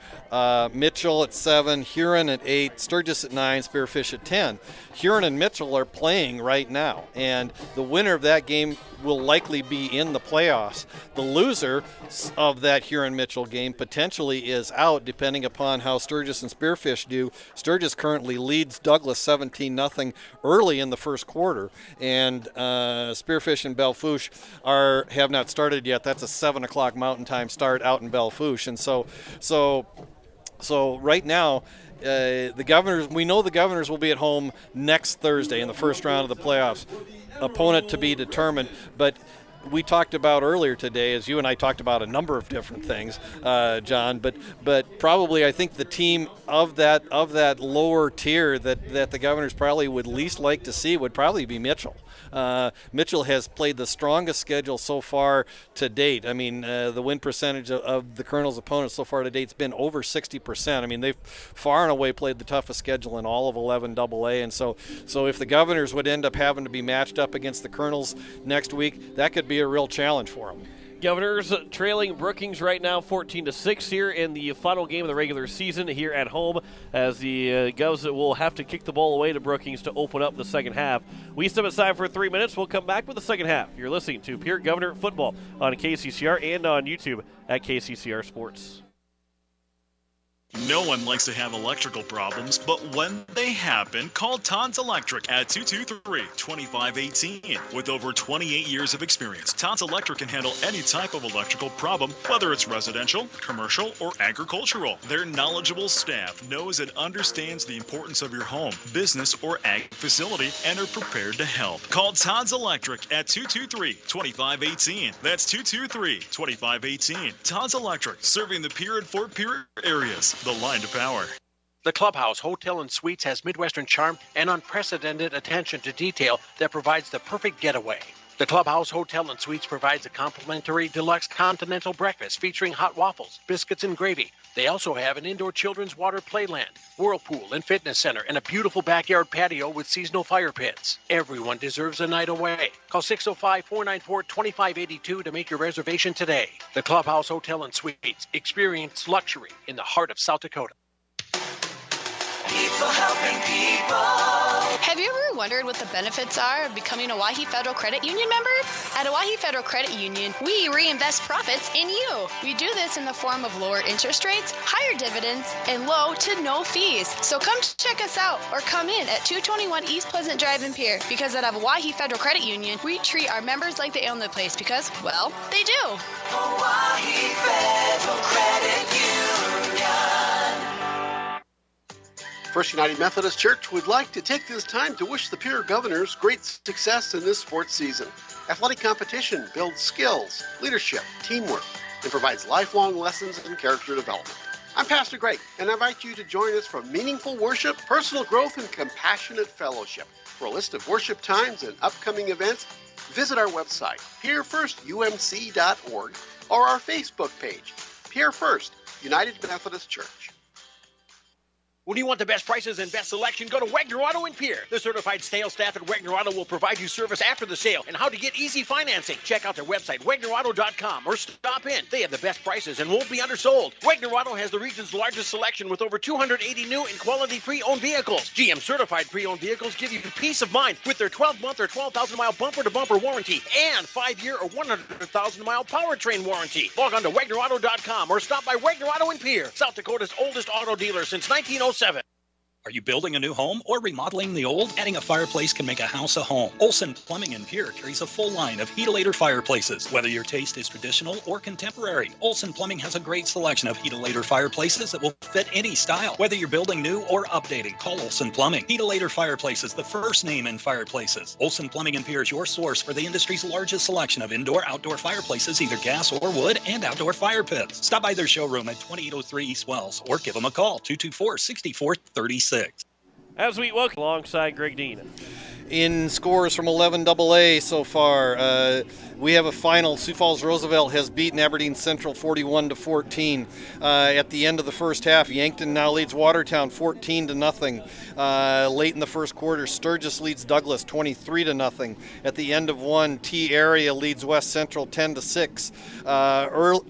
Mitchell at 7, Huron at 8, Sturgis at 9, Spearfish at 10. Huron and Mitchell are playing right now, and the winner of that game will likely be in the playoffs. The loser of that Huron-Mitchell game potentially is out, depending upon how Sturgis and Spearfish do. Sturgis currently leads Douglas 17-0 early in the first quarter, and Spearfish and Belle-Fourche have not started yet. That's a 7 o'clock Mountain Time start out in Belle-Fourche, and so right now, we know the Governors will be at home next Thursday in the first round of the playoffs. Opponent to be determined, but we talked about earlier today, as you and I talked about a number of different things, John, but probably I think the team of that lower tier that the Governors probably would least like to see would probably be Mitchell. Mitchell has played the strongest schedule so far to date. I mean, the win percentage of the Colonel's opponents so far to date has been over 60%. I mean, they've far and away played the toughest schedule in all of 11 AA. And so if the Governors would end up having to be matched up against the Colonels next week, that could be a real challenge for them. Governors trailing Brookings right now 14-6 here in the final game of the regular season here at home, as the Govs will have to kick the ball away to Brookings to open up the second half. We step aside for 3 minutes. We'll come back with the second half. You're listening to Pierre Governor Football on KCCR and on YouTube at KCCR Sports. No one likes to have electrical problems, but when they happen, call Todd's Electric at 223-2518. With over 28 years of experience, Todd's Electric can handle any type of electrical problem, whether it's residential, commercial, or agricultural. Their knowledgeable staff knows and understands the importance of your home, business, or ag facility and are prepared to help. Call Todd's Electric at 223-2518. That's 223-2518. Todd's Electric, serving the Pierre and Fort Pierre areas. The line to power. The Clubhouse Hotel and Suites has Midwestern charm and unprecedented attention to detail that provides the perfect getaway. The Clubhouse Hotel and Suites provides a complimentary deluxe continental breakfast featuring hot waffles, biscuits, and gravy. They also have an indoor children's water playland, whirlpool and fitness center, and a beautiful backyard patio with seasonal fire pits. Everyone deserves a night away. Call 605-494-2582 to make your reservation today. The Clubhouse Hotel and Suites. Experience luxury in the heart of South Dakota. People helping people. Have you ever wondered what the benefits are of becoming a Owyhee Federal Credit Union member? At Owyhee Federal Credit Union, we reinvest profits in you. We do this in the form of lower interest rates, higher dividends, and low to no fees. So come check us out or come in at 221 East Pleasant Drive in Pierre, because at Owyhee Federal Credit Union, we treat our members like they own the place because, well, they do. Owyhee Federal Credit Union. First United Methodist Church would like to take this time to wish the Pierre Governors great success in this sports season. Athletic competition builds skills, leadership, teamwork, and provides lifelong lessons in character development. I'm Pastor Greg, and I invite you to join us for meaningful worship, personal growth, and compassionate fellowship. For a list of worship times and upcoming events, visit our website, pierrefirstumc.org, or our Facebook page, Pierre First United Methodist Church. When you want the best prices and best selection, go to Wagner Auto in Pierre. The certified sales staff at Wagner Auto will provide you service after the sale and how to get easy financing. Check out their website, wagnerauto.com, or stop in. They have the best prices and won't be undersold. Wagner Auto has the region's largest selection with over 280 new and quality pre-owned vehicles. GM certified pre-owned vehicles give you peace of mind with their 12-month or 12,000-mile bumper-to-bumper warranty and 5-year or 100,000-mile powertrain warranty. Log on to wagnerauto.com or stop by Wagner Auto in Pierre, South Dakota's oldest auto dealer since 1907. Are you building a new home or remodeling the old? Adding a fireplace can make a house a home. Olson Plumbing in Pierre carries a full line of Heatolator fireplaces. Whether your taste is traditional or contemporary, Olson Plumbing has a great selection of Heatolator fireplaces that will fit any style. Whether you're building new or updating, call Olson Plumbing. Heatolator Fireplaces, the first name in fireplaces. Olson Plumbing in Pierre is your source for the industry's largest selection of indoor-outdoor fireplaces, either gas or wood, and outdoor fire pits. Stop by their showroom at 2803 East Wells or give them a call, 224-6436. As we welcome alongside Greg Dean. In scores from 11 AA so far, we have a final. Sioux Falls Roosevelt has beaten Aberdeen Central 41-14. At the end of the first half, Yankton now leads Watertown 14-0. Late in the first quarter, Sturgis leads Douglas 23-0. At the end of one, T Area leads West Central 10-6.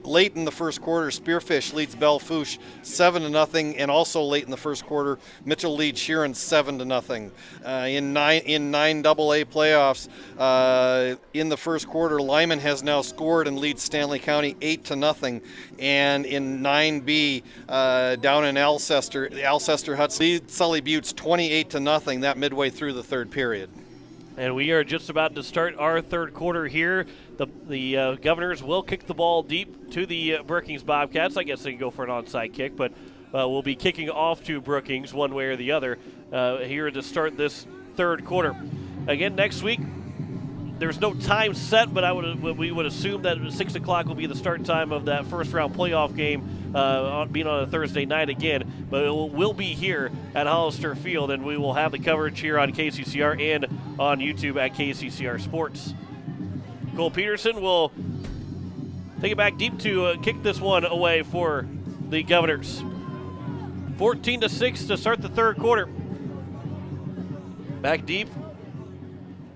Late in the first quarter, Spearfish leads Belle-Fourche 7-0, and also late in the first quarter, Mitchell leads Huron 7-0. In 9 AA playoffs. In the first quarter, Lyman has now scored and leads Stanley County 8-0. And in 9B, down in Alcester, the Alcester Huts lead Sully Buttes 28-0. That midway through the third period. And we are just about to start our third quarter here. The Governors will kick the ball deep to the Brookings Bobcats. I guess they can go for an onside kick, but we'll be kicking off to Brookings one way or the other here to start this third quarter. Again, next week, there's no time set, but we would assume that 6 o'clock will be the start time of that first round playoff game, being on a Thursday night again. But it will be here at Hollister Field, and we will have the coverage here on KCCR and on YouTube at KCCR Sports. Cole Peterson will take it back deep to kick this one away for the Governors. 14-6 to start the third quarter. Back deep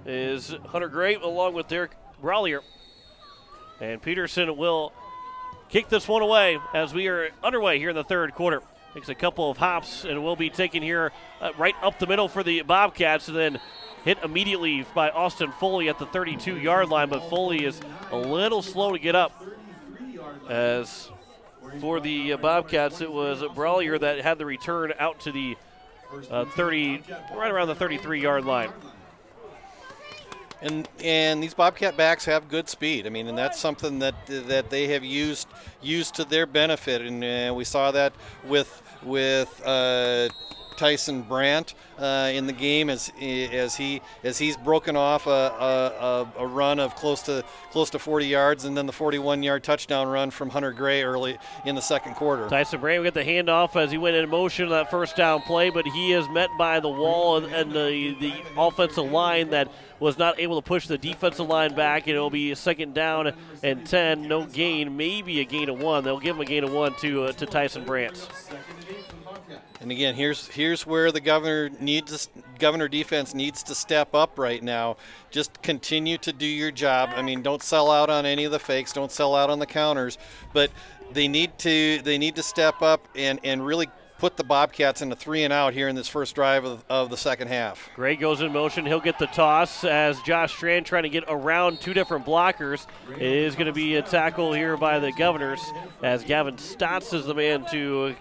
is Hunter Gray along with Derek Brawlier. And Peterson will kick this one away as we are underway here in the third quarter. Takes a couple of hops and will be taken here right up the middle for the Bobcats, and then hit immediately by Austin Foley at the 32-yard line, but Foley is a little slow to get up. As for the Bobcats, it was Brawlier that had the return out to the right around the 33-yard line. And these Bobcat backs have good speed. I mean, and that's something that they have used to their benefit. And we saw that with Tyson Brandt in the game as he's broken off a run of close to 40 yards, and then the 41-yard touchdown run from Hunter Gray early in the second quarter. Tyson Brandt got the handoff as he went in motion on that first down play, but he is met by the wall and the offensive line that was not able to push the defensive line back, and it'll be a second down and 10, no gain, maybe a gain of 1. They'll give him a gain of 1 to Tyson Brandt. And again, here's where the Governor defense needs to step up right now. Just continue to do your job. I mean, don't sell out on any of the fakes, don't sell out on the counters, but they need to step up and really put the Bobcats in a 3-and-out here in this first drive of the second half. Gray goes in motion. He'll get the toss as Josh Strand trying to get around two different blockers. It is going to be a tackle here by the Governors as Gavin Stotts is the man to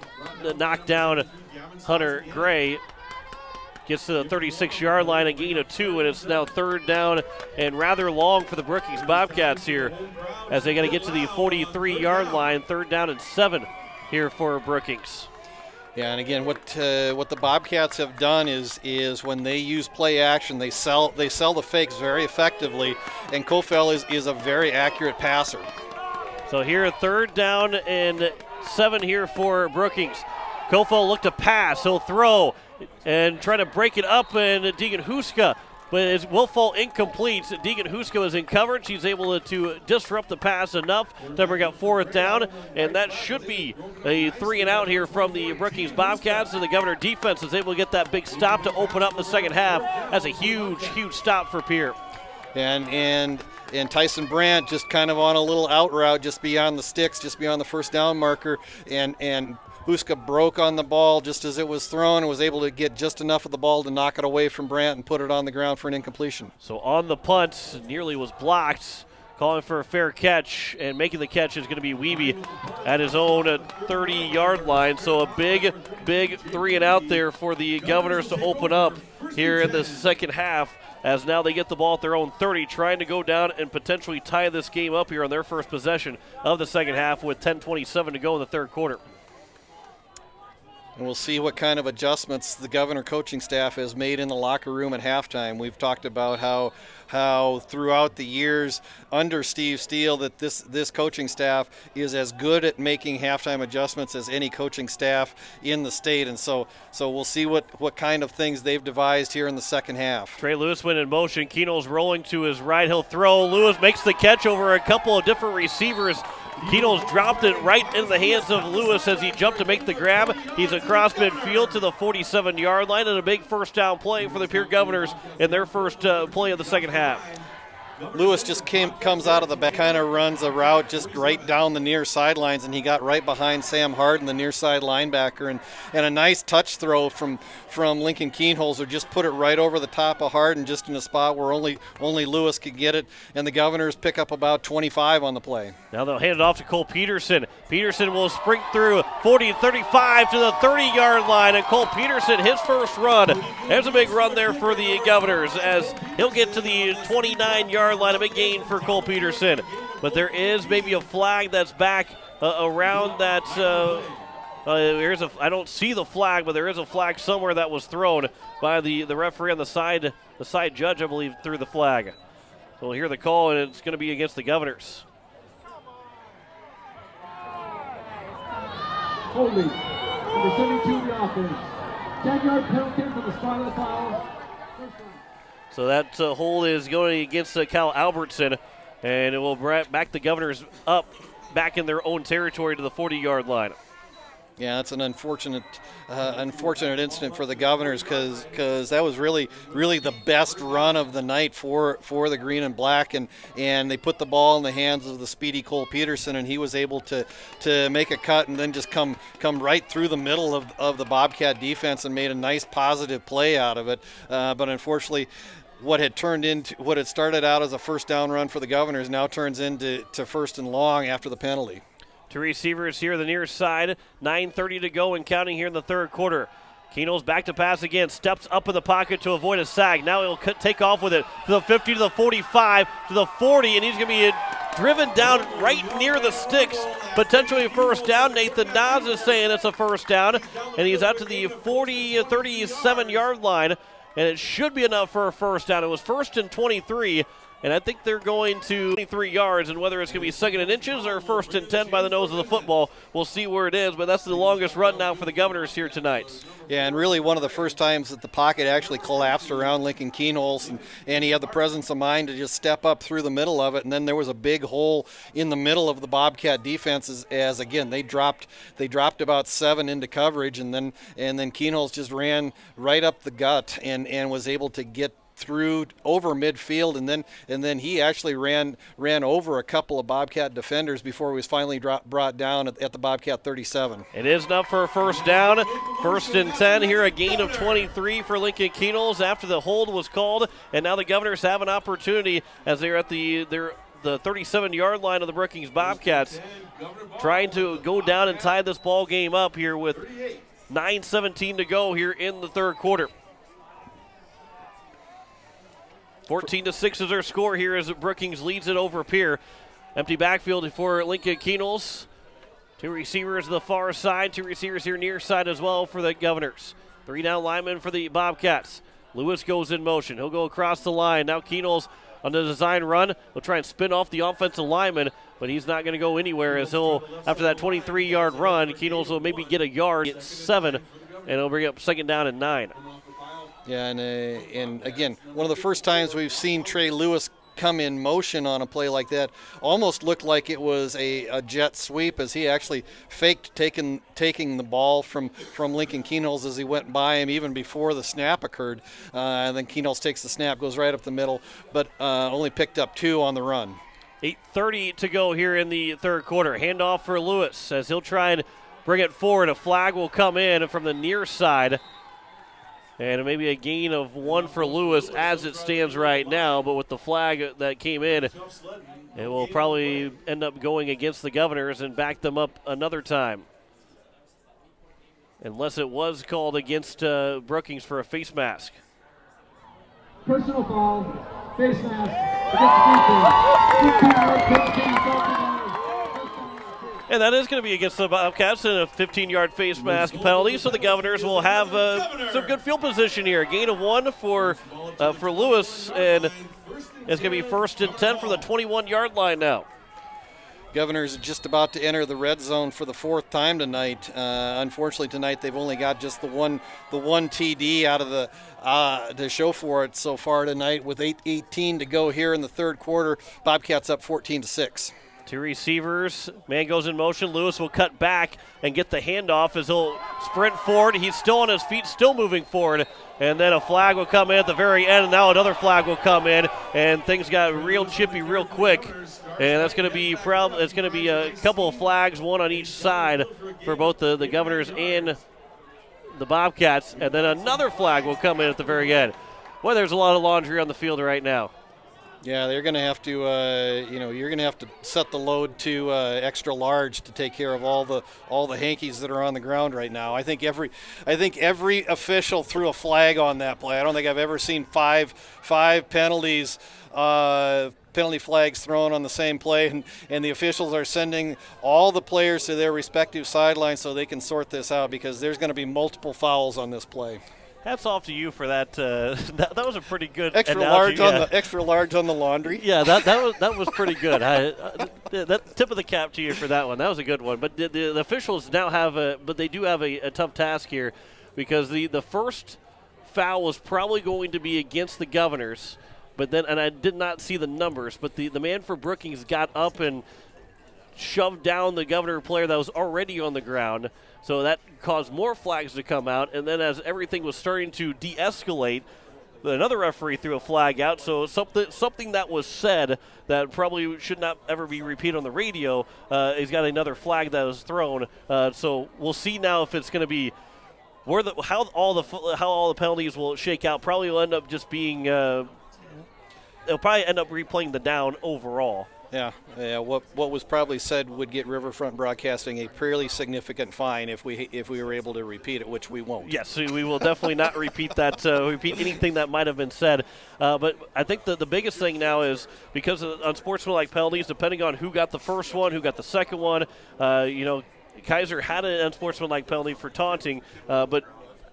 knock down Hunter Gray. Gets to the 36-yard line, a gain of 2, and it's now third down and rather long for the Brookings Bobcats here as they got to get to the 43-yard line. Third down and 7 here for Brookings. Yeah, and again, what the Bobcats have done is when they use play action, they sell the fakes very effectively, and Kofel is a very accurate passer. So here, third down and 7 here for Brookings. Kofel looked to pass. He'll throw and try to break it up, and Deegan Huska, but it will fall incomplete. Deegan Huska was in coverage. He's able to disrupt the pass enough to bring up fourth down, and that should be a 3-and-out here from the Brookings Bobcats, and the Governor defense is able to get that big stop to open up the second half. That's a huge stop for Pierre. And Tyson Brandt just kind of on a little out route just beyond the sticks, just beyond the first down marker, and Huska broke on the ball just as it was thrown and was able to get just enough of the ball to knock it away from Brandt and put it on the ground for an incompletion. So on the punt, nearly was blocked, calling for a fair catch, and making the catch is going to be Wiebe at his own 30-yard line. So a big 3-and-out there for the Governors to open up here in the second half, as now they get the ball at their own 30, trying to go down and potentially tie this game up here on their first possession of the second half with 10:27 to go in the third quarter. And we'll see what kind of adjustments the Governor coaching staff has made in the locker room at halftime. We've talked about how throughout the years under Steve Steele that this coaching staff is as good at making halftime adjustments as any coaching staff in the state. And so we'll see what kind of things they've devised here in the second half. Trey Lewis went in motion. Keno's rolling to his right. He'll throw. Lewis makes the catch over a couple of different receivers. Keno's dropped it right in the hands of Lewis as he jumped to make the grab. He's across midfield to the 47-yard line, and a big first down play for the Pierre Governors in their first play of the second half. Lewis just comes out of the back, kind of runs a route just right down the near sidelines, and he got right behind Sam Harden, the near side linebacker, and a nice touch throw from Lincoln Keenholzer just put it right over the top of Harden, just in a spot where only Lewis could get it, and the Governors pick up about 25 on the play. Now they'll hand it off to Cole Peterson. Peterson will sprint through 40-35 to the 30-yard line, and Cole Peterson, his first run. There's a big run there for the Governors as he'll get to the 29-yard line, a big gain for Cole Peterson. But there is maybe a flag that's back around that. I don't see the flag, but there is a flag somewhere that was thrown by the referee on the side judge, I believe, threw the flag. So we'll hear the call, and it's going to be against the Governors. Holding. Number 72, the offense. 10-yard penalty for the start of the foul. So that hold is going against Cal Albertson, and it will back the Governors up back in their own territory to the 40-yard line. Yeah, that's an unfortunate incident for the Governors because that was really the best run of the night for the green and black, and they put the ball in the hands of the speedy Cole Peterson, and he was able to make a cut and then just come right through the middle of the Bobcat defense and made a nice positive play out of it. But unfortunately, what had started out as a first down run for the Governors now turns into first and long after the penalty. Two receivers here on the near side. 9:30 to go and counting here in the third quarter. Keno's back to pass again. Steps up in the pocket to avoid a sack. Now he'll take off with it to the 50, to the 45, to the 40, and he's going to be driven down right near the sticks. Potentially a first down. Nathan Nas is saying it's a first down, and he's out to the 37-yard line, and it should be enough for a first down. It was first and 23. And I think they're going to 23 yards, and whether it's going to be second and inches or first and 10 by the nose of the football, we'll see where it is. But that's the longest run now for the Governors here tonight. Yeah, and really one of the first times that the pocket actually collapsed around Lincoln Keenholz, and he had the presence of mind to just step up through the middle of it. And then there was a big hole in the middle of the Bobcat defense as again, they dropped about 7 into coverage, and then Keenholz just ran right up the gut and was able to get through over midfield, and then he actually ran over a couple of Bobcat defenders before he was finally brought down at the Bobcat 37. It is enough for a first down. First and 10 here, a gain of 23 for Lincoln Keenholz after the hold was called, and now the Governors have an opportunity as they're at the 37-yard line of the Brookings Bobcats, trying to go down and tie this ball game up here with 9:17 to go here in the third quarter. 14-6 is our score here as Brookings leads it over Pierre. Empty backfield for Lincoln Keenholz. Two receivers on the far side, two receivers here near side as well for the Governors. 3 down linemen for the Bobcats. Lewis goes in motion. He'll go across the line. Now Keenholz on the design run. He'll try and spin off the offensive lineman, but he's not going to go anywhere as he'll, after that 23-yard run, Keenholz will maybe get a yard at 7, and he'll bring up second down and 9. Yeah, and again, one of the first times we've seen Trey Lewis come in motion on a play like that. Almost looked like it was a jet sweep as he actually faked taking the ball from Lincoln Keenholz as he went by him even before the snap occurred. And then Keenholz takes the snap, goes right up the middle, but only picked up 2 on the run. 8:30 to go here in the third quarter. Handoff for Lewis as he'll try and bring it forward. A flag will come in from the near side. And maybe a gain of 1 for Lewis as it stands right now. But with the flag that came in, it will probably end up going against the Governors and back them up another time. Unless it was called against Brookings for a face mask. Personal foul, face mask against the And that is going to be against the Bobcats and a 15-yard face mask penalty. So the Governors will have some good field position here. Gain of 1 for Lewis, and it's going to be first and 10 from the 21-yard line now. Governors are just about to enter the red zone for the 4th time tonight. Unfortunately, tonight they've only got just the one TD out of the to show for it so far tonight. With 8:18 to go here in the third quarter, Bobcats up 14-6. Two receivers. Man goes in motion. Lewis will cut back and get the handoff as he'll sprint forward. He's still on his feet, still moving forward. And then a flag will come in at the very end. And now another flag will come in. And things got real chippy real quick. And that's going to be it's going to be a couple of flags, one on each side for both the Governors and the Bobcats. And then another flag will come in at the very end. Well, there's a lot of laundry on the field right now. Yeah, they're going to have to, you're going to have to set the load to extra large to take care of all the hankies that are on the ground right now. I think every official threw a flag on that play. I don't think I've ever seen five penalties, penalty flags thrown on the same play, and the officials are sending all the players to their respective sidelines so they can sort this out because there's going to be multiple fouls on this play. Hats off to you for that. That was a pretty good extra analogy. large on the laundry. Yeah, that was pretty good. That tip of the cap to you for that one. That was a good one. But the officials now have they do have a tough task here because the first foul was probably going to be against the Governors, but then and I did not see the numbers, but the man for Brookings got up and shoved down the Governor player that was already on the ground. So that caused more flags to come out. And then as everything was starting to de-escalate, another referee threw a flag out. So something that was said that probably should not ever be repeated on the radio, he's got another flag that was thrown. So we'll see now if it's going to be how all the penalties will shake out. Probably will end up just being they'll probably end up replaying the down overall. Yeah. What was probably said would get Riverfront Broadcasting a fairly significant fine if we were able to repeat it, which we won't. Yes, we will definitely not repeat that. Repeat anything that might have been said. But I think the biggest thing now is because of unsportsmanlike penalties, depending on who got the first one, who got the second one. Kaiser had an unsportsmanlike penalty for taunting, but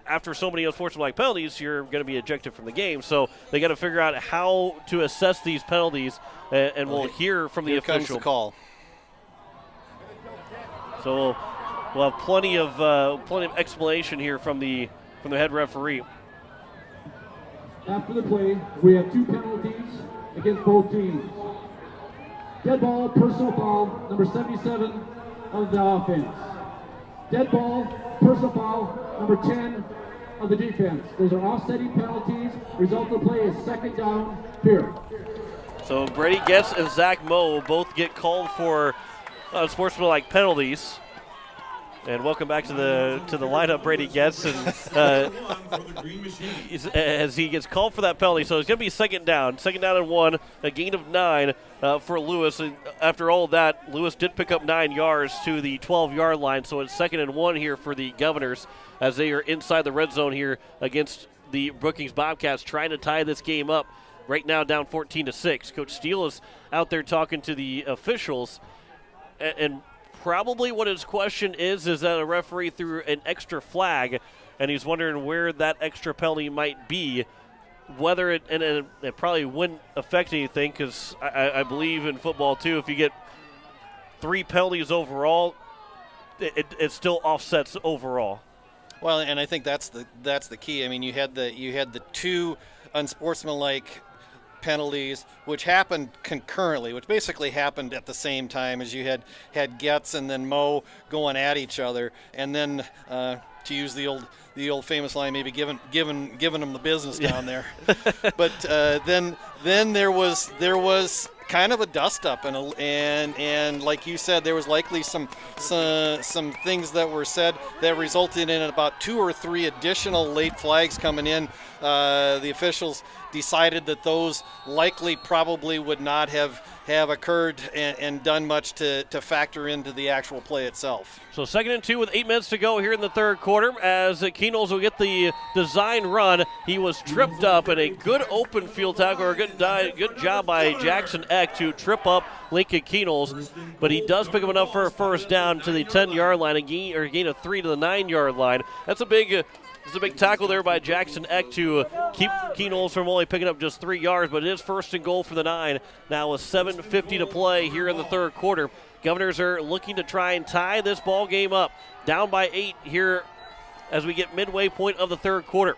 after so many unsportsmanlike penalties, you're going to be ejected from the game. So they got to figure out how to assess these penalties, and we'll hear from the official. Here comes the call. So we'll have plenty of explanation here from the head referee. After the play, we have two penalties against both teams. Dead ball, personal foul, number 77 of the offense. Dead ball, personal foul, number 10 of the defense. Those are offsetting penalties. Result of the play is second down, Pierre. So Brady Getz and Zach Moe both get called for unsportsmanlike penalties. And welcome back to the lineup, Brady Getz, and as he gets called for that penalty. So it's going to be second down and 1, a gain of 9 for Lewis. And after all of that, Lewis did pick up 9 yards to the 12-yard line. So it's 2nd and 1 here for the Governors as they are inside the red zone here against the Brookings Bobcats, trying to tie this game up. Right now down 14-6. Coach Steele is out there talking to the officials, and probably what his question is that a referee threw an extra flag, and he's wondering where that extra penalty might be. Whether it probably wouldn't affect anything, because I believe in football too, if you get 3 penalties overall, it still offsets overall. Well, and I think that's the key. I mean, you had the 2 unsportsmanlike penalties, which happened concurrently, which basically happened at the same time as you had Getz and then Moe going at each other, and then to use the old famous line, maybe giving them the business down there. But then there was kind of a dust up, and like you said, there was likely some things that were said that resulted in about 2 or 3 additional late flags coming in. The officials decided that those likely probably would not have occurred and done much to factor into the actual play itself. So 2nd and 2 with 8 minutes to go here in the third quarter as Keenels will get the design run. He was tripped up, and a good open field tackle, or a good job by Jackson Eck to trip up Lincoln Keenels, but he does pick him enough for a first down to the 10-yard line, a gain of 3 to the 9-yard line. That's a big tackle there by Jackson Eck to keep Keenels from only picking up just 3 yards, but it is 1st and goal for the 9. Now with 7:50 to play here in the third quarter. Governors are looking to try and tie this ball game up. Down by 8 here as we get midway point of the third quarter.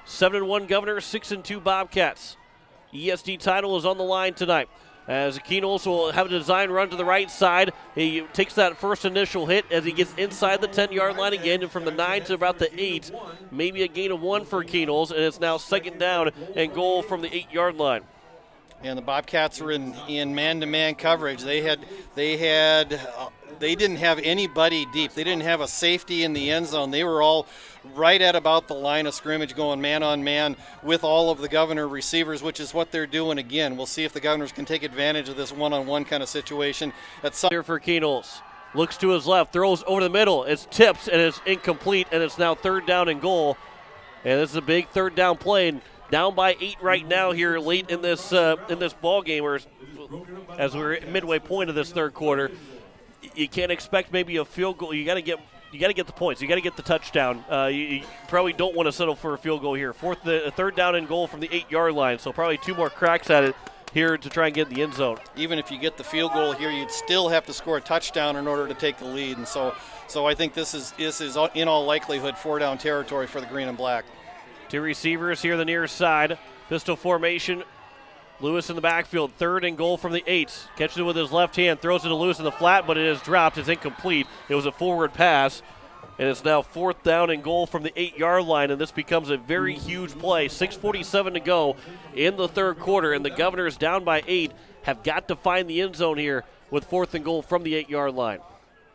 7-1 Governors, 6-2 Bobcats. ESD title is on the line tonight. As Keenels will have a design run to the right side. He takes that first initial hit as he gets inside the 10-yard line again, and from the 9 to about the 8, maybe a gain of 1 for Keenels, and it's now second down and goal from the 8-yard line. And the Bobcats were in man-to-man coverage. They didn't have anybody deep. They didn't have a safety in the end zone. They were all right at about the line of scrimmage going man-on-man with all of the Governor receivers, which is what they're doing again. We'll see if the Governors can take advantage of this one-on-one kind of situation. Here for Keenels. Looks to his left, throws over the middle. It's tipped, and it's incomplete, and it's now third down and goal. And this is a big third down play. Down by 8 right now here late in this ball game, or as we're at midway point of this third quarter. You can't expect maybe a field goal. You got to get the points. You got to get the touchdown. You probably don't want to settle for a field goal here. Third down and goal from the 8-yard line. So probably 2 more cracks at it here to try and get in the end zone. Even if you get the field goal here, you'd still have to score a touchdown in order to take the lead. And so I think this is in all likelihood 4-down territory for the green and black. 2 receivers here on the near side. Pistol formation. Lewis in the backfield, third and goal from the 8. Catches it with his left hand, throws it to Lewis in the flat, but it is dropped. It's incomplete. It was a forward pass, and it's now 4th down and goal from the 8-yard line, and this becomes a very huge play. 6:47 to go in the third quarter, and the Governors down by 8 have got to find the end zone here with 4th and goal from the 8-yard line.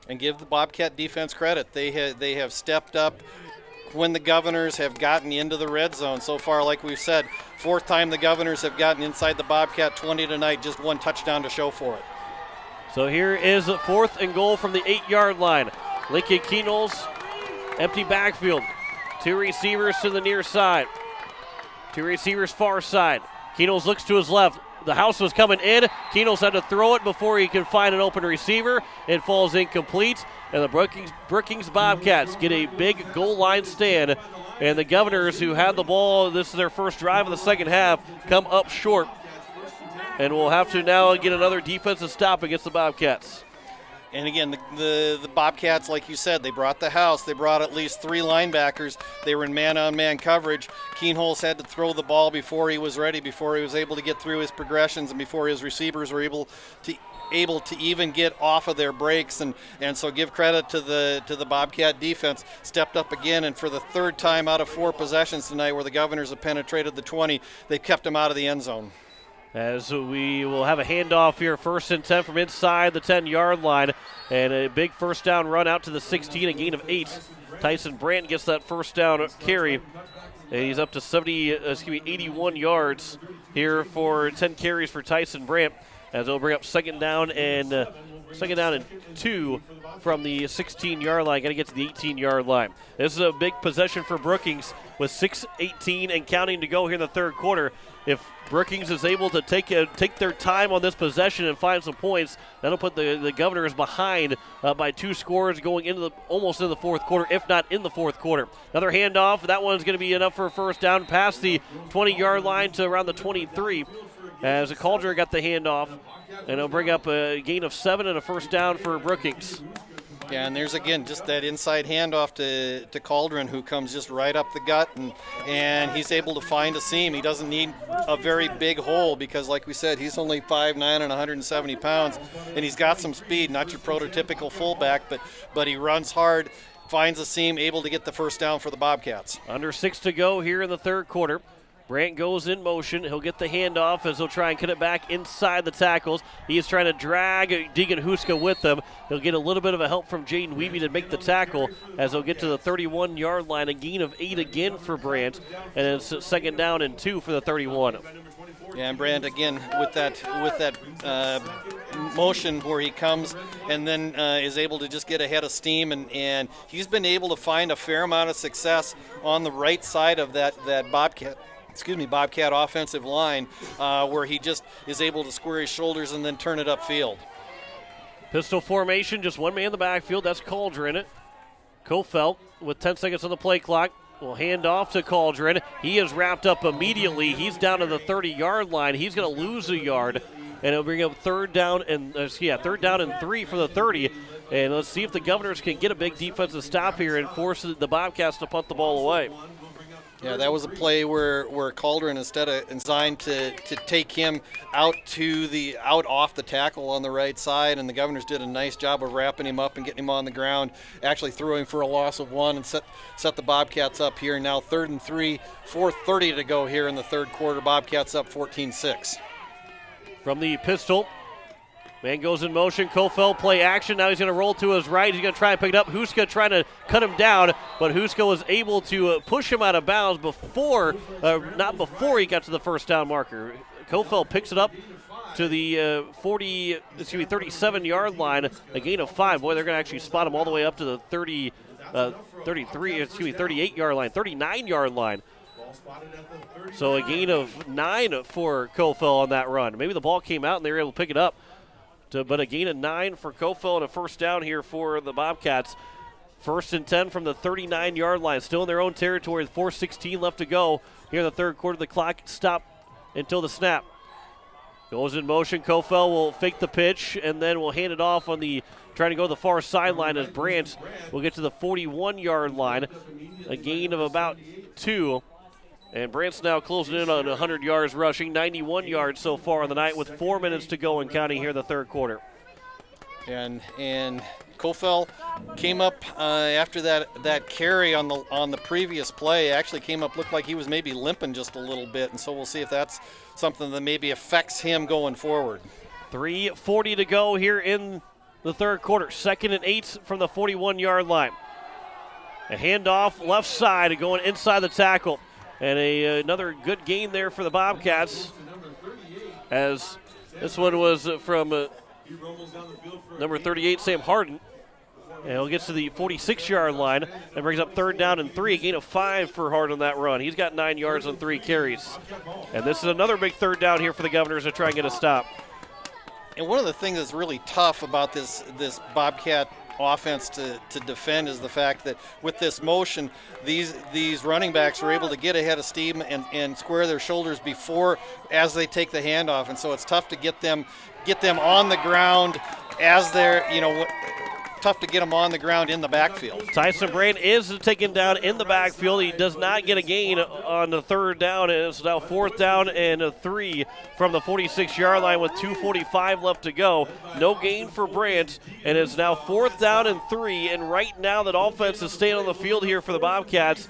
And give the Bobcat defense credit. They have stepped up when the Governors have gotten into the red zone. So far, like we've said, 4th time the Governors have gotten inside the Bobcat 20 tonight, just 1 touchdown to show for it. So here is 4th and goal from the 8-yard line. Lincoln Keenels, empty backfield. 2 receivers to the near side. 2 receivers far side. Keenels looks to his left. The house was coming in. Keenels had to throw it before he could find an open receiver. It falls incomplete. And the Brookings Bobcats get a big goal line stand. And the Governors, who had the ball, this is their first drive of the second half, come up short. And we'll have to now get another defensive stop against the Bobcats. And again, the Bobcats, like you said, they brought the house. They brought at least 3 linebackers. They were in man-on-man coverage. Keenholz had to throw the ball before he was ready, before he was able to get through his progressions, and before his receivers were able to even get off of their breaks. And so give credit to the Bobcat defense. Stepped up again, and for the 3rd time out of 4 possessions tonight where the Governors have penetrated the 20, they kept them out of the end zone. As we will have a handoff here, 1st and 10 from inside the 10-yard line, and a big first down run out to the 16, a gain of 8. Tyson Brandt gets that first down carry, and he's up to 81 yards here for 10 carries for Tyson Brandt, as they'll bring up second down and 2 from the 16-yard line. Got to get to the 18-yard line. This is a big possession for Brookings with 6:18 and counting to go here in the third quarter. If Brookings is able to take their time on this possession and find some points, that'll put the Governors behind by 2 scores going into almost in the fourth quarter, if not in the fourth quarter. Another handoff. That one's going to be enough for a first down past the 20-yard line to around the 23. As Calder got the handoff, and it'll bring up a gain of 7 and a first down for Brookings. Yeah, and there's, again, just that inside handoff to Cauldron, who comes just right up the gut, and he's able to find a seam. He doesn't need a very big hole because, like we said, he's only 5'9" and 170 pounds, and he's got some speed, not your prototypical fullback, but he runs hard, finds a seam, able to get the first down for the Bobcats. Under 6 to go here in the third quarter. Brandt goes in motion. He'll get the handoff as he'll try and cut it back inside the tackles. He is trying to drag Deegan Huska with him. He'll get a little bit of a help from Jaden Weeby to make the tackle as he'll get to the 31-yard line. A gain of 8 again for Brandt, and it's second down and 2 for the 31. Yeah, and Brandt again with that motion where he comes and then is able to just get ahead of steam, and he's been able to find a fair amount of success on the right side of that Bobcat offensive line where he just is able to square his shoulders and then turn it upfield. Pistol formation, just one man in the backfield. That's Cauldron. Kofelt with 10 seconds on the play clock will hand off to Cauldron. He is wrapped up immediately. He's down to the 30-yard line. He's going to lose a yard, and it'll bring up third down and 3 for the 30. And let's see if the Governors can get a big defensive stop here and force the Bobcats to punt the ball away. Yeah, that was a play where Cauldron, instead of designed to take him out off the tackle on the right side, and the Governors did a nice job of wrapping him up and getting him on the ground, actually threw him for a loss of 1 and set the Bobcats up here. Now 3rd and 3, 4:30 to go here in the third quarter. Bobcats up 14-6. From the pistol, man goes in motion. Kofel play action. Now he's going to roll to his right. He's going to try and pick it up. Huska trying to cut him down, but Huska was able to push him out of bounds not before he got to the first down marker. Kofel picks it up to the 37-yard line, a gain of 5. Boy, they're going to actually spot him all the way up to the 38-yard line, 39-yard line. So a gain of 9 for Kofel on that run. Maybe the ball came out and they were able to pick it up. But a gain of 9 for Kofel and a first down here for the Bobcats. 1st and 10 from the 39-yard line. Still in their own territory with 4:16 left to go here in the third quarter. The clock stopped until the snap. Goes in motion. Kofel will fake the pitch and then will hand it off on trying to go to the far sideline as Brandt will get to the 41-yard line. A gain of about 2. And Brandt's now closing in on 100 yards rushing, 91 yards so far on the night with 4 minutes to go and counting here in the third quarter. And Kofel came up after that carry on the previous play. Actually came up, looked like he was maybe limping just a little bit, and so we'll see if that's something that maybe affects him going forward. 3:40 to go here in the third quarter. 2nd and 8 from the 41-yard line. A handoff left side going inside the tackle. And another good gain there for the Bobcats, as this one was from number 38, Sam Harden. And he'll get to the 46-yard line and brings up 3rd down and 3, a gain of 5 for Harden on that run. He's got 9 yards on 3 carries. And this is another big 3rd down here for the Governors to try and get a stop. And one of the things that's really tough about this Bobcat offense to defend is the fact that with this motion, these running backs are able to get ahead of steam and square their shoulders as they take the handoff, and so it's tough to get them on the ground as they're tough to get them on the ground in the backfield. Tyson Brandt is taken down in the backfield. He does not get a gain on the 3rd down, and it's now 4th down and 3 from the 46-yard line with 2:45 left to go. No gain for Brandt, and it's now 4th down and 3, and right now that offense is staying on the field here for the Bobcats.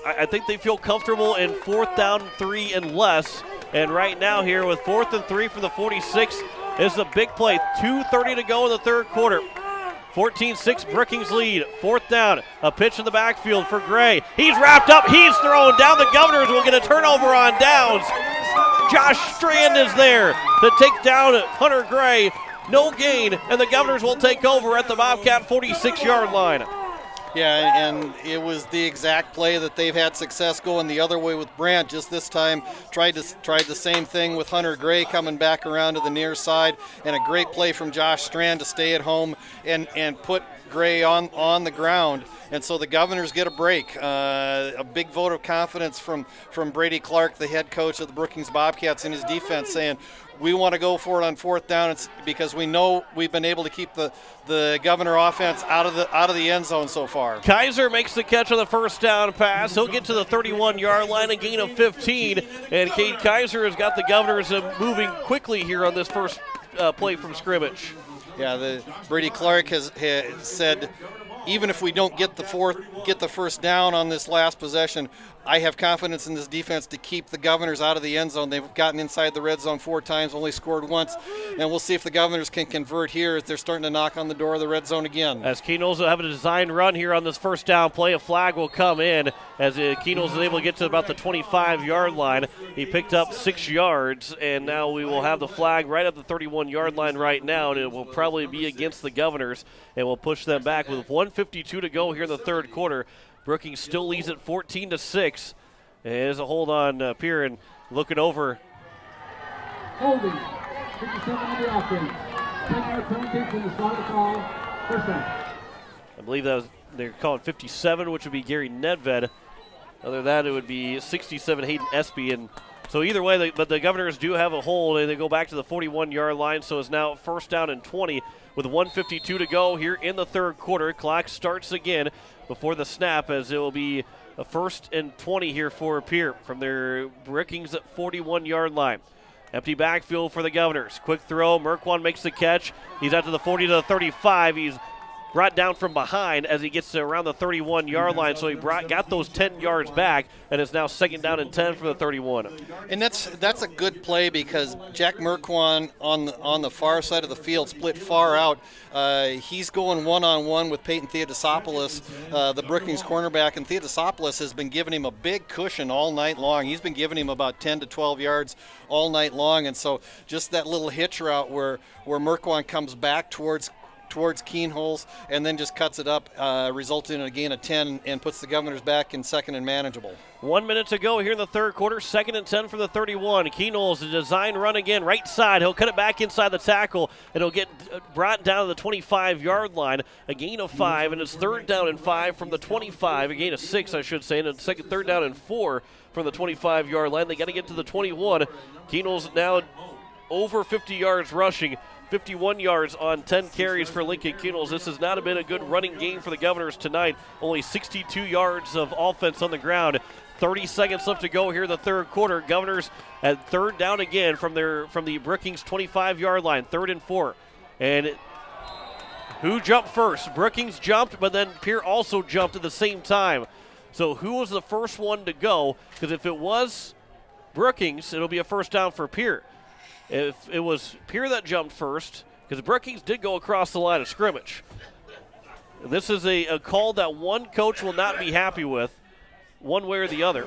I think they feel comfortable in 4th down 3 and less, and right now here with 4th and 3 from the 46 is a big play. 2:30 to go in the third quarter. 14-6 Brookings lead. 4th down. A pitch in the backfield for Gray. He's wrapped up. He's thrown down. The Governors will get a turnover on downs. Josh Strand is there to take down Hunter Gray. No gain, and the Governors will take over at the Bobcat 46-yard line. Yeah, and it was the exact play that they've had success going the other way with Brandt. Just this time, tried the same thing with Hunter Gray coming back around to the near side, and a great play from Josh Strand to stay at home and put Gray on the ground. And so the Governors get a break. A big vote of confidence from Brady Clark, the head coach of the Brookings Bobcats, in his defense, saying, we want to go for it on 4th down because we know we've been able to keep the Governor offense out of the end zone so far. Kaiser makes the catch on the 1st down pass. He'll get to the 31-yard line, a gain of 15. And Cade Kaiser has got the Governors moving quickly here on this first play from scrimmage. Yeah, Brady Clark has said, even if we don't get the 1st down on this last possession, I have confidence in this defense to keep the Governors out of the end zone. They've gotten inside the red zone 4 times, only scored once, and we'll see if the Governors can convert here as they're starting to knock on the door of the red zone again. As Keenels will have a design run here on this 1st down play, a flag will come in as Keenels is able to get to about the 25-yard line. He picked up 6 yards, and now we will have the flag right at the 31-yard line right now, and it will probably be against the Governors, and we'll push them back with 1:52 to go here in the third quarter. Brookings still leads at 14-6. There's a hold on Pierre and looking over. Holding. 57 on the offense. 10-yard penalty from the start of the call. 1st down. I believe they're calling 57, which would be Gary Nedved. Other than that, it would be 67 Hayden Espy. And so either way, but the Governors do have a hold, and they go back to the 41-yard line. So it's now 1st down and 20 with 1:52 to go here in the third quarter. Clock starts again before the snap, as it will be a 1st and 20 here for Pierre from their Brookings at 41-yard line. Empty backfield for the Governors. Quick throw. Merkwan makes the catch. He's out to the 40 to the 35. He's brought down from behind as he gets to around the 31-yard line, so he got those 10 yards back, and it's now 2nd down and 10 for the 31. And that's a good play because Jack Merkwan on the far side of the field, split far out. He's going one-on-one with Peyton Theodosopoulos, the Brookings cornerback, and Theodosopoulos has been giving him a big cushion all night long. He's been giving him about 10 to 12 yards all night long, and so just that little hitch route where Merkwan comes back towards Keenholz and then just cuts it up, resulting in a gain of 10 and puts the Governors back in 2nd and manageable. 1 minute to go here in the 3rd quarter. 2nd and 10 from the 31. Keenholz, a design run again, right side. He'll cut it back inside the tackle, and he'll get brought down to the 25-yard line. A gain of 5, and it's 3rd down and 5 from the 25. A gain of 6, I should say, and it's 3rd down and 4 from the 25-yard line. They got to get to the 21. Keenholz now over 50 yards rushing. 51 yards on 10 carries for Lincoln Keenholz. This has not been a good running game for the Governors tonight. Only 62 yards of offense on the ground. 30 seconds left to go here in the 3rd quarter. Governors at 3rd down again from the Brookings 25-yard line. 3rd and 4. And who jumped first? Brookings jumped, but then Pierre also jumped at the same time. So who was the first one to go? Because if it was Brookings, it'll be a 1st down for Pierre. If it was Pierre that jumped first, because Brookings did go across the line of scrimmage. And this is a call that one coach will not be happy with, one way or the other.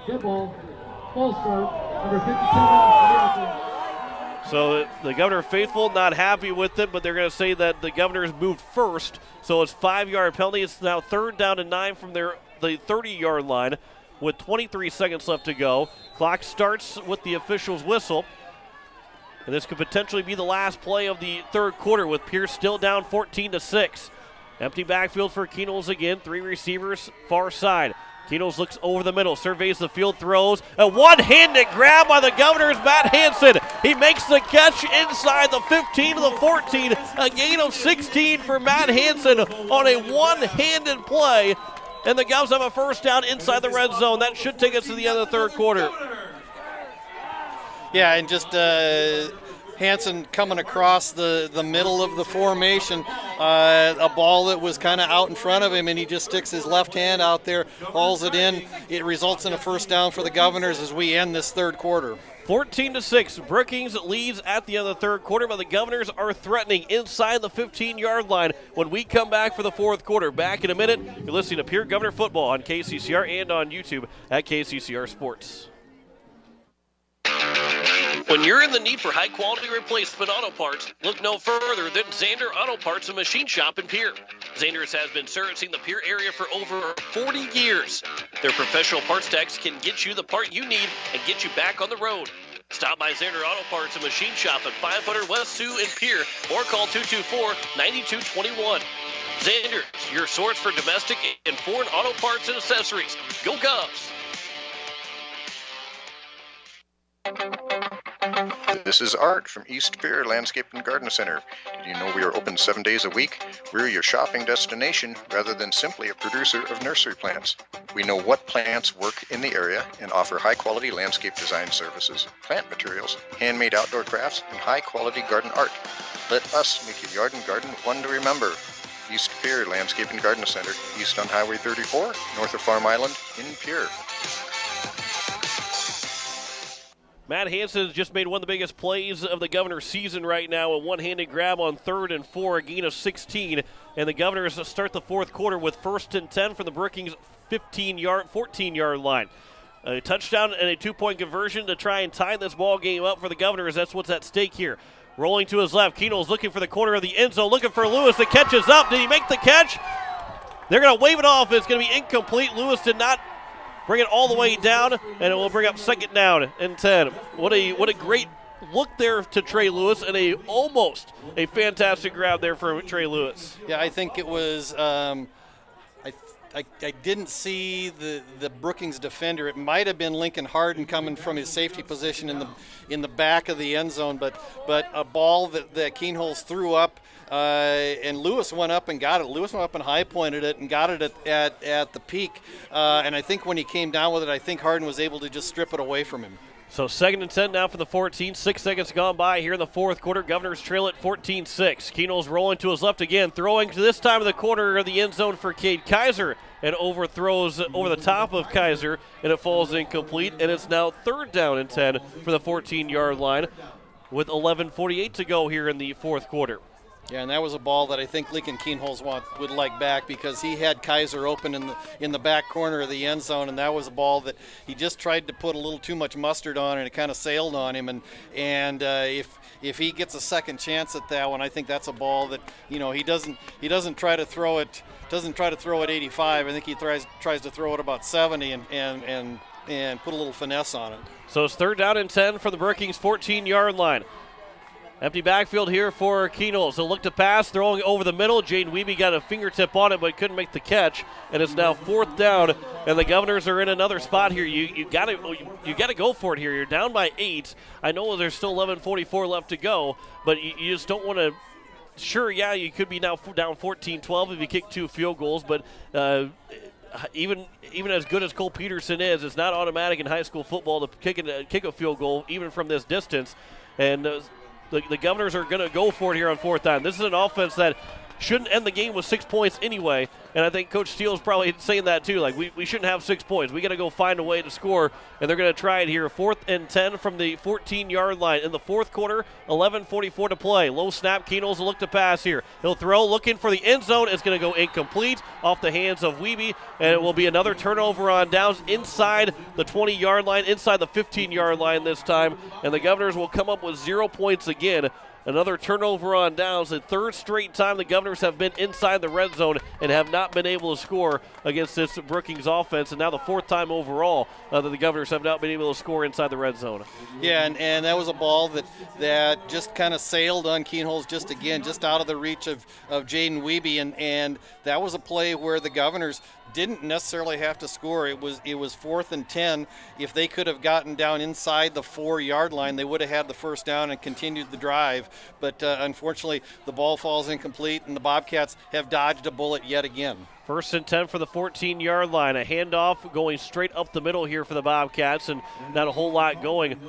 Good ball. Full start. Number 57. So the Governor faithful not happy with it, but they're going to say that the Governors moved first. So it's 5-yard penalty. It's now 3rd down and 9 from the 30-yard line with 23 seconds left to go. Clock starts with the official's whistle. And this could potentially be the last play of the 3rd quarter with Pierce still down 14-6. Empty backfield for Keenholz again. 3 receivers far side. Keenholz looks over the middle, surveys the field, throws. A one-handed grab by the Governors, Matt Hansen. He makes the catch inside the 15 to the 14. A gain of 16 for Matt Hansen on a one-handed play. And the Govs have a 1st down inside the red zone. That should take us to the end of the 3rd quarter. Yeah, and just Hansen coming across the middle of the formation, a ball that was kind of out in front of him, and he just sticks his left hand out there, hauls it in. It results in a 1st down for the Governors as we end this 3rd quarter. 14-6, Brookings leads at the end of the 3rd quarter, but the Governors are threatening inside the 15-yard line when we come back for the 4th quarter. Back in a minute. You're listening to Pierre Governor Football on KCCR and on YouTube at KCCR Sports. When you're in the need for high-quality replacement auto parts, look no further than Zander Auto Parts and Machine Shop in Pierre. Zander's has been servicing the Pierre area for over 40 years. Their professional parts techs can get you the part you need and get you back on the road. Stop by Zander Auto Parts and Machine Shop at 500 West Sioux in Pierre or call 224-9221. Zander's, your source for domestic and foreign auto parts and accessories. Go Govs! This is Art from East Pierre Landscape and Garden Center. Did you know we are open 7 days a week? We're your shopping destination rather than simply a producer of nursery plants. We know what plants work in the area and offer high-quality landscape design services, plant materials, handmade outdoor crafts, and high-quality garden art. Let us make your yard and garden one to remember. East Pierre Landscape and Garden Center, east on Highway 34, north of Farm Island, in Pierre. Matt Hansen has just made one of the biggest plays of the Governor's season right now, a one-handed grab on 3rd and 4, a gain of 16. And the Governors start the 4th quarter with 1st and 10 from the Brookings 14-yard line. A touchdown and a 2-point conversion to try and tie this ball game up for the Governors. That's what's at stake here. Rolling to his left, Keenholz looking for the corner of the end zone, looking for Lewis. The catch is up. Did he make the catch? They're going to wave it off. It's going to be incomplete. Lewis did not bring it all the way down, and it will bring up 2nd down and 10. What a great look there to Trey Lewis, and almost a fantastic grab there for Trey Lewis. Yeah, I think it was I didn't see the Brookings defender. It might have been Lincoln Harden coming from his safety position in the back of the end zone, but a ball that Keenholz threw up, and Lewis went up and got it. Lewis went up and high pointed it and got it at the peak. And I think when he came down with it, I think Harden was able to just strip it away from him. So 2nd and 10 now for the 14. 6 seconds gone by here in the fourth quarter. Governors trail at 14-6. Keenholz rolling to his left again, throwing to this time of the corner of the end zone for Cade Kaiser, and overthrows over the top of Kaiser, and it falls incomplete. And it's now 3rd down and 10 for the 14-yard line with 11:48 to go here in the fourth quarter. Yeah, and that was a ball that I think Lincoln Keenholz would like back, because he had Kaiser open in the back corner of the end zone, and that was a ball that he just tried to put a little too much mustard on, and it kind of sailed on him. And if he gets a second chance at that one, I think that's a ball that he doesn't try to throw it 85. I think he tries to throw it about 70 and put a little finesse on it. So it's 3rd down and 10 for the Brookings 14-yard line. Empty backfield here for Keenholz. He'll look to pass, throwing over the middle. Jaden Wiebe got a fingertip on it, but couldn't make the catch. And it's now 4th down, and the Governors are in another spot here. You got to go for it here. You're down by 8. I know there's still 11:44 left to go, but you just don't want to. Sure, yeah, you could be now down 14-12 if you kick 2 field goals, but even as good as Cole Peterson is, it's not automatic in high school football to kick a field goal even from this distance. And the Governors are going to go for it here on 4th down. This is an offense that shouldn't end the game with 6 points anyway, and I think Coach Steele is probably saying that too. Like, we shouldn't have 6 points. We got to go find a way to score, and they're going to try it here. 4th and 10 from the 14-yard line in the fourth quarter. 11:44 to play. Low snap. Keenholz will look to pass here. He'll throw, looking for the end zone. It's going to go incomplete off the hands of Wiebe, and it will be another turnover on downs inside the 20-yard line, inside the 15-yard line this time, and the Governors will come up with 0 points again. Another turnover on downs. The 3rd straight time the Governors have been inside the red zone and have not been able to score against this Brookings offense. And now the 4th time overall that the Governors have not been able to score inside the red zone. Yeah, and that was a ball that just kind of sailed on Keenholz just out of the reach of Jaden Wiebe. And that was a play where the Governors didn't necessarily have to score. It was 4th and 10. If they could have gotten down inside the 4-yard line, they would have had the first down and continued the drive. But unfortunately, the ball falls incomplete, and the Bobcats have dodged a bullet yet again. 1st and 10 for the 14-yard line. A handoff going straight up the middle here for the Bobcats, and not a whole lot going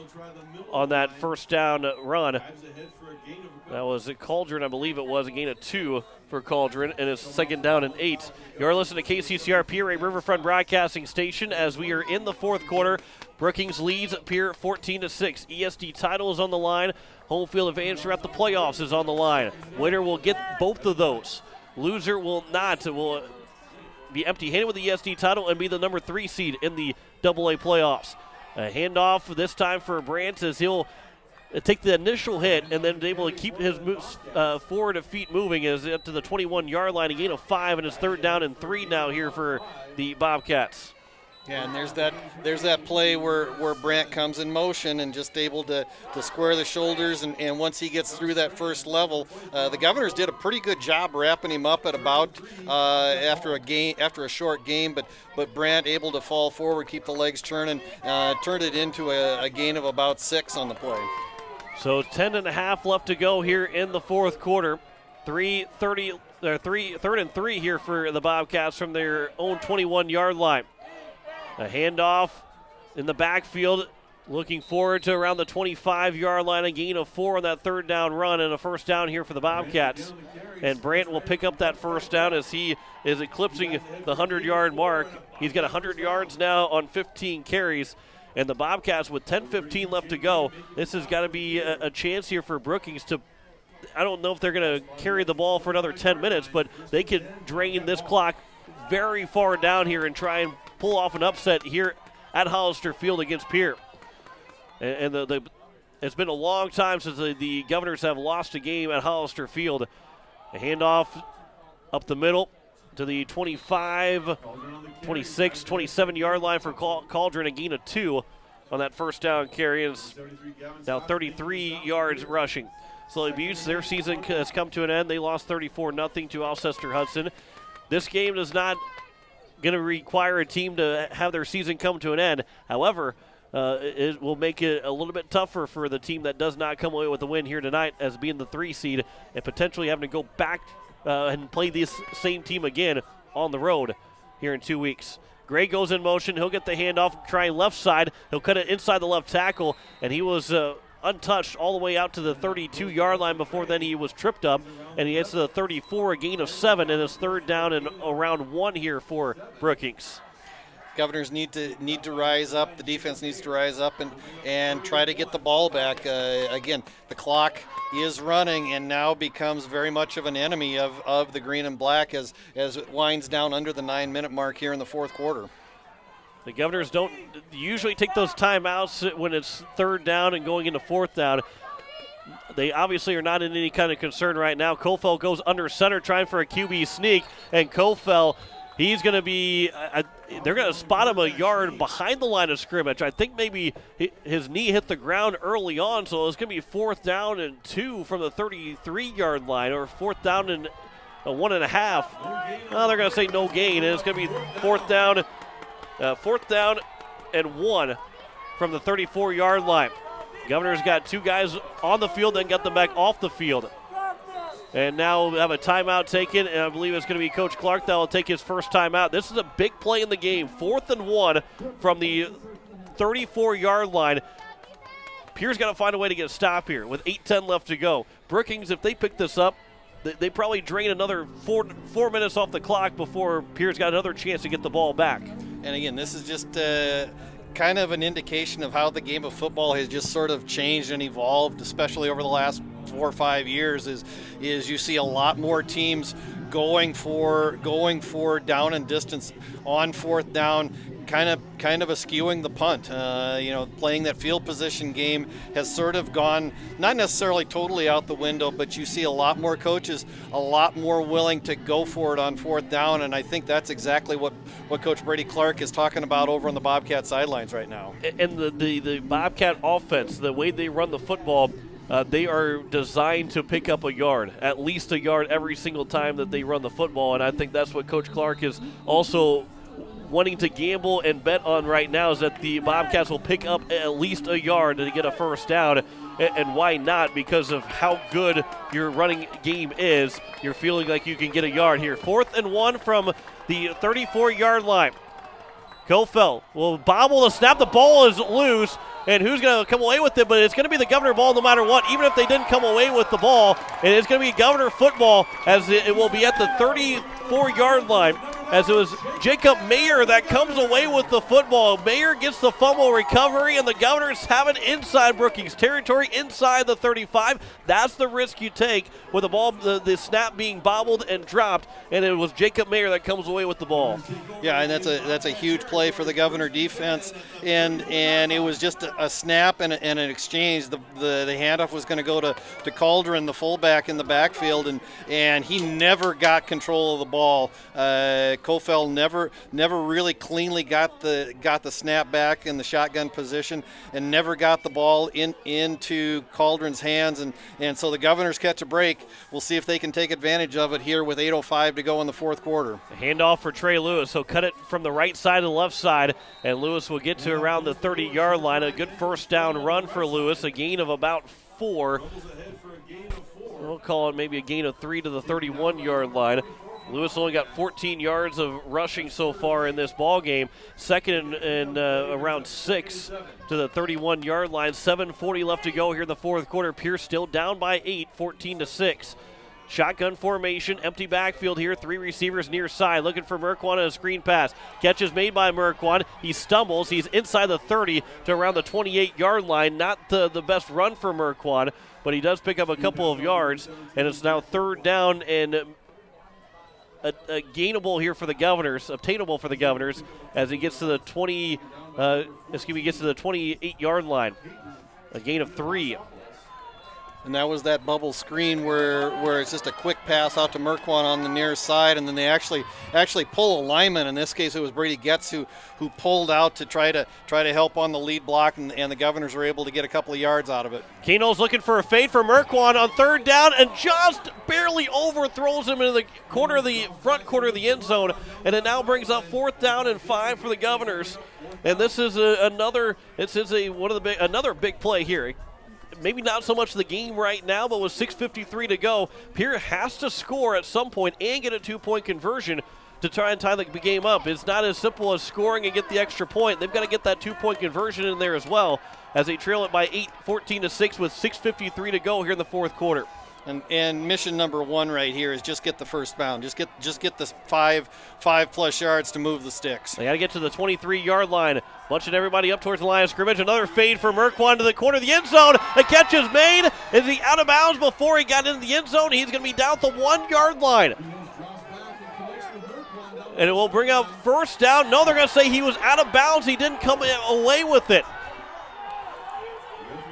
on that first down run. That was at Cauldron, I believe it was, a gain of 2 for Cauldron, and it's 2nd down and 8. You're listening to KCCR Pierre Riverfront Broadcasting Station as we are in the fourth quarter. Brookings leads Pierre 14-6. ESD title is on the line. Home field advantage throughout the playoffs is on the line. Winner will get both of those. Loser will not. Will be empty-handed with the ESD title and be the number 3 seed in the AA playoffs. A handoff this time for Brandt as he'll take the initial hit and then be able to keep his forward feet moving as up to the 21-yard line. A gain of 5, and it's 3rd down and 3 now here for the Bobcats. Yeah, and there's that play where Brandt comes in motion and just able to square the shoulders, and once he gets through that first level, the Governors did a pretty good job wrapping him up at about after a short game, but Brandt able to fall forward, keep the legs churning, turned it into a gain of about 6 on the play. So 10.5 left to go here in the fourth quarter. 3:30, 3rd and 3 here for the Bobcats from their own 21-yard line. A handoff in the backfield, looking forward to around the 25-yard line, a gain of 4 on that 3rd down run, and a first down here for the Bobcats. And Brandt will pick up that first down as he is eclipsing the 100-yard mark. He's got 100 yards now on 15 carries. And the Bobcats with 10:15 left to go. This has got to be a chance here for Brookings to, I don't know if they're going to carry the ball for another 10 minutes, but they could drain this clock very far down here and try and pull off an upset here at Hollister Field against Pierre. And it's been a long time since the Governors have lost a game at Hollister Field. A handoff up the middle to the 25, 26, 27-yard line for Cauldron, a gain of 2 on that first down carry. It's now 33 yards rushing. Slowly Buttes, their season has come to an end. They lost 34-0 to Alcester Hudson. This game does not going to require a team to have their season come to an end. However, it will make it a little bit tougher for the team that does not come away with the win here tonight as being the 3 seed and potentially having to go back and play this same team again on the road here in 2 weeks. Gray goes in motion. He'll get the handoff, trying left side. He'll cut it inside the left tackle, and he was untouched all the way out to the 32-yard line. Before then he was tripped up, and he gets to the 34, a gain of 7, and it's 3rd down and around 1 here for Brookings. Governors need to rise up. The defense needs to rise up and try to get the ball back. Again, the clock is running and now becomes very much of an enemy of the green and black as it winds down under the 9-minute mark here in the 4th quarter. The Governors don't usually take those timeouts when it's 3rd down and going into 4th down. They obviously are not in any kind of concern right now. Kofel goes under center trying for a QB sneak, and Kofel, he's going to be they're going to spot him a yard behind the line of scrimmage. I think maybe his knee hit the ground early on, so it's going to be 4th down and 2 from the 33-yard line, or 4th down and 1.5. Well, they're going to say no gain, and it's going to be 4th down and 1 from the 34-yard line. Governor's got 2 guys on the field, then got them back off the field. And now we'll have a timeout taken, and I believe it's going to be Coach Clark that will take his first timeout. This is a big play in the game. 4th and 1 from the 34-yard line. Pierre's got to find a way to get a stop here with 8:10 left to go. Brookings, if they pick this up, they probably drain another 4 minutes off the clock before Pierre's got another chance to get the ball back. And again, this is just kind of an indication of how the game of football has just sort of changed and evolved, especially over the last 4 or 5 years, is you see a lot more teams going for down and distance on 4th down, kind of eschewing the punt. Playing that field position game has sort of gone, not necessarily totally out the window, but you see a lot more coaches a lot more willing to go for it on 4th down, and I think that's exactly what Coach Brady Clark is talking about over on the Bobcat sidelines right now. And the Bobcat offense, the way they run the football, they are designed to pick up a yard, at least a yard every single time that they run the football, and I think that's what Coach Clark is also wanting to gamble and bet on right now, is that the Bobcats will pick up at least a yard to get a first down. And why not? Because of how good your running game is, you're feeling like you can get a yard here. 4th and 1 from the 34-yard line. Kofel will bobble the snap. The ball is loose, and who's going to come away with it? But it's going to be the Governor ball no matter what, even if they didn't come away with the ball. And it's going to be Governor football, as it will be at the 34-yard line, as it was Jacob Mayer that comes away with the football. Mayer gets the fumble recovery, and the Governors have it inside Brookings territory, inside the 35. That's the risk you take with the ball, the snap being bobbled and dropped, and it was Jacob Mayer that comes away with the ball. Yeah, and that's a huge play for the Governor defense, and it was just a snap and an exchange. The handoff was going to go to Cauldron, the fullback in the backfield, and he never got control of the ball. Kofel never really cleanly got the snap back in the shotgun position, and never got the ball into Cauldron's hands, and so the Governors catch a break. We'll see if they can take advantage of it here with 8:05 to go in the 4th quarter. A handoff for Trey Lewis. He'll cut it from the right side to the left side, and Lewis will get to around the 30-yard line. A good first down run for Lewis, a gain of about 4. We'll call it maybe a gain of 3 to the 31-yard line. Lewis only got 14 yards of rushing so far in this ball game. 2nd and around 6 to the 31-yard line. 7:40 left to go here in the 4th quarter. Pierce still down by 8, 14-6. Shotgun formation, empty backfield here. 3 receivers near side, looking for Merkwan on a screen pass. Catch is made by Merkwan. He stumbles. He's inside the 30 to around the 28-yard line. Not the best run for Merkwan, but he does pick up a couple of yards, and it's now 3rd down and gainable here for the Governors, obtainable for the Governors, as he gets to the 28-yard line. A gain of 3. And that was that bubble screen where it's just a quick pass out to Merquan on the near side, and then they actually pull a lineman. In this case, it was Brady Getz who pulled out to try to help on the lead block, and the Governors were able to get a couple of yards out of it. Keno's looking for a fade for Merquan on third down and just barely overthrows him into the front quarter of the end zone, and it now brings up 4th down and 5 for the Governors. And this is another big play here. Maybe not so much the game right now, but with 6:53 to go, Pierre has to score at some point and get a 2-point conversion to try and tie the game up. It's not as simple as scoring and get the extra point. They've got to get that 2-point conversion in there as well as they trail it by 14-6 with 6:53 to go here in the fourth quarter. And mission number 1 right here is just get the first down. Just get the 5+ yards to move the sticks. They got to get to the 23-yard line. Bunching everybody up towards the line of scrimmage. Another fade for Merquan to the corner of the end zone. A catch is made. Is he out of bounds before he got into the end zone? He's going to be down at the 1-yard line. And it will bring up first down. No, they're going to say he was out of bounds. He didn't come away with it.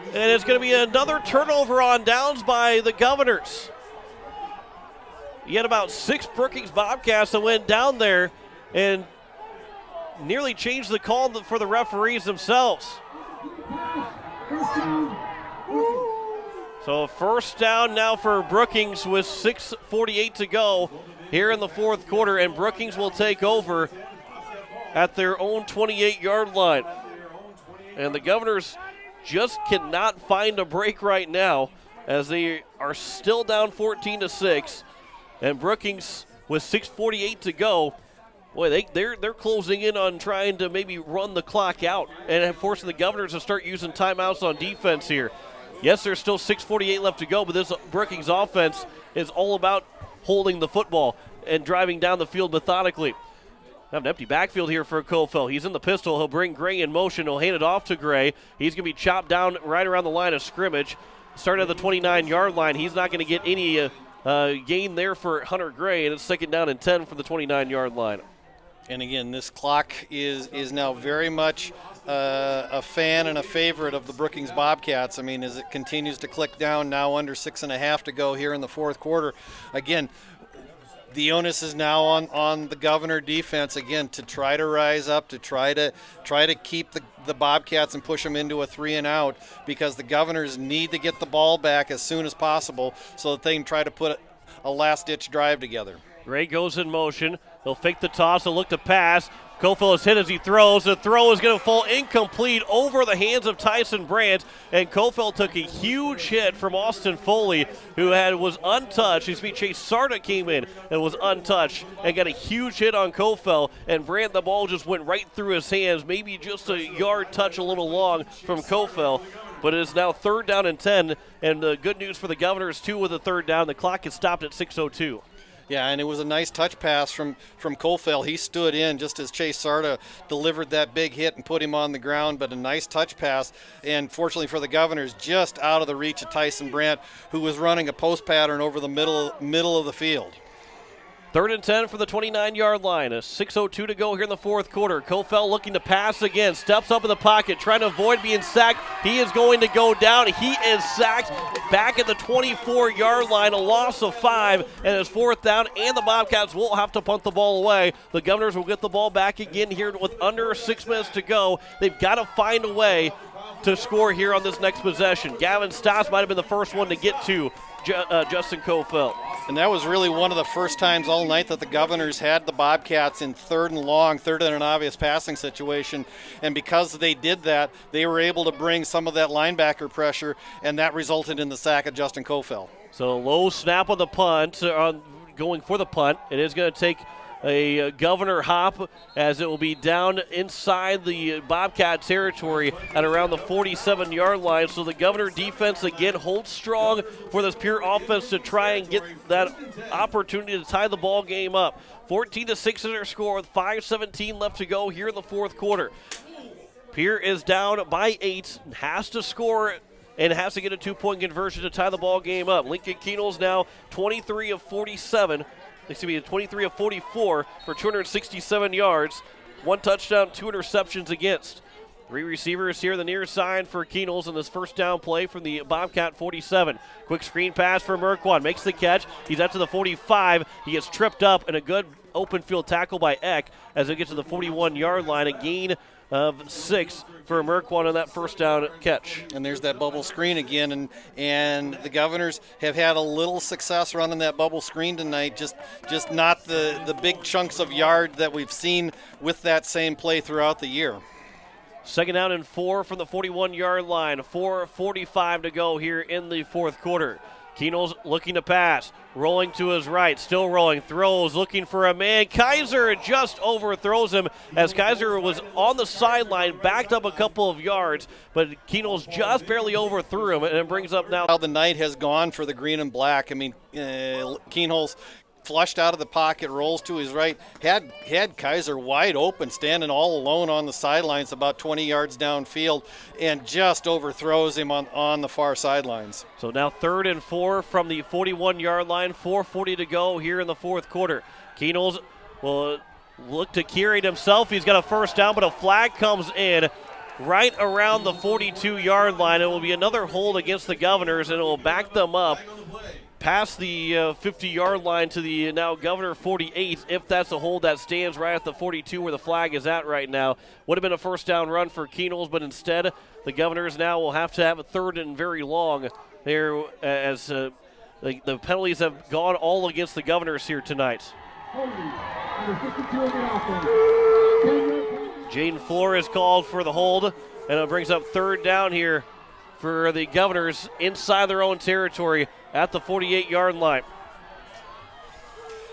And it's going to be another turnover on downs by the Governors. You had about 6 Brookings Bobcats that went down there and nearly changed the call for the referees themselves. So first down now for Brookings with 6:48 to go here in the fourth quarter, and Brookings will take over at their own 28-yard line. And the Governors just cannot find a break right now as they are still down 14-6, and Brookings with 6:48 to go. Boy, they're closing in on trying to maybe run the clock out and forcing the Governors to start using timeouts on defense here. Yes, there's still 6:48 left to go, but this Brookings offense is all about holding the football and driving down the field methodically. Have an empty backfield here for Kofel. He's in the pistol. He'll bring Gray in motion. He'll hand it off to Gray. He's going to be chopped down right around the line of scrimmage. Started at the 29-yard line. He's not going to get any gain there for Hunter Gray, and it's 2nd down and 10 from the 29-yard line. And again, this clock is now very much a fan and a favorite of the Brookings Bobcats. I mean, as it continues to click down, now under 6.5 to go here in the fourth quarter. Again, the onus is now on the Governor defense again to try to rise up, to try to keep the Bobcats and push them into a 3-and-out, because the Governors need to get the ball back as soon as possible so that they can try to put a last-ditch drive together. Gray goes in motion. He'll fake the toss. He'll look to pass. Kofel is hit as he throws. The throw is going to fall incomplete over the hands of Tyson Brandt, and Kofel took a huge hit from Austin Foley, who was untouched. Chase Sarda came in and was untouched and got a huge hit on Kofel, and Brandt, the ball just went right through his hands, maybe just a yard touch a little long from Kofel. But it is now 3rd down and 10, and the good news for the Governors, too, with the 3rd down. The clock is stopped at 6:02. Yeah, and it was a nice touch pass from Kofel. He stood in just as Chase Sarda delivered that big hit and put him on the ground, but a nice touch pass. And fortunately for the Governors, just out of the reach of Tyson Brandt, who was running a post pattern over the middle of the field. 3rd and 10 for the 29-yard line. 6:02 to go here in the fourth quarter. Kofel looking to pass again. Steps up in the pocket, trying to avoid being sacked. He is going to go down. He is sacked back at the 24-yard line. A loss of 5, and it's 4th down, and the Bobcats will have to punt the ball away. The Governors will get the ball back again here with under 6 minutes to go. They've got to find a way to score here on this next possession. Gavin Stotts might have been the first one to get to Justin Kofel. And that was really one of the first times all night that the Governors had the Bobcats in 3rd and long, 3rd and an obvious passing situation. And because they did that, they were able to bring some of that linebacker pressure, and that resulted in the sack of Justin Kofel. So low snap on the punt, going for the punt. It is going to take a Governor hop as it will be down inside the Bobcat territory at around the 47-yard line. So the Governor defense again holds strong for this Pierre offense to try and get that opportunity to tie the ball game up. 14-6 is their score with 5:17 left to go here in the fourth quarter. Pierre is down by 8, has to score and has to get a 2-point conversion to tie the ball game up. Lincoln Keenel's now 23 of 47. 23 of 44 for 267 yards, 1 touchdown, 2 interceptions against. Three receivers here, the near side for Keenels in this first down play from the Bobcat 47. Quick screen pass for Merquan. Makes the catch. He's out to the 45. He gets tripped up, and a good open field tackle by Eck as it gets to the 41-yard line. A gain of 6 for Merquan on that first down catch. And there's that bubble screen again, and the Governors have had a little success running that bubble screen tonight, just not the big chunks of yard that we've seen with that same play throughout the year. Second down and 4 from the 41-yard line. 4:45 to go here in the fourth quarter. Keenels looking to pass, rolling to his right, still rolling, throws, looking for a man. Kaiser just overthrows him as Kaiser was on the sideline, backed up a couple of yards, but Keenels just barely overthrew him, and it brings up now. How the night has gone for the green and black. I mean, Keenels flushed out of the pocket, rolls to his right, had Kaiser wide open, standing all alone on the sidelines about 20 yards downfield, and just overthrows him on the far sidelines. So now 3rd and 4 from the 41-yard line, 4:40 to go here in the fourth quarter. Keenels will look to carry it himself. He's got a first down, but a flag comes in right around the 42-yard line. It will be another hold against the Governors, and it will back them up past the 50-yard line to the now Governor 48. If that's a hold, that stands right at the 42 where the flag is at right now. Would have been a first down run for Keenels, but instead the Governors now will have to have a 3rd and very long there as the penalties have gone all against the Governors here tonight. Jaden Flores called for the hold, and it brings up 3rd down here for the Governors inside their own territory at the 48-yard line.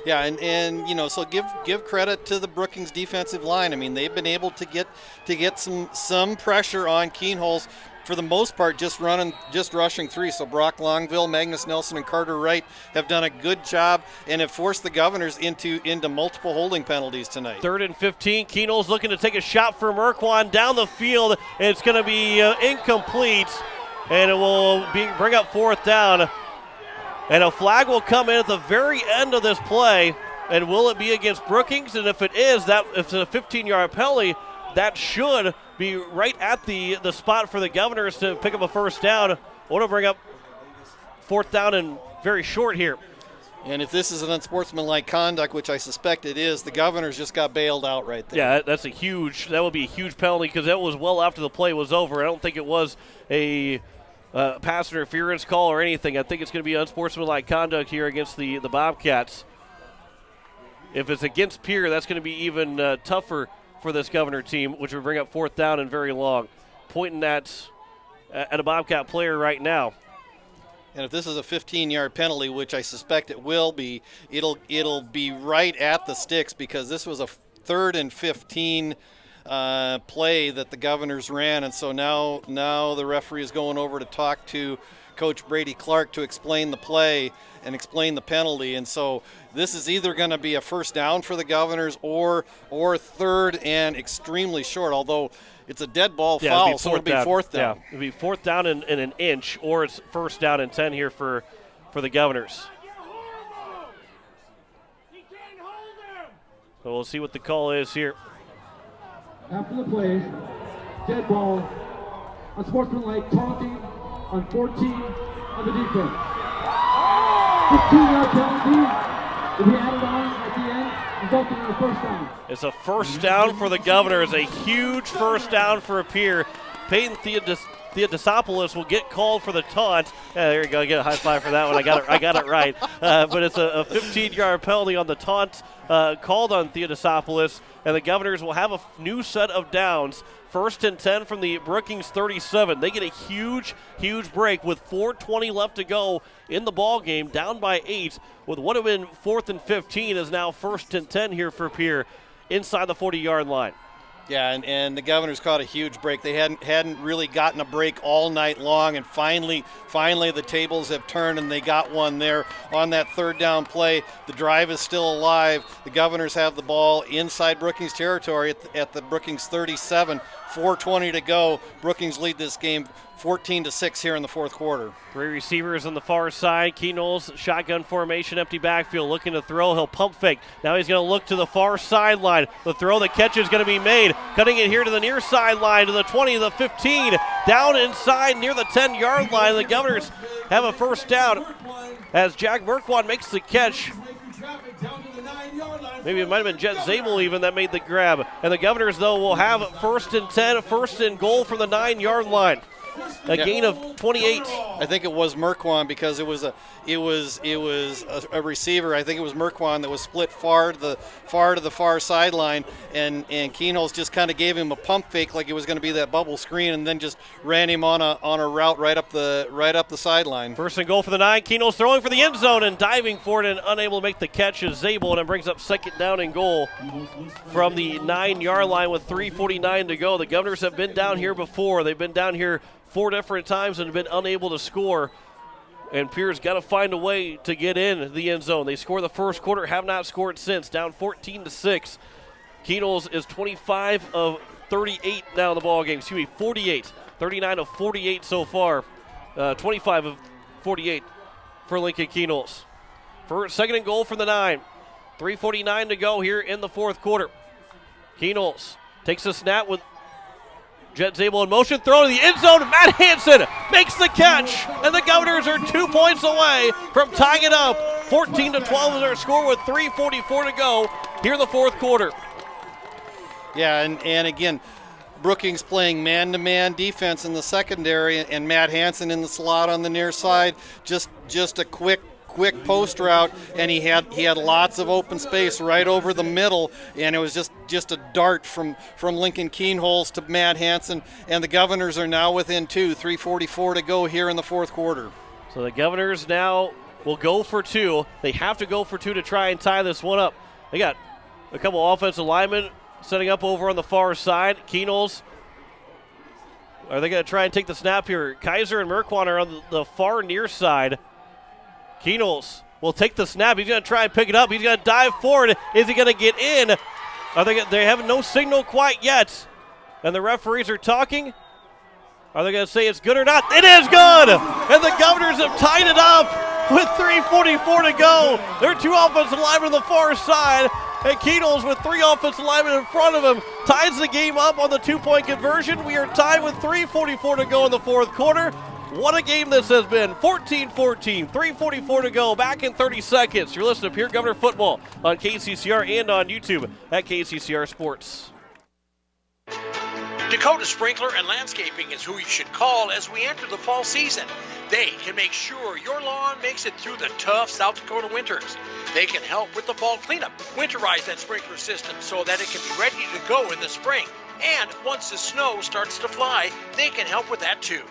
Yeah, and you know, so give credit to the Brookings defensive line. I mean, they've been able to get some pressure on Keenholz, for the most part, just rushing 3. So Brock Longville, Magnus Nelson, and Carter Wright have done a good job and have forced the Governors into multiple holding penalties tonight. 3rd and 15. Keenholz looking to take a shot for Merquan down the field. It's going to be incomplete, and it will bring up 4th down. And a flag will come in at the very end of this play. And will it be against Brookings? And if it is, if it's a 15-yard penalty, that should be right at the spot for the Governors to pick up a first down. Want to bring up 4th down and very short here. And if this is an unsportsmanlike conduct, which I suspect it is, the Governors just got bailed out right there. Yeah, that would be a huge penalty because that was well after the play was over. I don't think it was a pass interference call or anything. I think it's going to be unsportsmanlike conduct here against the Bobcats. If it's against Pierre, that's going to be even tougher for this Governor team, which would bring up 4th down and very long. Pointing at a Bobcat player right now. And if this is a 15-yard penalty, which I suspect it will be, it'll be right at the sticks because this was a 3rd and 15 play that the Governors ran, and so now the referee is going over to talk to Coach Brady Clark to explain the play and explain the penalty. And so this is either going to be a first down for the Governors or 3rd and extremely short, although it's a dead ball foul, so it'll be 4th down. Yeah, it'll be 4th down in an inch, or it's first down and 10 here for the Governors. So we'll see what the call is here. After the play, dead ball, unsportsmanlike taunting on 14 on the defense. 15-yard penalty will be added on at the end, resulting in a first down. It's a first down for the Governors, a huge first down for Pierre. Peyton Theodosopoulos will get called for the taunt. Yeah, there you go, get a high five for that one. I got it right. But it's a 15-yard penalty on the taunt called on Theodosopoulos, and the Governors will have a new set of downs. 1st and 10 from the Brookings 37. They get a huge break with 4:20 left to go in the ball game, down by 8. With what have been 4th and 15 is now 1st and 10 here for Pierre inside the 40-yard line. Yeah, and the Governors caught a huge break. They hadn't really gotten a break all night long, and finally the tables have turned, and they got one there on that 3rd down play. The drive is still alive. The Governors have the ball inside Brookings territory at the Brookings 37. 4:20 to go. Brookings lead this game 14-6 here in the fourth quarter. 3 receivers on the far side. Key Knowles, shotgun formation, empty backfield, looking to throw. He'll pump fake. Now he's going to look to the far sideline. The throw, the catch is going to be made. Cutting it here to the near sideline, to the 20, the 15. Down inside near the 10-yard line. The Governors have a first down as Jack Merkwan makes the catch. Maybe it might have been Jet Zabel even that made the grab. And the Governors, though, will have 1st and 10, 1st and goal from the 9-yard line. A gain of 28. I think it was Merkwan because it was a receiver. I think it was Merkwan that was split far to the far sideline, and Key Knowles just kind of gave him a pump fake like it was going to be that bubble screen, and then just ran him on a route right up the sideline. 1st and goal for the 9. Key Knowles throwing for the end zone and diving for it and unable to make the catch is Zabel, and it brings up 2nd down and goal from the 9-yard line with 3:49 to go. The Governors have been down here before. They've been down here 4 different times and have been unable to score. And Pierre's got to find a way to get in the end zone. They scored the first quarter, have not scored since. Down 14-6. Key Knowles is 25 of 38 now in the ball game. 48. 39 of 48 so far. 25 of 48 for Lincoln Key Knowles. For 2nd and goal for the 9. 3:49 to go here in the fourth quarter. Key Knowles takes a snap with Jet Zabel in motion, throw to the end zone. Matt Hansen makes the catch, and the Governors are 2 points away from tying it up. 14-12 is our score with 3:44 to go here in the fourth quarter. Yeah, and again, Brookings playing man-to-man defense in the secondary, and Matt Hansen in the slot on the near side. Just a quick post route, and he had lots of open space right over the middle, and it was just a dart from Lincoln Key Knowles to Matt Hansen, and the Governors are now within 2. 3:44 to go here in the fourth quarter. So the Governors now will go for 2. They have to go for 2 to try and tie this one up. They got a couple offensive linemen setting up over on the far side. Key Knowles, are they going to try and take the snap here? Kaiser and Merkwan are on the far near side. Key Knowles will take the snap. He's going to try and pick it up. He's going to dive forward. Is he going to get in? They have no signal quite yet. And the referees are talking. Are they going to say it's good or not? It is good! And the Governors have tied it up with 3:44 to go. There are 2 offensive linemen on the far side. And Key Knowles with 3 offensive linemen in front of him ties the game up on the 2-point conversion. We are tied with 3:44 to go in the fourth quarter. What a game this has been. 14-14, 3:44 to go, back in 30 seconds. You're listening to Pierre Governor Football on KCCR and on YouTube at KCCR Sports. Dakota Sprinkler and Landscaping is who you should call as we enter the fall season. They can make sure your lawn makes it through the tough South Dakota winters. They can help with the fall cleanup, winterize that sprinkler system so that it can be ready to go in the spring. And once the snow starts to fly, they can help with that too.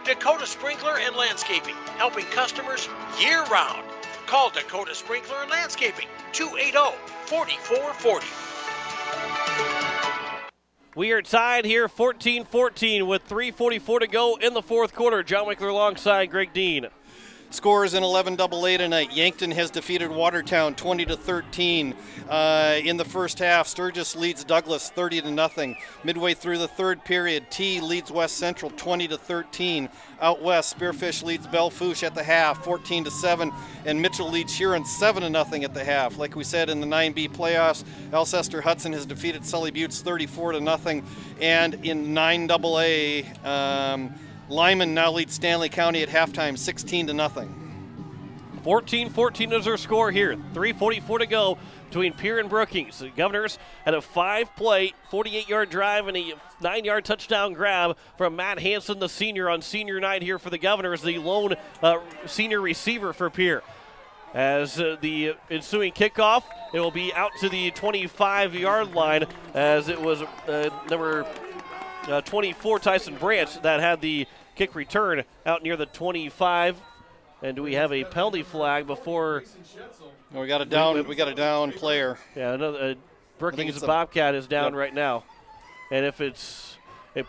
Dakota Sprinkler and Landscaping, helping customers year-round. Call Dakota Sprinkler and Landscaping, 280-4440. We are tied here 14-14 with 3:44 to go in the fourth quarter. John Wickler alongside Greg Dean. Scores in 11AA tonight. Yankton has defeated Watertown 20-13. In the first half, Sturgis leads Douglas 30-0. Midway through the third period, T leads West Central 20-13. Out west, Spearfish leads Bellefouche at the half 14-7, and Mitchell leads Huron 7-0 at the half. Like we said in the 9B playoffs, Alcester Hudson has defeated Sully Buttes 34-0, and in 9AA. Lyman now leads Stanley County at halftime, 16-0. 14-14 is our score here. 3:44 to go between Pierre and Brookings. The Governors had a 5-play, 48-yard drive and a 9-yard touchdown grab from Matt Hansen, the senior, on senior night here for the Governors, the lone senior receiver for Pierre. As the ensuing kickoff, it will be out to the 25-yard line, as it was number 24, Tyson Branch, that had the kick return out near the 25. And do we have a penalty flag before? No, we got a down player. Yeah, another Brookings Bobcat is down right now. And if it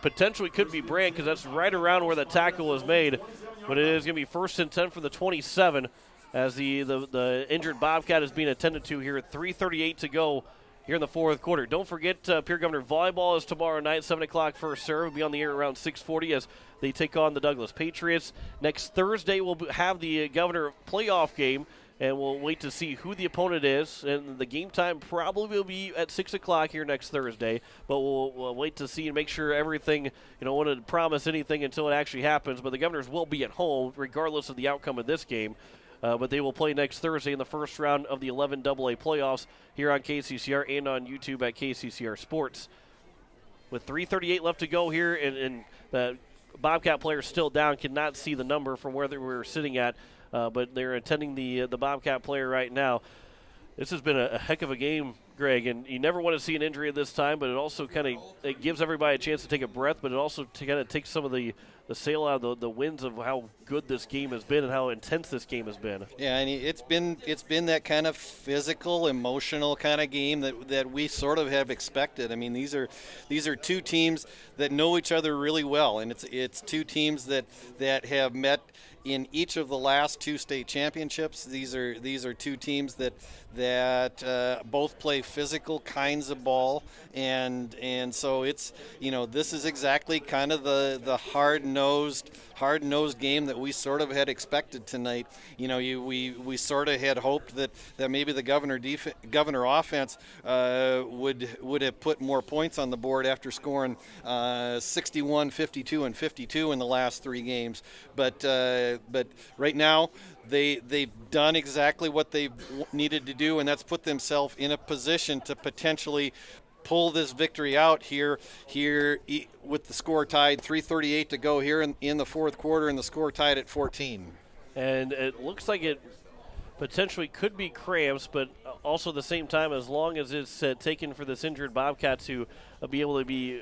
potentially could be Brandt, because that's right around where the tackle was made. But it is going to be 1st and 10 from the 27, as the injured Bobcat is being attended to here at 3:38 to go here in the fourth quarter. Don't forget, Pierre Governor Volleyball is tomorrow night, 7 o'clock first serve. We'll be on the air around 6:40 as they take on the Douglas Patriots. Next Thursday, we'll have the Governor playoff game, and we'll wait to see who the opponent is. And the game time probably will be at 6 o'clock here next Thursday, but we'll wait to see and make sure everything, you don't want to promise anything until it actually happens, but the Governors will be at home regardless of the outcome of this game. But they will play next Thursday in the first round of the 11 AA playoffs here on KCCR and on YouTube at KCCR Sports. With 3:38 left to go here, and the Bobcat players still down, cannot see the number from where they were sitting at, but they're attending the Bobcat player right now. This has been a heck of a game, Greg, and you never want to see an injury at this time, but it also it gives everybody a chance to take a breath, but it also kind of takes some of the sail out of the winds of how good this game has been and how intense this game has been. Yeah, and it's been that kind of physical, emotional kind of game that we sort of have expected. I mean, these are two teams that know each other really well, and it's two teams that have met in each of the last two state championships. These are two teams that both play physical kinds of ball, and so it's, this is exactly kind of the hard-nosed game that we sort of had expected tonight. We sort of had hoped that maybe the Governor offense would have put more points on the board after scoring 61, 52, and 52 in the last three games, but right now they've done exactly what they needed to do, and that's put themselves in a position to potentially pull this victory out here with the score tied, 3:38 to go here in the fourth quarter, and the score tied at 14. And it looks like it potentially could be cramps, but also at the same time, as long as it's taken for this injured Bobcat to be able to be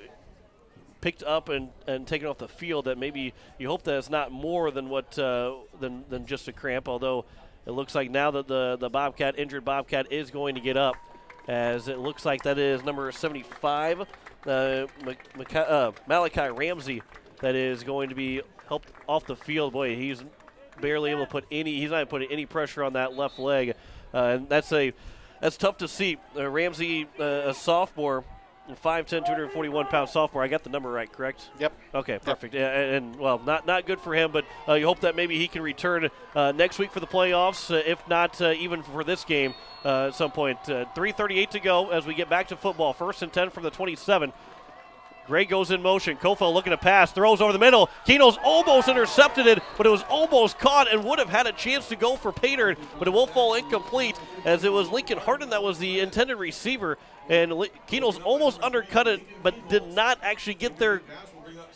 picked up and taken off the field, that maybe you hope that it's not more than what than just a cramp, although it looks like now that the injured Bobcat is going to get up, as it looks like that is number 75, Malachi Ramsey, that is going to be helped off the field. Boy, he's barely able to he's not putting any pressure on that left leg, and that's tough to see. Ramsey, a sophomore, 5'10", 241-pound sophomore. I got the number right, correct? Yep. Okay, perfect. Yep. And well, not good for him, but you hope that maybe he can return next week for the playoffs, if not even for this game at some point. 3:38 to go as we get back to football. 1st and 10 from the 27. Gray goes in motion. Kofel looking to pass, throws over the middle. Keno's almost intercepted it, but it was almost caught and would have had a chance to go for Pater, but it will fall incomplete, as it was Lincoln Harden that was the intended receiver. And Keno's almost undercut it, but did not actually get there.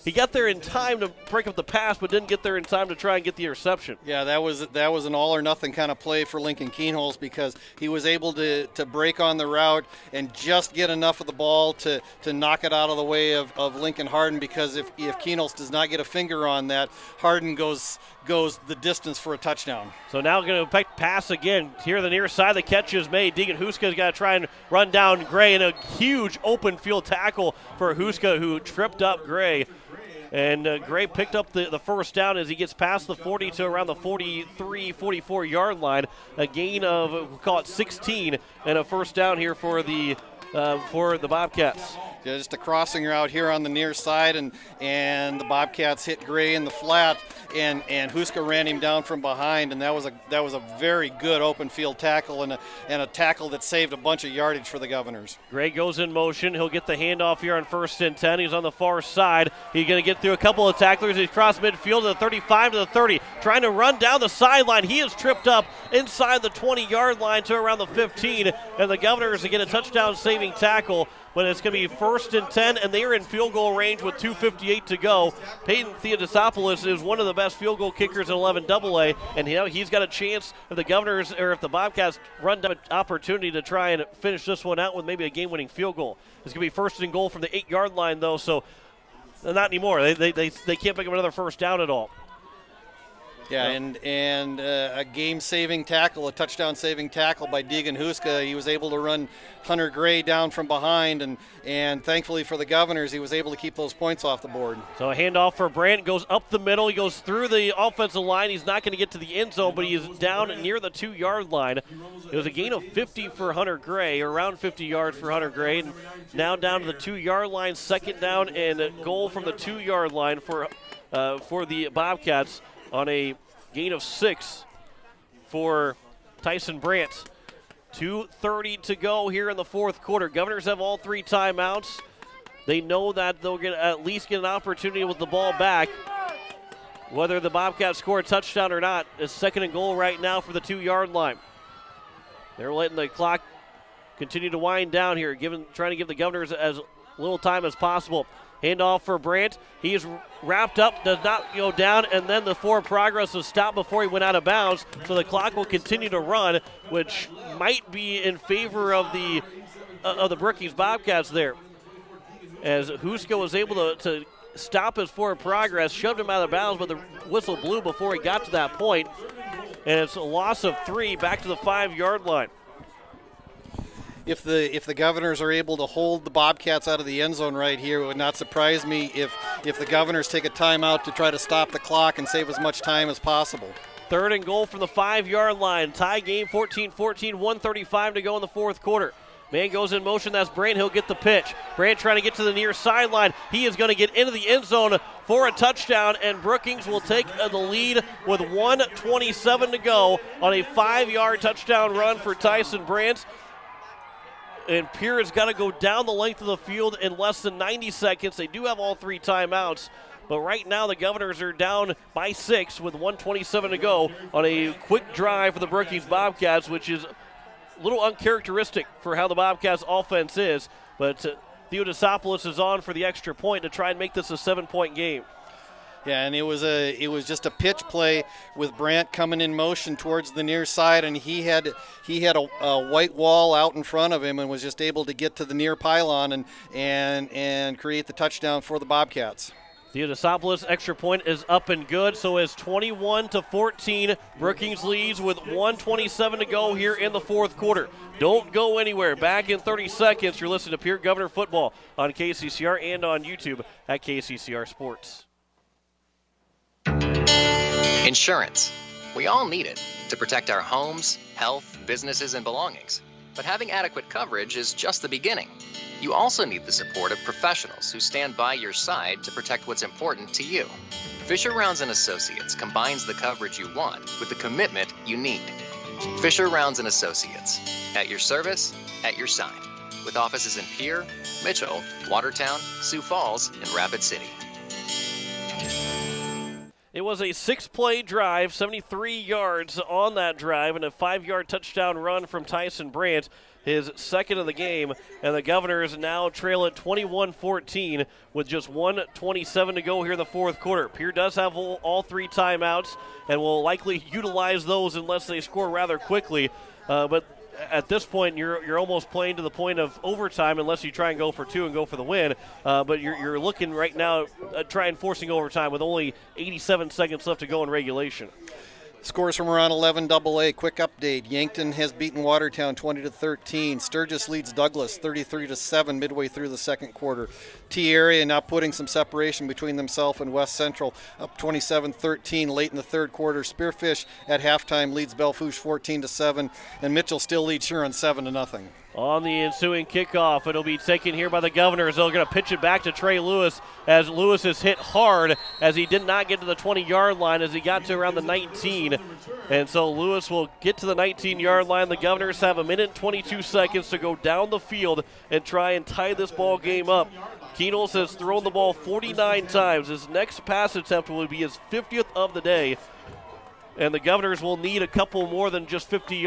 He got there in time to break up the pass, but didn't get there in time to try and get the interception. Yeah, that was an all-or-nothing kind of play for Lincoln Keenholz, because he was able to break on the route and just get enough of the ball to knock it out of the way of Lincoln Harden, because if Keenholz does not get a finger on that, Harden goes the distance for a touchdown. So now going to pass again. Here the near side, the catch is made. Deegan Huska's got to try and run down Gray, and a huge open field tackle for Huska, who tripped up Gray. And Gray picked up the first down as he gets past the 40 to around the 43, 44-yard line. A gain of, we'll call it 16, and a first down here for the Bobcats. Just a crossing route here on the near side, and the Bobcats hit Gray in the flat, and Huska ran him down from behind, and that was a very good open field tackle, and a tackle that saved a bunch of yardage for the Governors. Gray goes in motion. He'll get the handoff here on 1st and 10. He's on the far side. He's going to get through a couple of tacklers. He's crossed midfield to the 35 to the 30, trying to run down the sideline. He is tripped up inside the 20-yard line to around the 15, and the Governors get a touchdown-saving tackle. But it's going to be 1st and 10, and they're in field goal range with 2:58 to go. Peyton Theodosopoulos is one of the best field goal kickers in 11 AA, and he's got a chance if the Governors or if the Bobcats run down an opportunity to try and finish this one out with maybe a game-winning field goal. It's going to be 1st and goal from the 8-yard line, though, so not anymore. They can't pick up another first down at all. Yeah, and a game-saving tackle, a touchdown-saving tackle by Deegan Huska. He was able to run Hunter Gray down from behind, and thankfully for the Governors, he was able to keep those points off the board. So a handoff for Brandt, goes up the middle. He goes through the offensive line. He's not going to get to the end zone, but he is down near the 2-yard line. It was a gain of 50 for Hunter Gray, or around 50 yards for Hunter Gray. And now down to the 2-yard line, second down and a goal from the 2-yard line for the Bobcats on a gain of 6 for Tyson Brandt. 2:30 to go here in the fourth quarter. Governors have all 3 timeouts. They know that they'll at least get an opportunity with the ball back. Whether the Bobcats score a touchdown or not, it's second and goal right now for the 2-yard line. They're letting the clock continue to wind down here, trying to give the Governors as little time as possible. Handoff for Brandt. He is wrapped up, does not go down, and then the forward progress was stopped before he went out of bounds. So the clock will continue to run, which might be in favor of the Brookings Bobcats there. As Huska was able to stop his forward progress, shoved him out of bounds, but the whistle blew before he got to that point. And it's a loss of 3 back to the 5-yard line. If the Governors are able to hold the Bobcats out of the end zone right here, it would not surprise me if the Governors take a timeout to try to stop the clock and save as much time as possible. Third and goal from the 5-yard line. Tie game 14-14, 1:35 to go in the fourth quarter. Man goes in motion, that's Brandt. He'll get the pitch. Brandt trying to get to the near sideline. He is going to get into the end zone for a touchdown, and Brookings will take the lead with 1:27 to go on a 5-yard touchdown run for Tyson Brandt. And Pierre has got to go down the length of the field in less than 90 seconds. They do have all 3 timeouts, but right now the Governors are down by 6 with 1:27 to go on a quick drive for the Brookings Bobcats, which is a little uncharacteristic for how the Bobcats offense is. But Theodosopoulos is on for the extra point to try and make this a 7-point game. Yeah, and it was just a pitch play with Brandt coming in motion towards the near side, and he had a white wall out in front of him and was just able to get to the near pylon and create the touchdown for the Bobcats. Theodosopoulos' extra point is up and good, so it's 21-14. Brookings leads with 1:27 to go here in the fourth quarter. Don't go anywhere. Back in 30 seconds, you're listening to Pierre Governor Football on KCCR and on YouTube at KCCR Sports. Insurance. We all need it to protect our homes, health, businesses, and belongings. But having adequate coverage is just the beginning. You also need the support of professionals who stand by your side to protect what's important to you. Fisher Rounds & Associates combines the coverage you want with the commitment you need. Fisher Rounds & Associates, at your service, at your side, with offices in Pierre, Mitchell, Watertown, Sioux Falls, and Rapid City. It was a 6-play drive, 73 yards on that drive, and a 5-yard touchdown run from Tyson Brandt, his second of the game. And the Governors now trail at 21-14 with just 1:27 to go here in the fourth quarter. Pierre does have all 3 timeouts and will likely utilize those unless they score rather quickly. But at this point, you're almost playing to the point of overtime unless you try and go for 2 and go for the win. But you're looking right now at trying forcing overtime with only 87 seconds left to go in regulation. Scores from around 11 AA. Quick update. Yankton has beaten Watertown 20-13. Sturgis leads Douglas 33-7 midway through the second quarter. T area now putting some separation between themselves and West Central, up 27-13 late in the third quarter. Spearfish at halftime leads Belfouche 14-7, and Mitchell still leads Huron 7-0. On the ensuing kickoff, it'll be taken here by the Governors. They're going to pitch it back to Trey Lewis, as Lewis is hit hard as he did not get to the 20-yard line as he got to around the 19. And so Lewis will get to the 19-yard line. The Governors have 1 minute and 22 seconds to go down the field and try and tie this ball game up. Keenels has thrown the ball 49 times. His next pass attempt will be his 50th of the day. And the Governors will need a couple more than just 50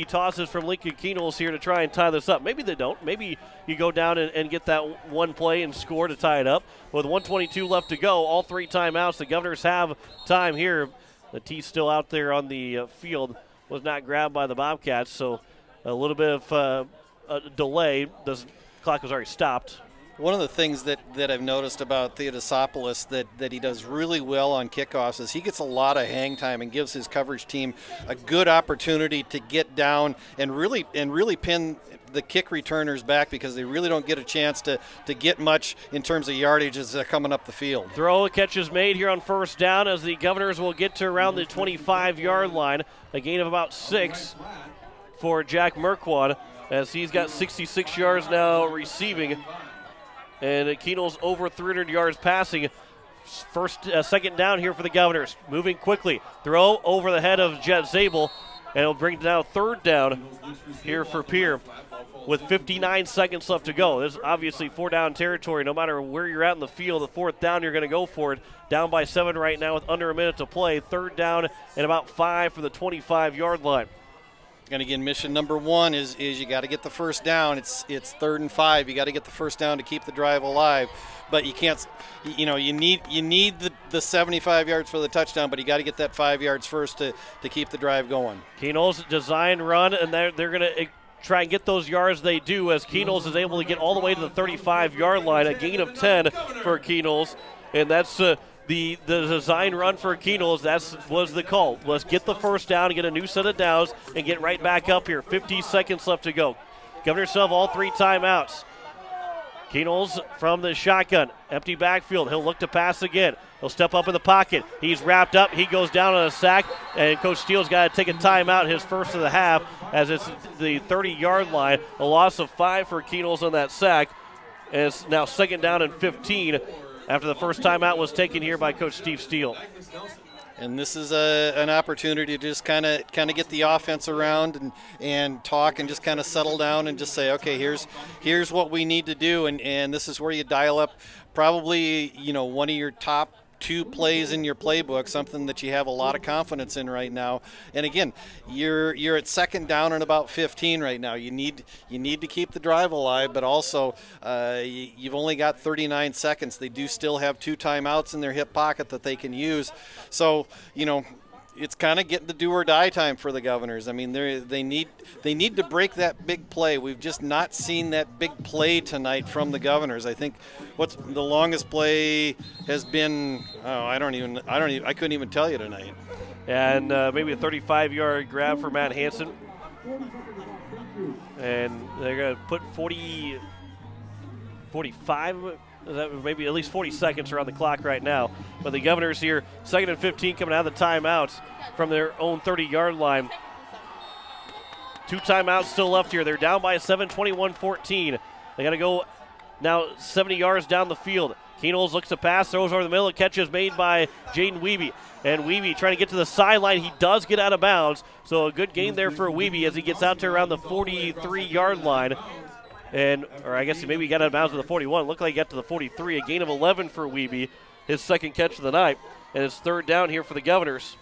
tosses from Lincoln Keenels here to try and tie this up. Maybe they don't. Maybe you go down and get that one play and score to tie it up. With 1:22 left to go, all 3 timeouts, the Governors have time here. The tee's still out there on the field, was not grabbed by the Bobcats, so a little bit of a delay. The clock was already stopped. One of the things that I've noticed about Theodosopoulos that he does really well on kickoffs is he gets a lot of hang time and gives his coverage team a good opportunity to get down and really pin the kick returners back, because they really don't get a chance to get much in terms of yardage as they're coming up the field. Throw, catch is made here on first down as the Governors will get to around the 25-yard line. A gain of about 6 for Jack Merquan, as he's got 66 yards now receiving. And Keenel's over 300 yards passing. Second down here for the Governors. Moving quickly. Throw over the head of Jet Zabel. And it'll bring down third down here for Pierre with 59 seconds left to go. This is obviously 4-down territory. No matter where you're at in the field, the fourth down, you're going to go for it. Down by 7 right now with under a minute to play. Third down and about 5 for the 25-yard line. And again, mission number 1 is you got to get the first down. It's 3rd and 5. You got to get the first down to keep the drive alive. But you can't, you need the 75 yards for the touchdown, but you got to get that 5 yards first to keep the drive going. Keenel's design run, and they're going to try and get those yards. They do, as Keenel's is able to get all the way to the 35-yard line, a gain of 10 for Keenel's, and that's the design run for Keenel's. That was the call. Let's get the first down and get a new set of downs and get right back up here. 50 seconds left to go. Governor still have all 3 timeouts. Keenel's from the shotgun. Empty backfield. He'll look to pass again. He'll step up in the pocket. He's wrapped up. He goes down on a sack, and Coach Steele's got to take a timeout, his first of the half, as it's the 30-yard line. A loss of 5 for Keenel's on that sack, and it's now second down and 15 after the first timeout was taken here by Coach Steve Steele. And this is an opportunity to just kind of get the offense around and talk and just kind of settle down and just say, okay, here's what we need to do, and this is where you dial up probably one of your top 2 plays in your playbook, something that you have a lot of confidence in right now. And again, you're at second down and about 15 right now. You need to keep the drive alive, but also you've only got 39 seconds. They do still have 2 timeouts in their hip pocket that they can use. So, it's kind of getting the do or die time for the Governors. I mean, they need to break that big play. We've just not seen that big play tonight from the Governors. I think what's the longest play has been. I couldn't even tell you tonight. And maybe a 35-yard grab for Matt Hansen. And they're going to put 45. Maybe at least 40 seconds are on the clock right now. But the Governors here, 2nd and 15, coming out of the timeouts from their own 30-yard line. 2 timeouts still left here. They're down by 7, 21-14. They got to go now 70 yards down the field. Keenel's looks to pass, throws over the middle. Catch is made by Jaden Wiebe. And Wiebe trying to get to the sideline. He does get out of bounds. So a good gain there for Wiebe as he gets out to around the 43-yard line. Or I guess maybe he got out of bounds at the 41. Looked like he got to the 43. A gain of 11 for Wiebe, his second catch of the night. And it's third down here for the Governors.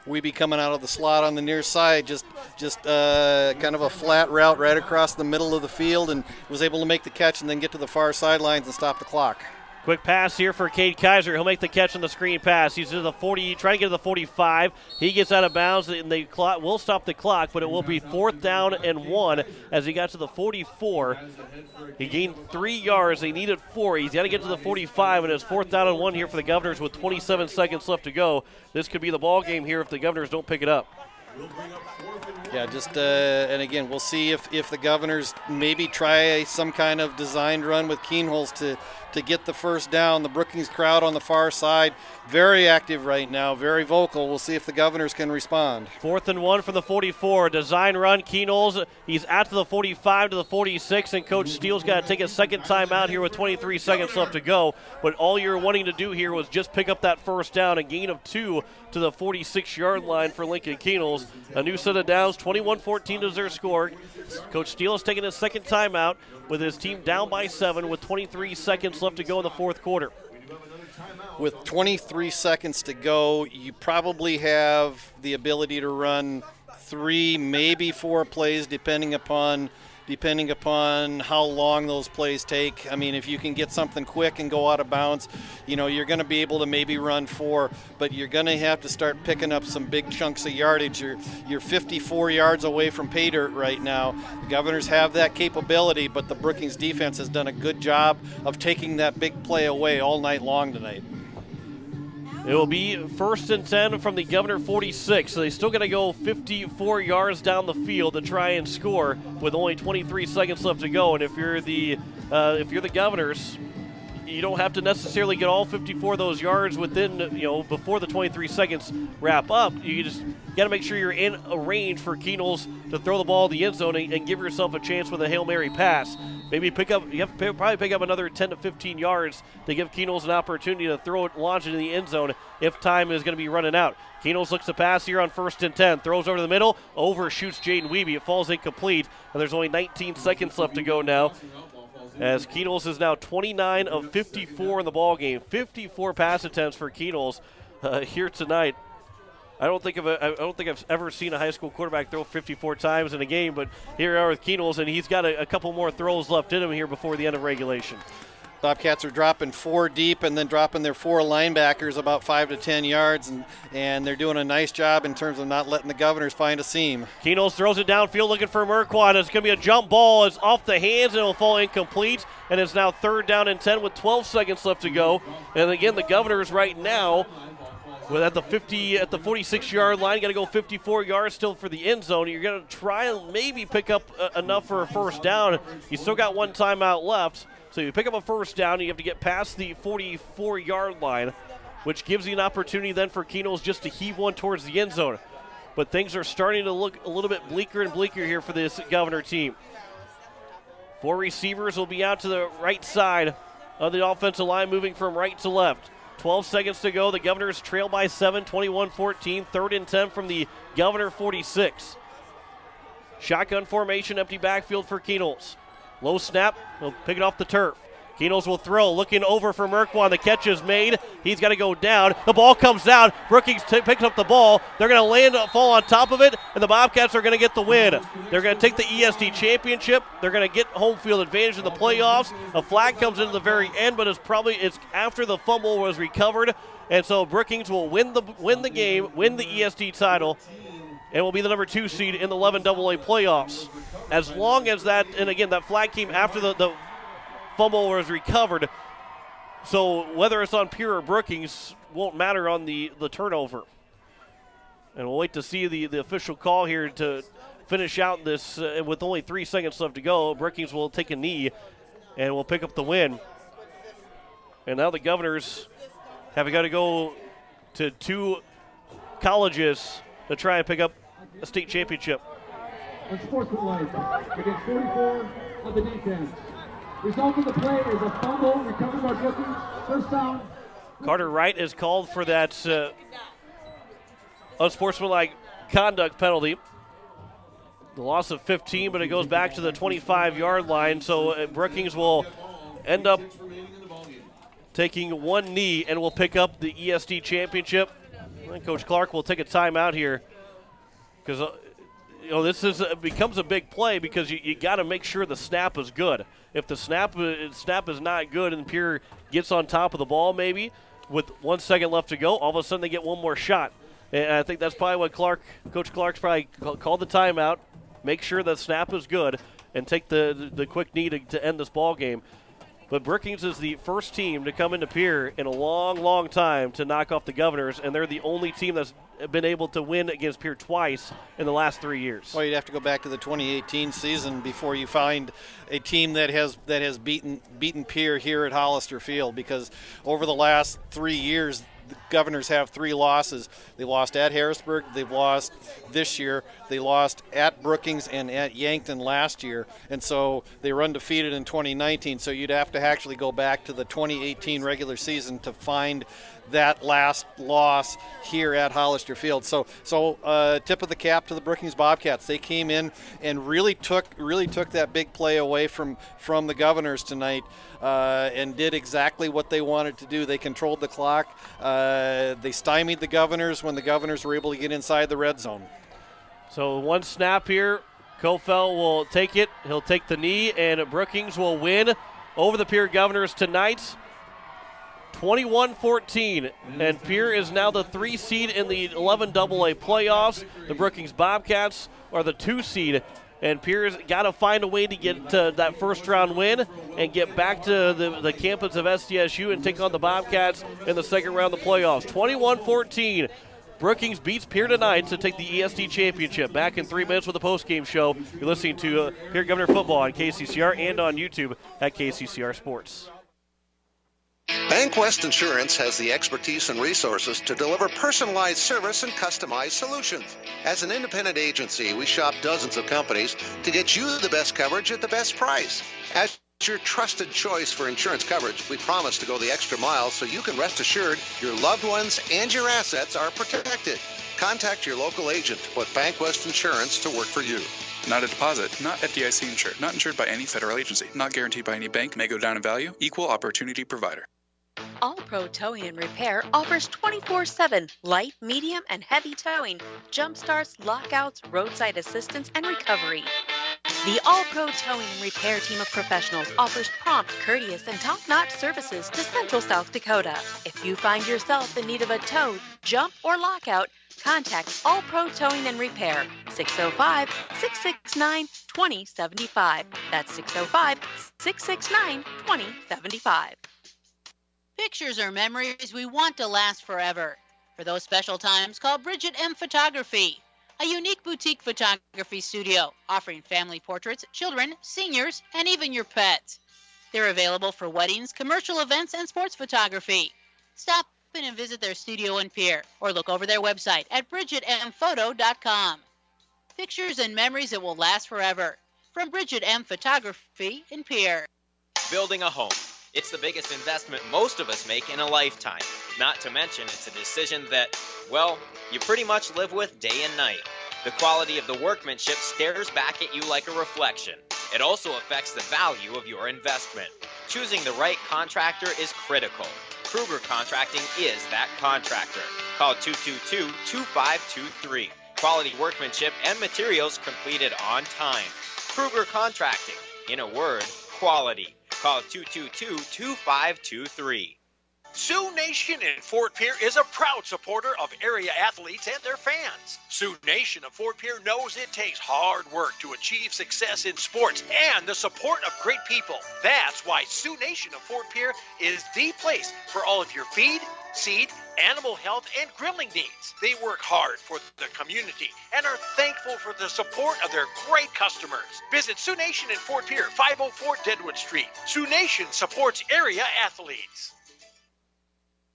Wiebe coming out of the slot on the near side, just kind of a flat route right across the middle of the field, and was able to make the catch and then get to the far sidelines and stop the clock. Quick pass here for Cade Kaiser. He'll make the catch on the screen pass. He's to the 40, trying to get to the 45. He gets out of bounds, and the clock will stop the clock, but it will be 4th down and 1 as he got to the 44. He gained 3 yards. They needed 4. He's got to get to the 45, and it's 4th down and 1 here for the Governors with 27 seconds left to go. This could be the ball game here if the Governors don't pick it up. Yeah, and again, we'll see if the Governors maybe try some kind of designed run with Keenholz to get the first down. The Brookings crowd on the far side, very active right now, very vocal. We'll see if the Governors can respond. 4th and 1 for the 44. Design run, Keenholz. He's out to the 45 to the 46, and Coach Steele's got to take a second timeout here with 23 seconds left to go. But all you're wanting to do here was just pick up that first down, a gain of 2 to the 46-yard line for Lincoln Keenholz. A new set of downs, 21-14 is their score. Coach Steele is taking his second timeout with his team down by 7 with 23 seconds left to go in the fourth quarter. With 23 seconds to go, you probably have the ability to run 3, maybe 4 plays, depending upon depending upon how long those plays take. I mean, if you can get something quick and go out of bounds, you're going to be able to maybe run 4, but you're going to have to start picking up some big chunks of yardage. You're 54 yards away from pay dirt right now. The Governors have that capability, but the Brookings defense has done a good job of taking that big play away all night long tonight. It will be 1st and 10 from the Governor 46, so they still got to go 54 yards down the field to try and score with only 23 seconds left to go. And if you're the Governors, you don't have to necessarily get all 54 of those yards within, before the 23 seconds wrap up. You just got to make sure you're in a range for Keenels to throw the ball in the end zone and give yourself a chance with a Hail Mary pass. Maybe you have to probably pick up another 10 to 15 yards to give Keenels an opportunity to throw it, launch into the end zone if time is going to be running out. Keenels looks to pass here on 1st and 10. Throws over the middle, overshoots Jaden Wiebe. It falls incomplete, and there's only 19 seconds left to go now, as Keenels is now 29 of 54 in the ball game. 54 pass attempts for Keenels here tonight. I don't think I've ever seen a high school quarterback throw 54 times in a game, but here we are with Keenels, and he's got a couple more throws left in him here before the end of regulation. Bobcats are dropping 4 deep and then dropping their 4 linebackers about 5 to 10 yards, and they're doing a nice job in terms of not letting the Governors find a seam. Keenels throws it downfield looking for Merquan. It's going to be a jump ball. It's off the hands and it will fall incomplete, and it's now 3rd down and 10 with 12 seconds left to go. And again, the Governors right now, at the 46-yard line, got to go 54 yards still for the end zone. You're going to try and maybe pick up enough for a 1st down. You still got 1 timeout left. So you pick up a 1st down, you have to get past the 44-yard line, which gives you an opportunity then for Keenels just to heave one towards the end zone. But things are starting to look a little bit bleaker and bleaker here for this Governor team. 4 receivers will be out to the right side of the offensive line, moving from right to left. 12 seconds to go. The Governors trail by 7, 21-14. 3rd and 10 from the Governor 46. Shotgun formation, empty backfield for Keenels. Low snap, he'll pick it off the turf. Keenels will throw, looking over for Merquan. The catch is made. He's got to go down. The ball comes down. Brookings picks up the ball. They're going to fall on top of it, and the Bobcats are going to get the win. They're going to take the ESD championship. They're going to get home field advantage in the playoffs. A flag comes into the very end, but it's after the fumble was recovered, and so Brookings will win the game, win the ESD title, and will be the number 2 seed in the 11AA playoffs. As long as that, and again, that flag came after the fumble was recovered, so whether it's on Pierre or Brookings won't matter on the turnover. And we'll wait to see the official call here to finish out this with only 3 seconds left to go. Brookings will take a knee and will pick up the win. And now the Governors have got to go to 2 colleges to try and pick up a state championship. Unsportsmanlike against 44 of the defense. Result of the play is a fumble recovered by Brookings. 1st down. Carter Wright is called for that unsportsmanlike conduct penalty. The loss of 15, but it goes back to the 25-yard line. So Brookings will end up taking 1 knee and will pick up the ESD championship. And Coach Clark will take a timeout here because this becomes a big play because you got to make sure the snap is good. If the snap is not good and Pierre gets on top of the ball maybe with 1 second left to go, all of a sudden they get one more shot. And I think that's probably what Coach Clark's probably called the timeout, make sure the snap is good, and take the quick knee to end this ball game. But Brookings is the first team to come into Pierre in a long, long time to knock off the Governors, and they're the only team that's been able to win against Pierre twice in the last 3 years. Well, you'd have to go back to the 2018 season before you find a team that has beaten Pierre here at Hollister Field, because over the last 3 years, the Governors have 3 losses. They lost at Harrisburg. They've lost this year. They lost at Brookings and at Yankton last year. And so they were undefeated in 2019. So you'd have to actually go back to the 2018 regular season to find that last loss here at Hollister Field. So tip of the cap to the Brookings Bobcats. They came in and really took that big play away from the Governors tonight and did exactly what they wanted to do. They controlled the clock. They stymied the Governors when the Governors were able to get inside the red zone. So 1 snap here Kofel will take it. He'll take the knee, and Brookings will win over the Pierre Governors tonight, 21-14. And Pierre is now the 3 seed in the 11AA playoffs. The Brookings Bobcats are the 2 seed. And Pierre's got to find a way to get that first-round win and get back to the campus of SDSU and take on the Bobcats in the second round of the playoffs. 21-14. Brookings beats Pierre tonight to take the ESD championship. Back in 3 minutes with the postgame show. You're listening to Pierre Governor Football on KCCR and on YouTube at KCCR Sports. Bank West Insurance has the expertise and resources to deliver personalized service and customized solutions. As an independent agency, we shop dozens of companies to get you the best coverage at the best price. As your trusted choice for insurance coverage, we promise to go the extra mile so you can rest assured your loved ones and your assets are protected. Contact your local agent to put Bank West Insurance to work for you. Not a deposit, not FDIC insured, not insured by any federal agency, not guaranteed by any bank, may go down in value, equal opportunity provider. All Pro Towing and Repair offers 24/7 light, medium, and heavy towing, jump starts, lockouts, roadside assistance, and recovery. The All Pro Towing and Repair team of professionals offers prompt, courteous, and top-notch services to Central South Dakota. If you find yourself in need of a tow, jump, or lockout, contact All Pro Towing and Repair, 605-669-2075. That's 605-669-2075. Pictures are memories we want to last forever. For those special times, call Bridget M. Photography, a unique boutique photography studio offering family portraits, children, seniors, and even your pets. They're available for weddings, commercial events, and sports photography. Stop in and visit their studio in Pierre or look over their website at bridgetmphoto.com. Pictures and memories that will last forever. From Bridget M. Photography in Pierre. Building a home. It's the biggest investment most of us make in a lifetime. Not to mention, it's a decision that, well, you pretty much live with day and night. The quality of the workmanship stares back at you like a reflection. It also affects the value of your investment. Choosing the right contractor is critical. Kruger Contracting is that contractor. Call 222-2523. Quality workmanship and materials completed on time. Kruger Contracting. In a word, quality. Call 222-2523. Sioux Nation in Fort Pierre is a proud supporter of area athletes and their fans. Sioux Nation of Fort Pierre knows it takes hard work to achieve success in sports and the support of great people. That's why Sioux Nation of Fort Pierre is the place for all of your feed, seed, animal health, and grilling needs. They work hard for the community and are thankful for the support of their great customers. Visit Sioux Nation in Fort Pierre, 504 Deadwood Street. Sioux Nation supports area athletes.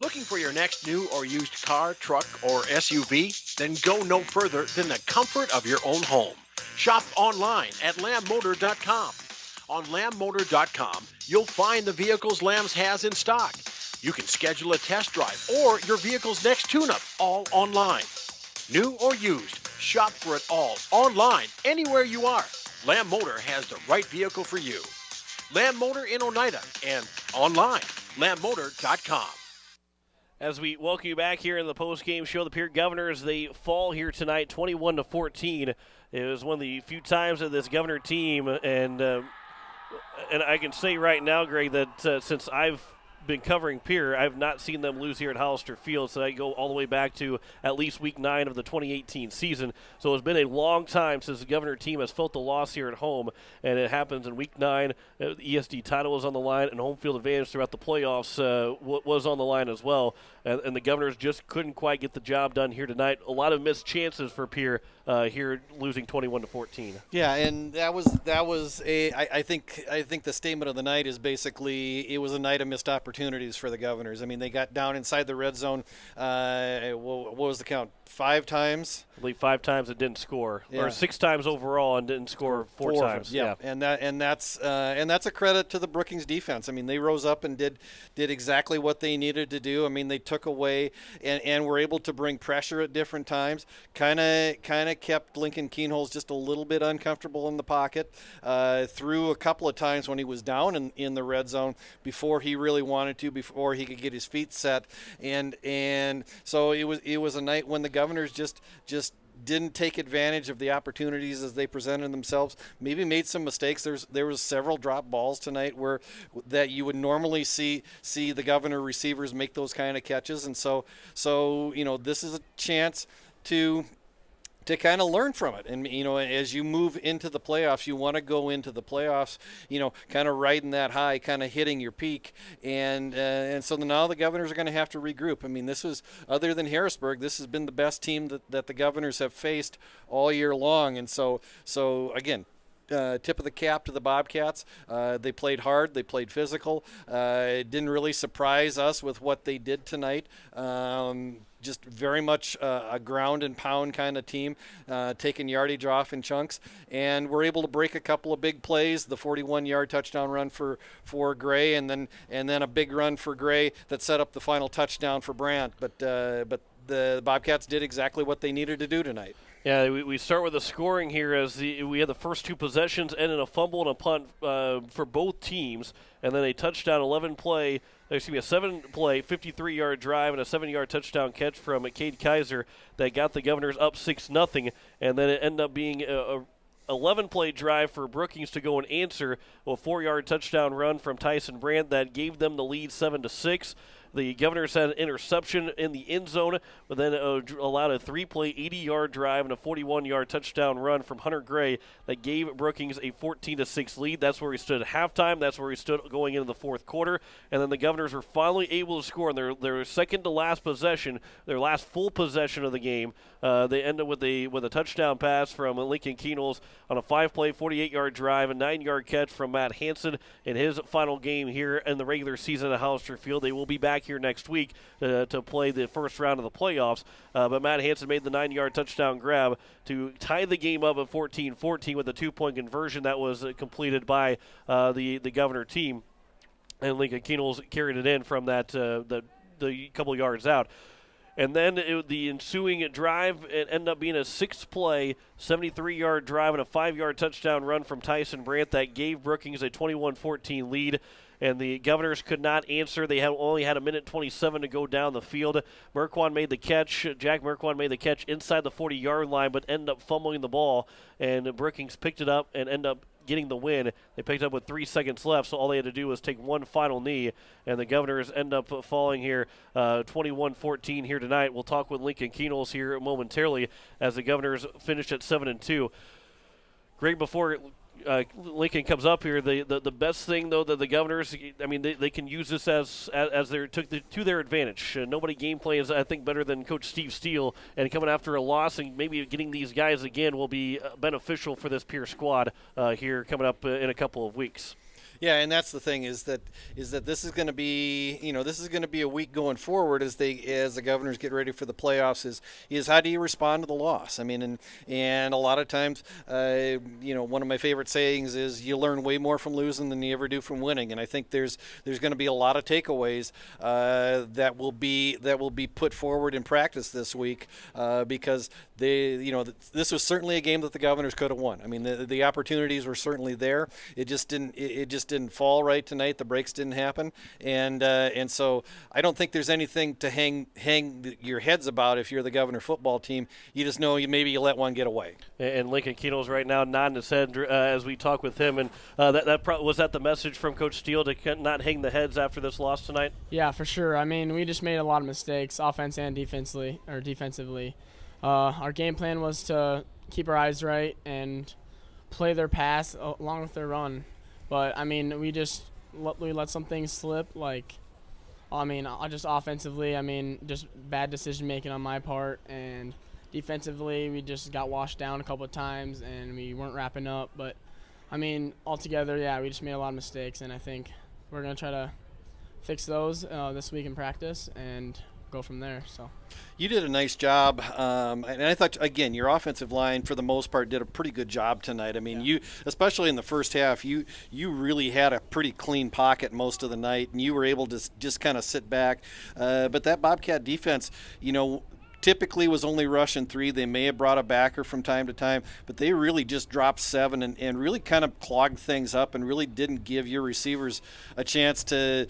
Looking for your next new or used car, truck, or SUV? Then go no further than the comfort of your own home. Shop online at lambmotor.com. On lambmotor.com, you'll find the vehicles Lambs has in stock. You can schedule a test drive or your vehicle's next tune-up, all online. New or used, shop for it all online, anywhere you are. Lamb Motor has the right vehicle for you. Lamb Motor in Oneida and online, lambmotor.com. As we welcome you back here in the post-game show, the Pierre Governors, they fall here tonight 21-14. It was one of the few times that this Governor team, and I can say right now, Greg, that since I've been covering Pierre, I've not seen them lose here at Hollister Field, so I go all the way back to at least week 9 of the 2018 season. So it's been a long time since the Governor team has felt the loss here at home, and it happens in week 9. The ESD title was on the line, and home field advantage throughout the playoffs was on the line as well. And the Governors just couldn't quite get the job done here tonight. A lot of missed chances for Pierre here, losing 21-14. Yeah, and that was I think the statement of the night is basically it was a night of missed opportunities for the Governors. I mean, they got down inside the red zone. What was the count? 5 times? I believe 5 times it didn't score, yeah. Or 6 times overall and didn't score 4 times. Yeah, and that's a credit to the Brookings defense. I mean, they rose up and did exactly what they needed to do. I mean, they took away and were able to bring pressure at different times. Kind of kept Lincoln Keenholz just a little bit uncomfortable in the pocket. Threw a couple of times when he was down in the red zone before he really wanted to, before he could get his feet set, and so it was a night when the Governors just didn't take advantage of the opportunities as they presented themselves. Maybe made some mistakes. There was several drop balls tonight where that you would normally see the Governor receivers make those kind of catches, and so this is a chance to kind of learn from it. And, as you move into the playoffs, you want to go into the playoffs, kind of riding that high, kind of hitting your peak. And so now the Governors are going to have to regroup. I mean, this was, other than Harrisburg, this has been the best team that the Governors have faced all year long. And so again, tip of the cap to the Bobcats. They played hard. They played physical. It didn't really surprise us with what they did tonight. Just very much a ground and pound kind of team, taking yardage off in chunks, and we're able to break a couple of big plays. The 41-yard touchdown run for Gray, and then a big run for Gray that set up the final touchdown for Brandt. But the Bobcats did exactly what they needed to do tonight. Yeah, we start with the scoring here as we had the first two possessions ended in a fumble and a punt for both teams, and then a touchdown, a 7-play, 53-yard drive and a 7-yard touchdown catch from Cade Kaiser that got the Governors up 6-0, and then it ended up being a 11-play drive for Brookings to go and answer a 4-yard touchdown run from Tyson Brandt that gave them the lead 7-6. The Governors had an interception in the end zone, but then allowed a 3-play, 80-yard drive and a 41-yard touchdown run from Hunter Gray that gave Brookings a 14-6 lead. That's where we stood at halftime. That's where we stood going into the fourth quarter. And then the Governors were finally able to score on their second-to-last possession, their last full possession of the game. They ended with a touchdown pass from Lincoln Keenels on a 5-play, 48-yard drive, a 9-yard catch from Matt Hansen in his final game here in the regular season at Hollister Field. They will be back here next week to play the first round of the playoffs. But Matt Hansen made the 9-yard touchdown grab to tie the game up at 14-14 with a 2-point conversion that was completed by the Governor team. And Lincoln Keenels carried it in from that the couple yards out. And then the ensuing drive, it ended up being a 6-play, 73-yard drive and a 5-yard touchdown run from Tyson Brandt that gave Brookings a 21-14 lead. And the Governors could not answer. They only had a minute 27 to go down the field. Merquan made the catch. Jack Merquan made the catch inside the 40-yard line, but ended up fumbling the ball. And Brookings picked it up and ended up getting the win. They picked up with 3 seconds left, so all they had to do was take one final knee. And the Governors end up falling here 21-14 here tonight. We'll talk with Lincoln Keenels here momentarily as the Governors finish at 7-2. Greg, before Lincoln comes up here, the best thing though that the Governors, I mean, they can use this as to their advantage. Nobody game plans, I think, better than Coach Steve Steele, and coming after a loss and maybe getting these guys again will be beneficial for this Pierre squad here coming up in a couple of weeks. Yeah, and that's the thing is that this is going to be a week going forward as the Governors get ready for the playoffs. Is how do you respond to the loss? I mean, and a lot of times, one of my favorite sayings is you learn way more from losing than you ever do from winning. And I think there's going to be a lot of takeaways that will be put forward in practice this week because this was certainly a game that the Governors could have won. I mean, the opportunities were certainly there. It just didn't fall right tonight. The breaks didn't happen, and so I don't think there's anything to hang your heads about if you're the Governor football team. You just know maybe you let one get away. And Lincoln Keenels right now nodding his head as we talk with him. And was that the message from Coach Steele to not hang the heads after this loss tonight? Yeah, for sure. I mean, we just made a lot of mistakes, offense and defensively. Our game plan was to keep our eyes right and play their pass along with their run. But, I mean, we let some things slip, just offensively, just bad decision-making on my part. And defensively, we just got washed down a couple of times, and we weren't wrapping up. But, I mean, altogether, yeah, we just made a lot of mistakes, and I think we're going to try to fix those this week in practice and go from there. So you did a nice job, and I thought, again, your offensive line for the most part did a pretty good job tonight. I mean, you, especially in the first half, you really had a pretty clean pocket most of the night, and you were able to just kind of sit back. But that Bobcat defense, typically was only rushing 3. They may have brought a backer from time to time, but they really just dropped 7 and really kind of clogged things up and really didn't give your receivers a chance to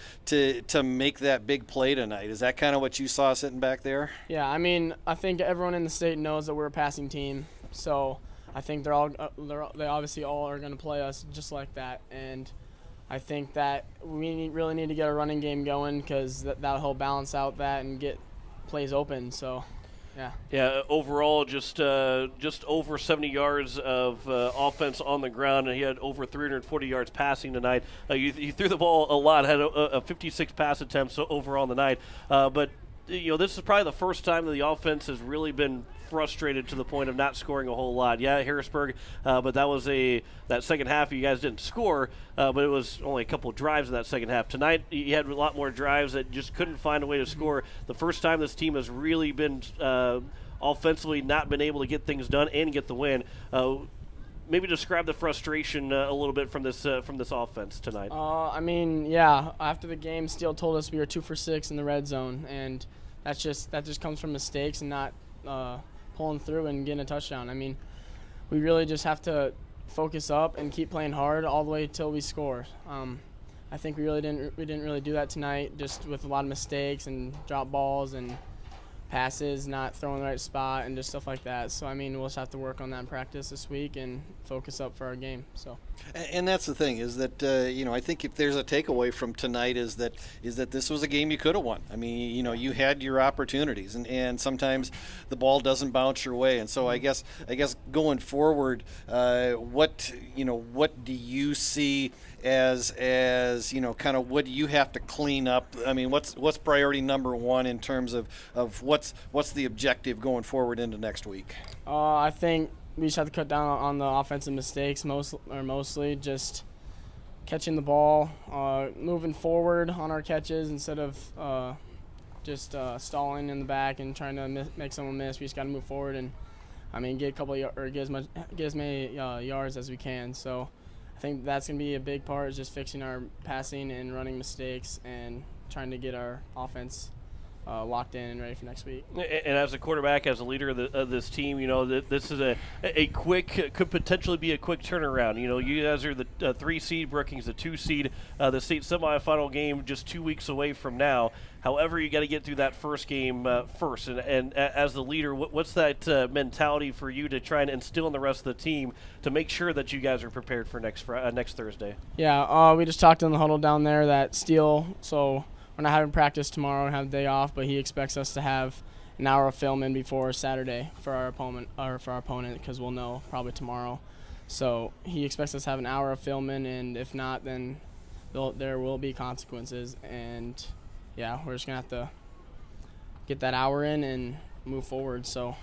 make that big play tonight. Is that kind of what you saw sitting back there? Yeah, I mean, I think everyone in the state knows that we're a passing team, so I think they obviously all are going to play us just like that, and I think that we really need to get a running game going because that'll help balance out that and get plays open. So, yeah. Yeah. Overall, just over 70 yards of offense on the ground, and he had over 340 yards passing tonight. You threw the ball a lot, had a 56 pass attempts overall on the night, but this is probably the first time that the offense has really been frustrated to the point of not scoring a whole lot. Yeah, Harrisburg, but that was that second half you guys didn't score, but it was only a couple of drives in that second half. Tonight you had a lot more drives that just couldn't find a way to score. The first time this team has really been offensively not been able to get things done and get the win. Maybe describe the frustration a little bit from this offense tonight. I mean, yeah. After the game, Steele told us we were 2 for 6 in the red zone, and that just comes from mistakes and not pulling through and getting a touchdown. I mean, we really just have to focus up and keep playing hard all the way till we score. I think we didn't really do that tonight, just with a lot of mistakes and drop balls and passes not throwing the right spot and just stuff like that. So I mean, we'll just have to work on that in practice this week and focus up for our game. So. And that's the thing is that I think if there's a takeaway from tonight is that this was a game you could have won. I mean, you had your opportunities, and sometimes the ball doesn't bounce your way. And so I guess going forward, what do you see as kind of what do you have to clean up? I mean, what's priority number 1 in terms of what's the objective going forward into next week? I think we just have to cut down on the offensive mistakes, mostly just catching the ball, moving forward on our catches instead of just stalling in the back and trying to make someone miss. We just got to move forward and, I mean, get as many yards as we can. So I think that's going to be a big part, is just fixing our passing and running mistakes and trying to get our offense locked in and ready for next week. And as a quarterback, as a leader of this team, this is a quick, could potentially be a quick turnaround. You guys are the 3 seed, Brookings the 2 seed, the state semifinal game just 2 weeks away from now. However, you got to get through that first game first. And as the leader, what's that mentality for you to try and instill in the rest of the team to make sure that you guys are prepared for next Thursday? Yeah, we just talked in the huddle down there that Steele, so we're not having practice tomorrow and have a day off, but he expects us to have an hour of film in before Saturday for our opponent, because we'll know probably tomorrow. So he expects us to have an hour of film in, and if not, then there will be consequences. And yeah, we're just gonna have to get that hour in and move forward. So.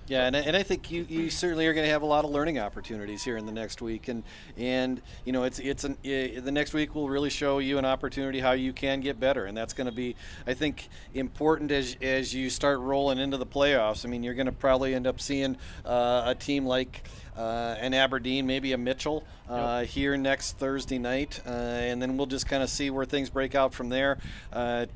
Yeah, and I think you certainly are going to have a lot of learning opportunities here in the next week, and the next week will really show you an opportunity how you can get better, and that's going to be, I think, important as you start rolling into the playoffs. I mean, you're going to probably end up seeing a team like an Aberdeen, maybe a Mitchell here next Thursday night, and then we'll just kind of see where things break out from there.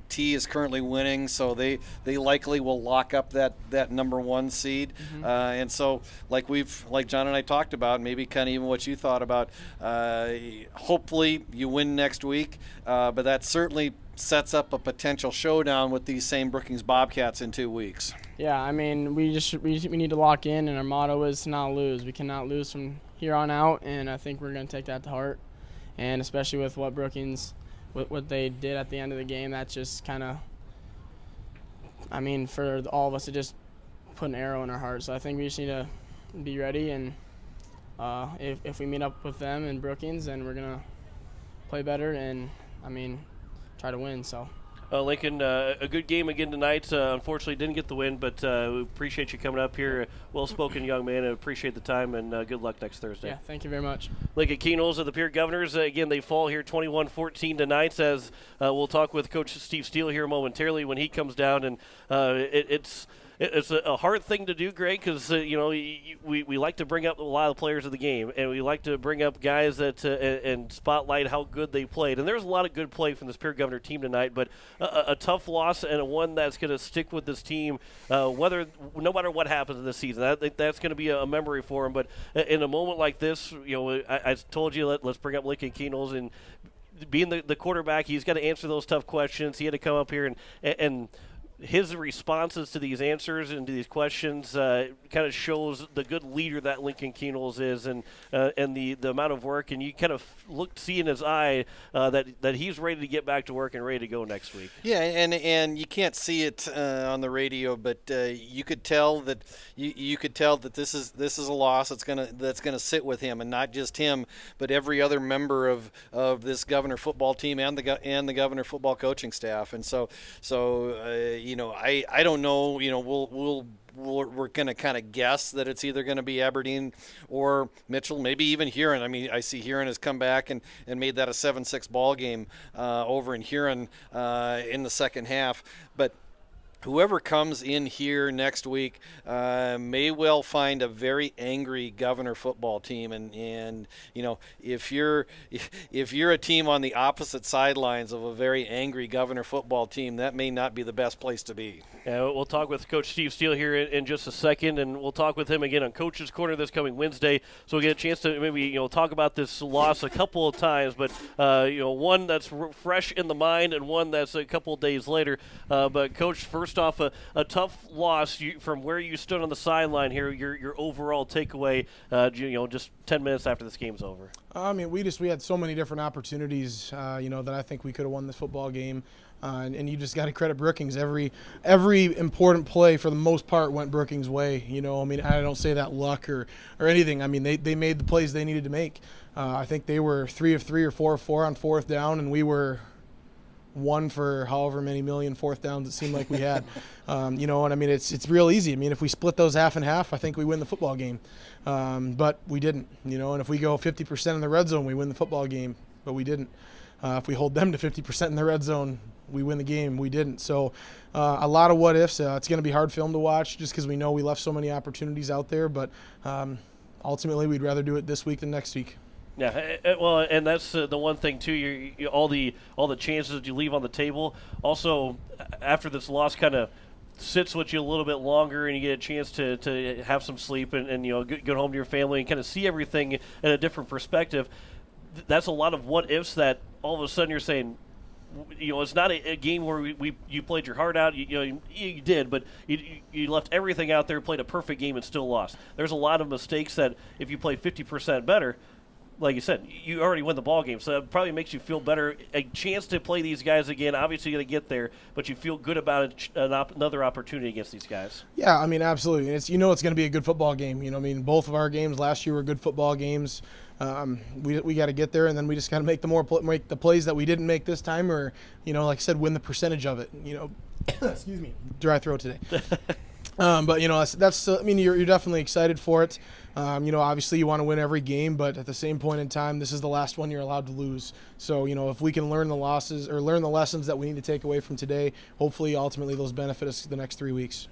T is currently winning, so they likely will lock up that number 1 seed. Mm-hmm. And so, like John and I talked about, maybe kind of even what you thought about, hopefully you win next week, but that certainly sets up a potential showdown with these same Brookings Bobcats in 2 weeks. Yeah, I mean, we need to lock in, and our motto is to not lose. We cannot lose from here on out, and I think we're going to take that to heart. And especially with what Brookings, what they did at the end of the game, that's just kind of, I mean, for all of us to just put an arrow in our heart. So I think we just need to be ready, and if we meet up with them in Brookings, then we're going to play better and, I mean, try to win. So Lincoln, a good game again tonight. Unfortunately didn't get the win, but we appreciate you coming up here. Well-spoken young man, and appreciate the time, and good luck next Thursday. Yeah, thank you very much. Lincoln Keenels of the Pierre Governors. Again, they fall here 21-14 tonight, as we'll talk with Coach Steve Steele here momentarily when he comes down. And it's it's a hard thing to do, Greg, because we like to bring up a lot of the players of the game, and we like to bring up guys that and spotlight how good they played. And there's a lot of good play from this Pierre Governor team tonight, but a tough loss and one that's going to stick with this team, no matter what happens this season. I think that's going to be a memory for him. But in a moment like this, I told you let's bring up Lincoln Keenels, and being the quarterback, he's got to answer those tough questions. He had to come up here and his responses to these answers and to these questions kind of shows the good leader that Lincoln Keenels is, and the amount of work. And you kind of see in his eye that he's ready to get back to work and ready to go next week. Yeah, and you can't see it on the radio, but you could tell that you could tell that this is a loss that's gonna sit with him, and not just him, but every other member of this Governor football team and the Governor football coaching staff. And so I don't know. We're going to kind of guess that it's either going to be Aberdeen or Mitchell, maybe even Huron. I mean, I see Huron has come back and made that a 7-6 ball game over in Huron in the second half. But whoever comes in here next week may well find a very angry Governor football team, and if you're a team on the opposite sidelines of a very angry Governor football team, that may not be the best place to be. Yeah, we'll talk with Coach Steve Steele here in just a second, and we'll talk with him again on Coach's Corner this coming Wednesday. So we'll get a chance to maybe talk about this loss a couple of times, but one that's fresh in the mind and one that's a couple of days later. But Coach, first off, a tough loss from where you stood on the sideline here. Your overall takeaway, just 10 minutes after this game's over. I mean, we had so many different opportunities, that I think we could have won this football game. And you just got to credit Brookings. Every important play for the most part went Brookings' way. I mean, I don't say that luck or anything. I mean, they made the plays they needed to make. I think they were 3 of 3 or 4 of 4 on fourth down, and we were 1 for however many million fourth downs it seemed like we had. And I mean, it's real easy. I mean, if we split those half and half, I think we win the football game. But we didn't, and if we go 50% in the red zone, we win the football game, but we didn't. If we hold them to 50% in the red zone, we win the game. We didn't. So a lot of what ifs. It's going to be hard film to watch just because we know we left so many opportunities out there. But ultimately, we'd rather do it this week than next week. Yeah, well, and that's the one thing too. All the chances that you leave on the table. Also, after this loss, kind of sits with you a little bit longer, and you get a chance to have some sleep and get home to your family and kind of see everything in a different perspective. That's a lot of what ifs that all of a sudden you're saying. It's not a game where you played your heart out. You did, but you left everything out there, played a perfect game, and still lost. There's a lot of mistakes that if you play 50% better, like you said, you already win the ball game. So it probably makes you feel better. A chance to play these guys again. Obviously, you're going to get there, but you feel good about another opportunity against these guys. Yeah, I mean, absolutely. And it's going to be a good football game. Both of our games last year were good football games. We got to get there, and then we just got to make the plays that we didn't make this time, or like I said, win the percentage of it. Excuse me, dry throat today. But that's I mean, you're definitely excited for it. Obviously you want to win every game, but at the same point in time, this is the last one you're allowed to lose. So if we can learn the lessons that we need to take away from today, hopefully ultimately those benefit us the next 3 weeks.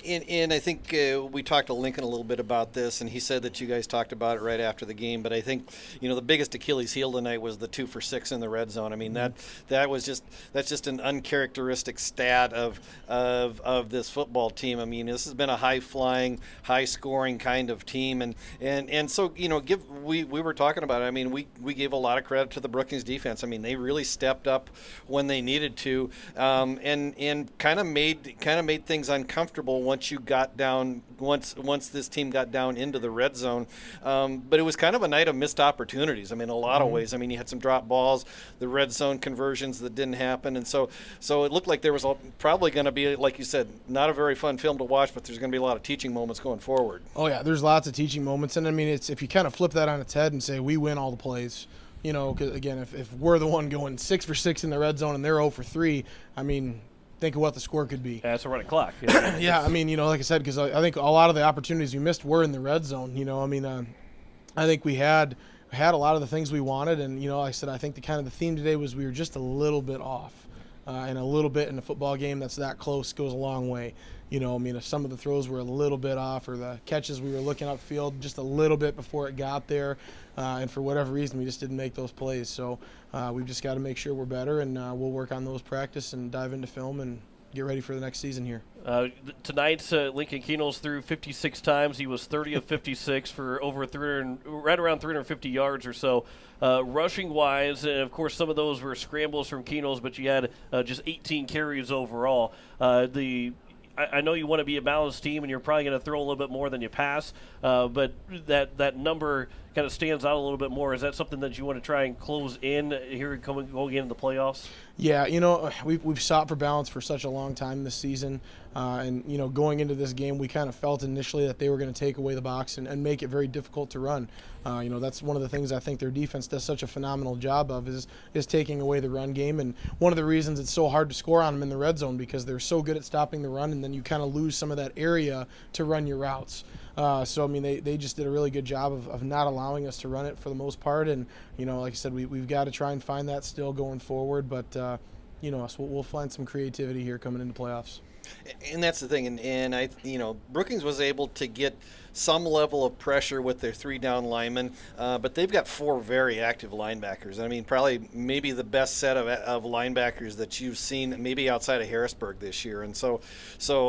And I think we talked to Lincoln a little bit about this, and he said that you guys talked about it right after the game. But I think the biggest Achilles heel tonight was the 2 for 6 in the red zone. I mean that's just an uncharacteristic stat of this football team. I mean, this has been a high flying, high scoring kind of team, and so we were talking about it. I mean, we gave a lot of credit to the Brookings defense. I mean, they really stepped up when they needed to, and kind of made things uncomfortable once this team got down into the red zone. But it was kind of a night of missed opportunities. I mean, in a lot of ways. I mean, you had some drop balls, the red zone conversions that didn't happen, and so it looked like there was probably going to be, like you said, not a very fun film to watch, but there's going to be a lot of teaching moments going forward. Oh yeah, there's lots of teaching moments, and I mean, it's if you kind of flip that on its head and say we win all the plays. Because again, if we're the one going 6 for 6 in the red zone and they're 0 for 3, I mean, think of what the score could be. Yeah, that's a running clock. Yeah, I mean, like I said, because I think a lot of the opportunities we missed were in the red zone. I mean, I think we had a lot of the things we wanted, and like I said, I think the theme today was we were just a little bit off. and a little bit in a football game that's that close goes a long way. You know, I mean, if some of the throws were a little bit off, or the catches we were looking upfield just a little bit before it got there, and for whatever reason we just didn't make those plays. So we've just got to make sure we're better, and we'll work on those practice and dive into film and get ready for the next season here. Tonight, Lincoln Keenels threw 56 times. He was 30 of 56 for over right around 350 yards or so. Rushing-wise, and of course some of those were scrambles from Keenels, but you had just 18 carries overall. I know you want to be a balanced team, and you're probably going to throw a little bit more than you pass, but that number kind of stands out a little bit more. Is that something that you want to try and close in here going into the playoffs? Yeah, you know, we've sought for balance for such a long time this season, and, you know, going into this game, we kind of felt initially that they were going to take away the box and make it very difficult to run. You know, that's one of the things I think their defense does such a phenomenal job of is taking away the run game, and one of the reasons it's so hard to score on them in the red zone, because they're so good at stopping the run, and then you kind of lose some of that area to run your routes. So, I mean, they just did a really good job of not allowing us to run it for the most part. And, you know, like I said, we've got to try and find that still going forward. But, you know, we'll find some creativity here coming into playoffs. And that's the thing. And I, you know, Brookings was able to get some level of pressure with their 3 down linemen, but they've got 4 very active linebackers. I mean, probably maybe the best set of linebackers that you've seen, maybe outside of Harrisburg this year. And so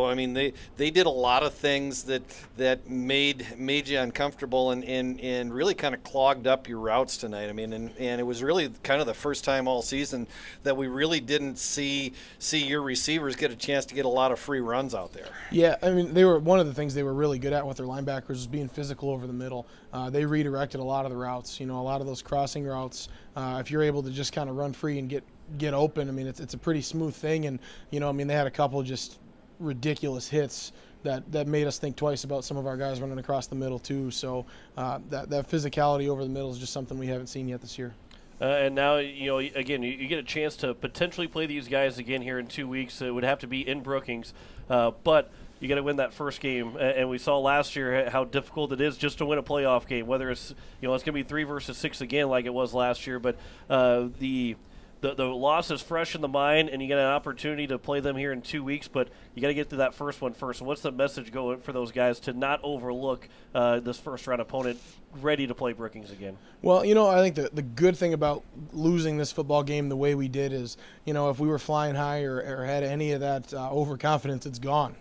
I mean, they did a lot of things that made you uncomfortable and really kind of clogged up your routes tonight. I mean, and it was really kind of the first time all season that we really didn't see your receivers get a chance to get a lot of free runs out there. Yeah, I mean, one of the things they were really good at with their linebackers was being physical over the middle. They redirected a lot of the routes, you know, a lot of those crossing routes. If you're able to just kind of run free and get open, I mean, it's a pretty smooth thing. And, you know, I mean, they had a couple just ridiculous hits that made us think twice about some of our guys running across the middle too. So that physicality over the middle is just something we haven't seen yet this year. And now, you know, again, you get a chance to potentially play these guys again here in 2 weeks. It would have to be in Brookings, but you got to win that first game. And we saw last year how difficult it is just to win a playoff game, whether it's, you know, it's going to be 3 versus 6 again like it was last year. But the loss is fresh in the mind, and you get an opportunity to play them here in 2 weeks, but you got to get to that first one first. So what's the message going for those guys to not overlook this first-round opponent ready to play Brookings again? Well, you know, I think the good thing about losing this football game the way we did is, you know, if we were flying high or had any of that overconfidence, it's gone.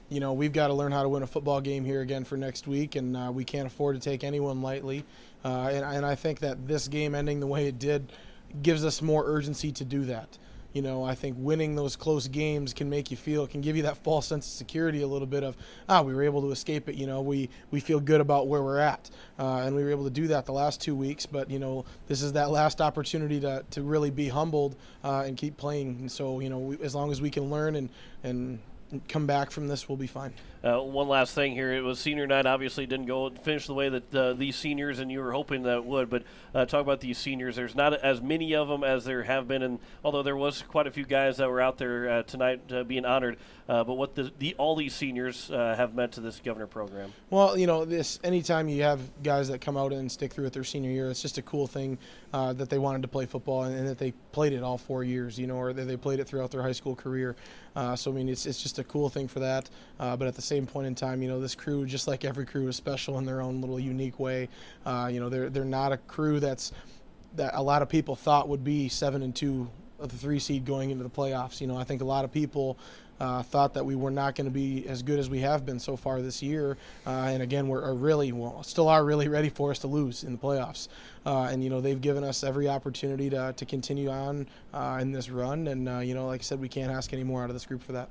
You know, we've got to learn how to win a football game here again for next week, and we can't afford to take anyone lightly. And I think that this game ending the way it did gives us more urgency to do that. You know, I think winning those close games can give you that false sense of security a little bit of, we were able to escape it. You know, we feel good about where we're at. And we were able to do that the last 2 weeks. But, you know, this is that last opportunity to really be humbled and keep playing. And so, you know, as long as we can learn and come back from this, we'll be fine. One last thing here. It was senior night. Obviously didn't finish the way that these seniors and you were hoping that it would, but talk about these seniors. There's not as many of them as there have been, and although there was quite a few guys that were out there tonight being honored, but what all these seniors have meant to this Governor program. Well, you know, anytime you have guys that come out and stick through it their senior year, it's just a cool thing that they wanted to play football and that they played it all 4 years, you know, or that they played it throughout their high school career. So, I mean, it's just a cool thing for that. But at the same point in time, you know, this crew, just like every crew, is special in their own little unique way. You know, they're not a crew that a lot of people thought would be 7-2 of the 3 seed going into the playoffs. You know, I think a lot of people thought that we were not going to be as good as we have been so far this year. And again, still are really ready for us to lose in the playoffs. And, you know, they've given us every opportunity to continue on in this run. And, you know, like I said, we can't ask any more out of this group for that.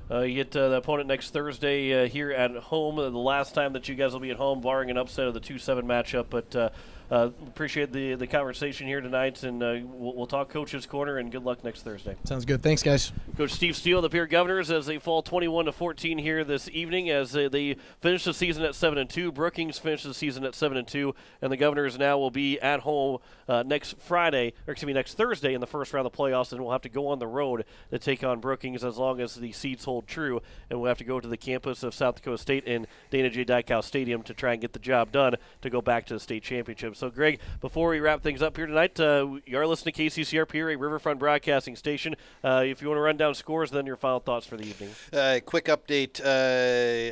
You get the opponent next Thursday here at home. The last time that you guys will be at home, barring an upset of the 2-7 matchup. But appreciate the conversation here tonight, and we'll talk Coach's Corner, and good luck next Thursday. Sounds good. Thanks, guys. Coach Steve Steele, the Pierre Governors, as they fall 21-14 here this evening as they finish the season at 7-2. Brookings finished the season at 7-2, and the Governors now will be at home next Thursday in the first round of the playoffs, and we'll have to go on the road to take on Brookings as long as the seeds hold true, and we'll have to go to the campus of South Dakota State and Dana J. Dykhouse Stadium to try and get the job done to go back to the state championship. So, Greg, before we wrap things up here tonight, you are listening to KCCR Pierre, a Riverfront broadcasting station. If you want to run down scores, then your final thoughts for the evening. Quick update.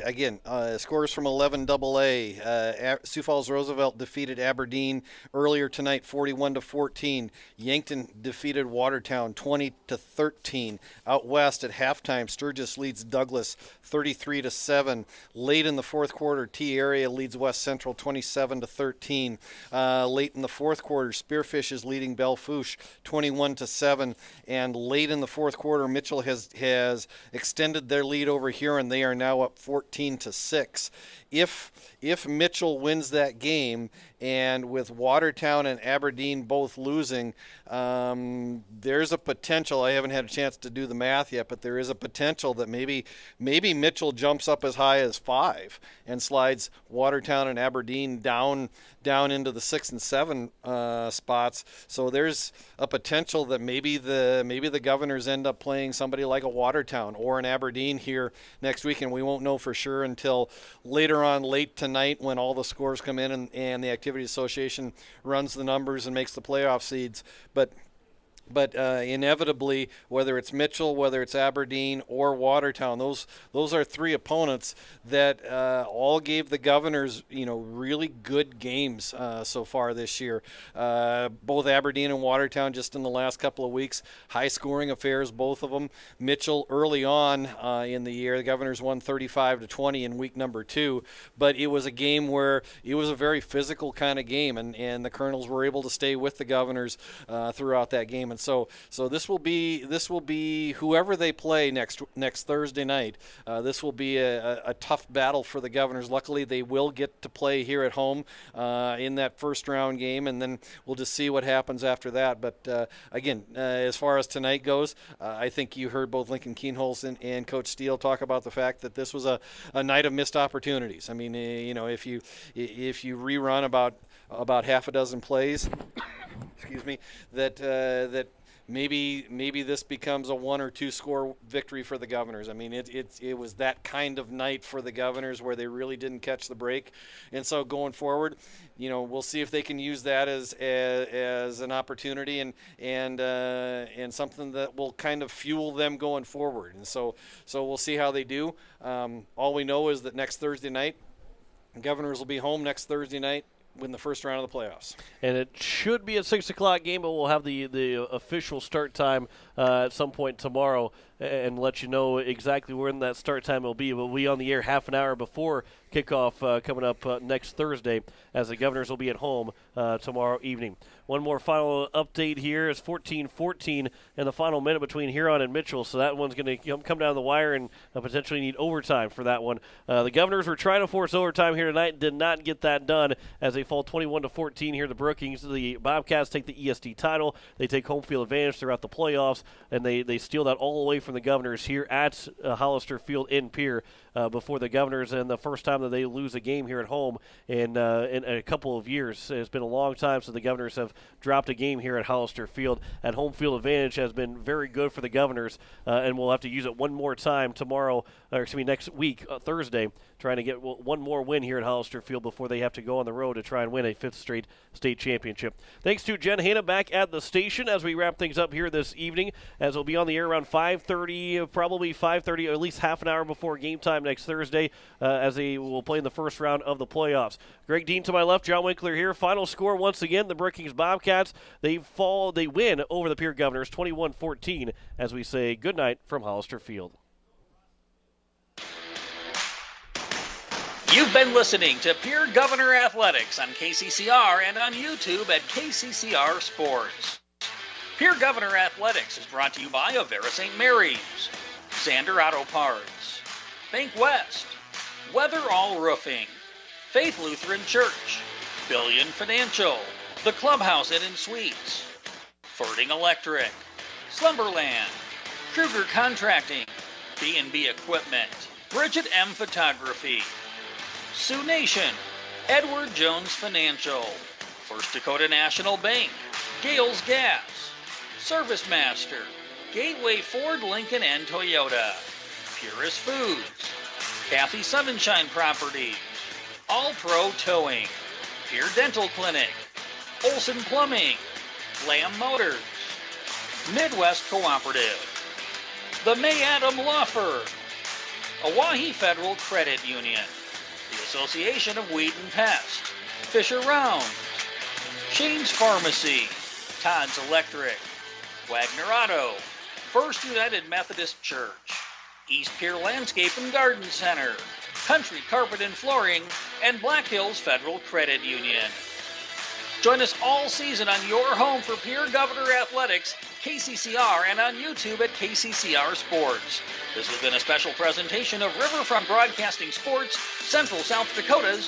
Again, scores from 11AA. Sioux Falls Roosevelt defeated Aberdeen earlier tonight, 41-14. Yankton defeated Watertown 20-13. Out west at halftime, Sturgis leads Douglas 33-7. Late in the fourth quarter, T Area leads West Central 27-13. Late in the fourth quarter, Spearfish is leading Belle-Fourche 21-7. And late in the fourth quarter, Mitchell has extended their lead over Huron. They are now up 14-6. If Mitchell wins that game, and with Watertown and Aberdeen both losing, there's a potential. I haven't had a chance to do the math yet, but there is a potential that maybe Mitchell jumps up as high as 5 and slides Watertown and Aberdeen down into the 6 and 7 spots. So there's a potential that maybe the Governors end up playing somebody like a Watertown or an Aberdeen here next week, and we won't know for sure until later on, late tonight, when all the scores come in and the Activity Association runs the numbers and makes the playoff seeds. But inevitably, whether it's Mitchell, whether it's Aberdeen or Watertown, those are three opponents that all gave the Governors, really good games so far this year. Both Aberdeen and Watertown just in the last couple of weeks, high-scoring affairs, both of them. Mitchell early on in the year, the Governors won 35-20 in week number 2, but it was a game where it was a very physical kind of game, and the Colonels were able to stay with the Governors throughout that game. And so this will be whoever they play next Thursday night. This will be a tough battle for the Governors. Luckily, they will get to play here at home in that first round game, and then we'll just see what happens after that. But again, as far as tonight goes, I think you heard both Lincoln Keenholz and Coach Steele talk about the fact that this was a night of missed opportunities. I mean, if you rerun about half a dozen plays, excuse me, that maybe this becomes a 1 or 2 score victory for the Governors. I mean, it was that kind of night for the Governors where they really didn't catch the break. And so going forward, we'll see if they can use that as an opportunity and something that will kind of fuel them going forward. And so we'll see how they do. All we know is that next Thursday night, the Governors will be home next Thursday night, win the first round of the playoffs. And it should be a 6 o'clock game, but we'll have the official start time at some point tomorrow and let you know exactly when that start time will be. We'll be on the air half an hour before kickoff coming up next Thursday, as the Governors will be at home tomorrow evening. One more final update here is 14-14 in the final minute between Huron and Mitchell, so that one's going to come down the wire and potentially need overtime for that one. The Governors were trying to force overtime here tonight and did not get that done as they fall 21-14 here to Brookings. The Bobcats take the ESD title. They take home field advantage throughout the playoffs, and they steal that all the way from the Governors here at Hollister Field in Pierre before the Governors, and the first time that they lose a game here at home in a couple of years. It's been a long time since the Governors have dropped a game here at Hollister Field. At home field advantage has been very good for the Governors, and we'll have to use it one more time next week, Thursday, trying to get one more win here at Hollister Field before they have to go on the road to try and win a 5th straight state championship. Thanks to Jen Hanna back at the station as we wrap things up here this evening, as we'll be on the air around 5:30, probably 5:30, or at least half an hour before game time next Thursday, as they will play in the first round of the playoffs. Greg Dean to my left, John Winkler here. Final score once again, the Brookings Bobcats, they win over the Pierre Governors 21-14, as we say goodnight from Hollister Field. You've been listening to Pierre Governor Athletics on KCCR and on YouTube at KCCR Sports. Pierre Governor Athletics is brought to you by Avera St. Mary's, Xander Auto Parts, Bank West, Weather All Roofing, Faith Lutheran Church, Billion Financial, The Clubhouse Inn and Suites, Ferding Electric, Slumberland, Kruger Contracting, B&B Equipment, Bridget M. Photography, Sioux Nation, Edward Jones Financial, First Dakota National Bank, Gales Gas, Service Master, Gateway Ford, Lincoln, and Toyota, Purist Foods, Kathy Sunshine Properties, All Pro Towing, Pierre Dental Clinic, Olson Plumbing, Lamb Motors, Midwest Cooperative, the May Adam Law Firm, Owyhee Federal Credit Union, the Association of Weed and Pest, Fisher Rounds, Shane's Pharmacy, Todd's Electric, Wagner Auto, First United Methodist Church, East Pier Landscape and Garden Center, Country Carpet and Flooring, and Black Hills Federal Credit Union. Join us all season on your home for Pierre Governor Athletics, KCCR, and on YouTube at KCCR Sports. This has been a special presentation of Riverfront Broadcasting Sports, Central South Dakota's